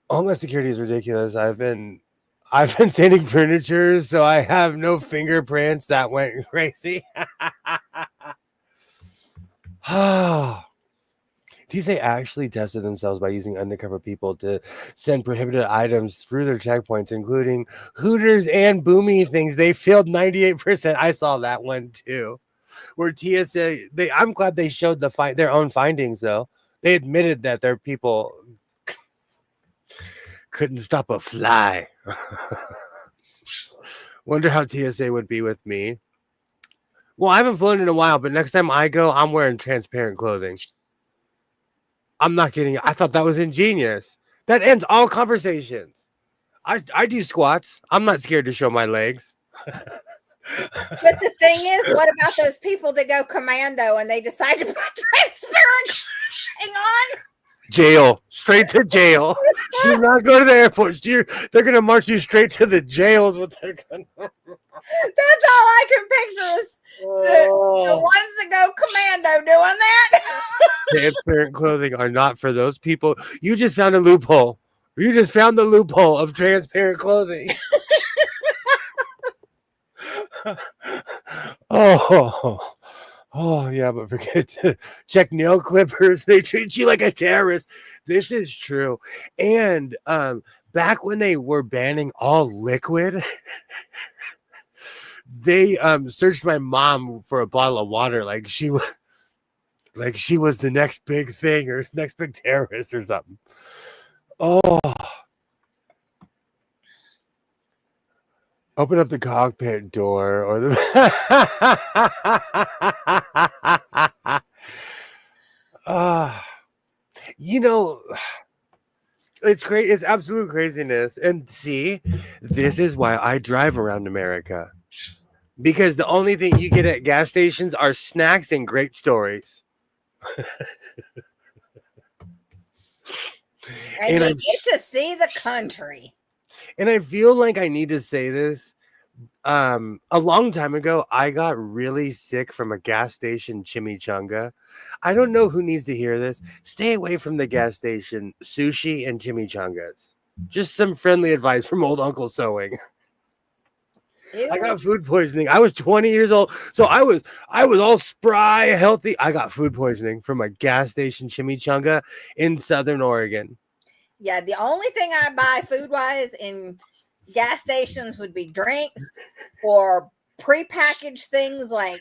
Homeland Security is ridiculous. I've been sanding furniture, so I have no fingerprints. That went crazy. TSA actually tested themselves by using undercover people to send prohibited items through their checkpoints, including Hooters and Boomy things. They failed 98%. I saw that one too. Where TSA, I'm glad they showed their own findings though. They admitted that their people couldn't stop a fly. Wonder how TSA would be with me. Well, I haven't flown in a while, but next time I go, I'm wearing transparent clothing. I'm not kidding. I thought that was ingenious. That ends all conversations. I do squats. I'm not scared to show my legs. But the thing is, what about those people that go commando and they decide to put transparent clothing on? Jail. Straight to jail. Do not go to the airport. They're going to march you straight to the jails. What they're gonna... That's all I can picture is the ones that go commando doing that. Transparent clothing are not for those people. You just found a loophole. You just found the loophole of transparent clothing. Oh yeah, but forget to check nail clippers. They treat you like a terrorist. This is true. And back when they were banning all liquid, they searched my mom for a bottle of water like she was the next big thing or next big terrorist or something. Oh, open up the cockpit door or the you know, it's great. It's absolute craziness. And see, this is why I drive around America. Because the only thing you get at gas stations are snacks and great stories. And And you I'm get to see the country. And I feel like I need to say this. A long time ago, I got really sick from a gas station chimichanga. I don't know who needs to hear this. Stay away from the gas station sushi and chimichangas. Just some friendly advice from old Uncle Sewing. I got food poisoning. I was 20 years old, so I was all spry, healthy. I got food poisoning from a gas station chimichanga in Southern Oregon. Yeah, the only thing I buy food wise in gas stations would be drinks or prepackaged things like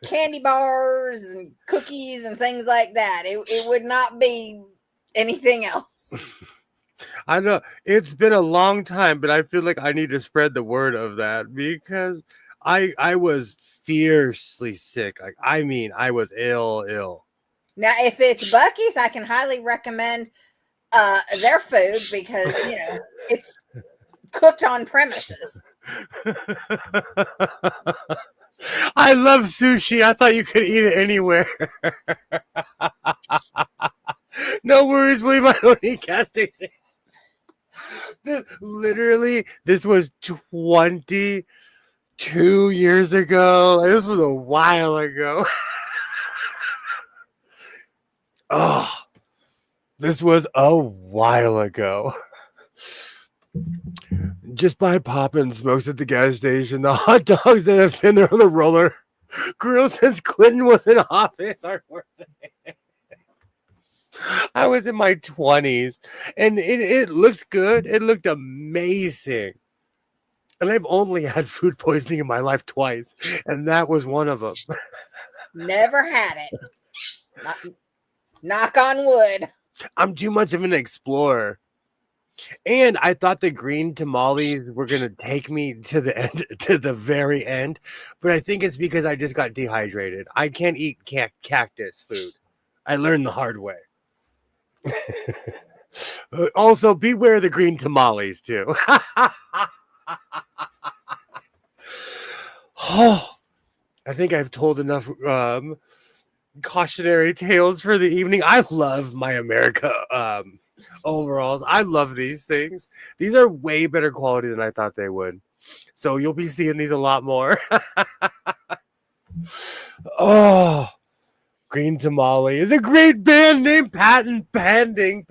candy bars and cookies and things like that. It would not be anything else. I know it's been a long time, but I feel like I need to spread the word of that because I was fiercely sick. Like I mean, I was ill. Now, if it's Buc-ee's, I can highly recommend their food because it's cooked on premises. I love sushi. I thought you could eat it anywhere. No worries, William. I don't eat gas station. Literally, this was 22 years ago. This was a while ago. Oh, this was a while ago. Just buy pop and smokes at the gas station. The hot dogs that have been there on the roller grill since Clinton was in office aren't worth it. I was in my 20s and it looks good. It looked amazing. And I've only had food poisoning in my life twice, and that was one of them. Never had it. Knock on wood. I'm too much of an explorer. And I thought the green tamales were going to take me to the end, to the very end. But I think it's because I just got dehydrated. I can't eat cactus food. I learned the hard way. Also, beware the green tamales, too. Oh, I think I've told enough cautionary tales for the evening. I love my America overalls. I love these things. These are way better quality than I thought they would. So you'll be seeing these a lot more. Oh, Green Tamale is a great band name. Patent pending.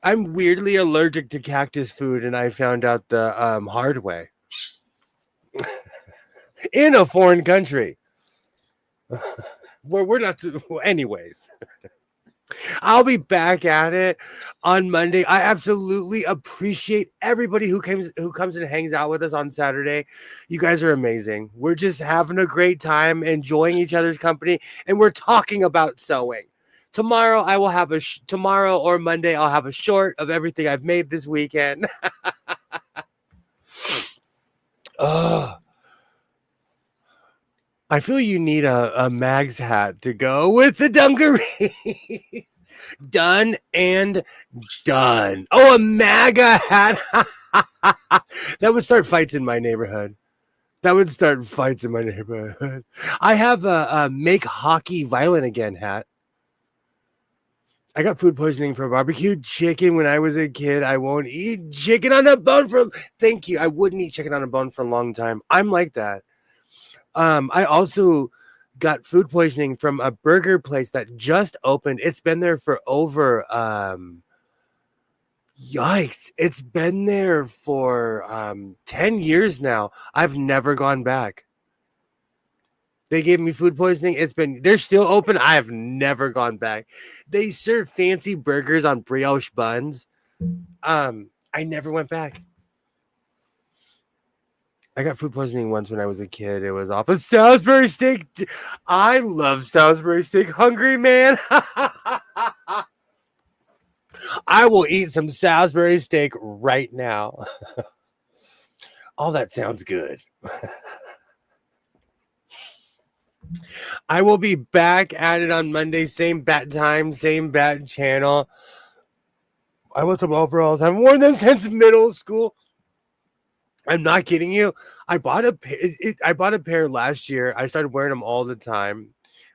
I'm weirdly allergic to cactus food, and I found out the hard way. In a foreign country. Where we're not to, well, anyways. I'll be back at it on Monday. I absolutely appreciate everybody who comes and hangs out with us on Saturday. You guys are amazing. We're just having a great time, enjoying each other's company, and we're talking about sewing. Tomorrow I will have tomorrow or Monday I'll have a short of everything I've made this weekend. Oh. I feel you need a Mags hat to go with the dungarees. Done and done. Oh, a MAGA hat. That would start fights in my neighborhood. I have a make hockey violent again hat. I got food poisoning for barbecued chicken when I was a kid. I won't eat chicken on a bone thank you. I wouldn't eat chicken on a bone for a long time. I'm like that. I also got food poisoning from a burger place that just opened. It's been there for over Yikes. It's been there for 10 years now. I've never gone back. They gave me food poisoning. They're still open. I have never gone back. They serve fancy burgers on brioche buns. I never went back. I got food poisoning once when I was a kid. It was off of Salisbury steak. I love Salisbury steak. Hungry man. I will eat some Salisbury steak right now. Oh, that sounds good. I will be back at it on Monday. Same bat time, same bat channel. I want some overalls. I've worn them since middle school. I'm not kidding you. I bought a pair last year. I started wearing them all the time.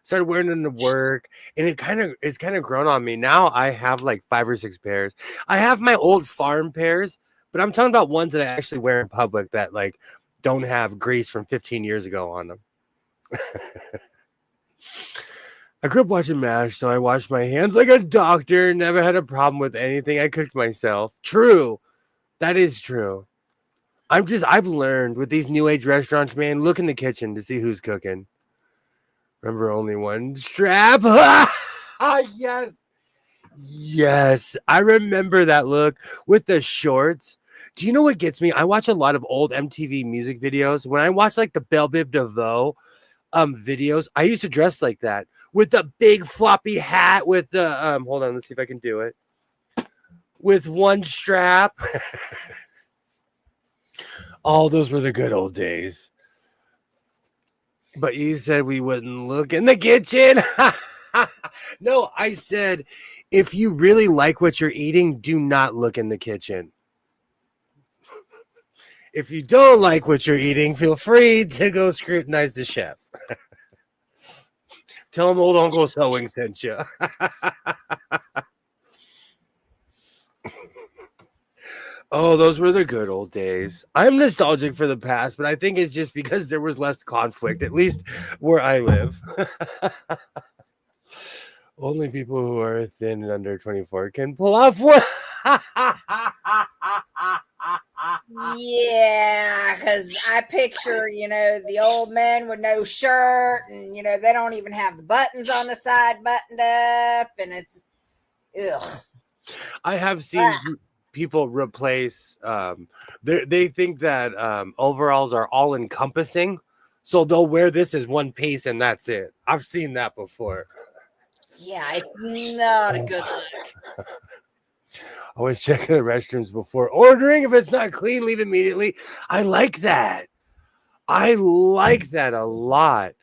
Started wearing them to work, and it's kind of grown on me. Now I have like 5 or 6 pairs. I have my old farm pairs, but I'm talking about ones that I actually wear in public that like don't have grease from 15 years ago on them. I grew up watching MASH, so I washed my hands like a doctor. Never had a problem with anything. I cooked myself. True. That is true. I've learned with these new age restaurants, man, look in the kitchen to see who's cooking. Remember, only one strap. Yes. Yes. I remember that look with the shorts. Do you know what gets me? I watch a lot of old MTV music videos. When I watch like the Belle Biv DeVoe videos, I used to dress like that with the big floppy hat with the hold on, let's see if I can do it. With one strap. Oh, those were the good old days. But you said we wouldn't look in the kitchen. No, I said if you really like what you're eating, do not look in the kitchen. If you don't like what you're eating, feel free to go scrutinize the chef. Tell him old Uncle Sewing sent you. Oh, those were the good old days. I'm nostalgic for the past, but I think it's just because there was less conflict, at least where I live. Only people who are thin and under 24 can pull off one. Yeah, because I picture, the old men with no shirt, and, they don't even have the buttons on the side buttoned up, and it's, ugh. I have seen people replace, they think that overalls are all encompassing, so they'll wear this as one piece and that's it. I've seen that before. Yeah, it's not a good look. Always check the restrooms before ordering. If it's not clean, leave immediately. I like that. I like that a lot.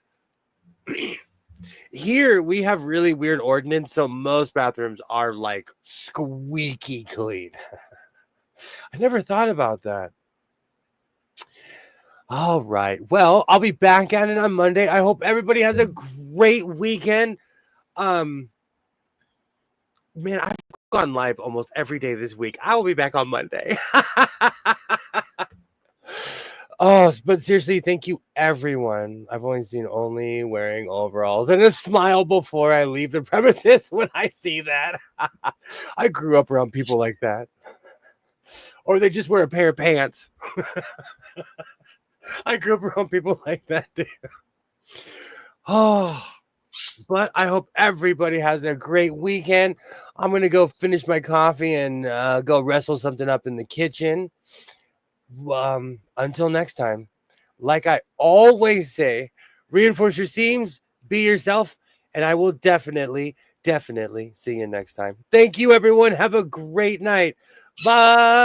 Here we have really weird ordinance, so most bathrooms are like squeaky clean. I never thought about that. All right. Well, I'll be back at it on Monday. I hope everybody has a great weekend. Man, I've gone live almost every day this week. I will be back on Monday. Oh, but seriously, thank you, everyone. I've only seen wearing overalls and a smile before I leave the premises when I see that. I grew up around people like that. Or they just wear a pair of pants. I grew up around people like that, too. Oh, but I hope everybody has a great weekend. I'm going to go finish my coffee and go wrestle something up in the kitchen. Until next time, like I always say, reinforce your seams, be yourself, and I will definitely see you next time. Thank you, everyone. Have a great night. Bye.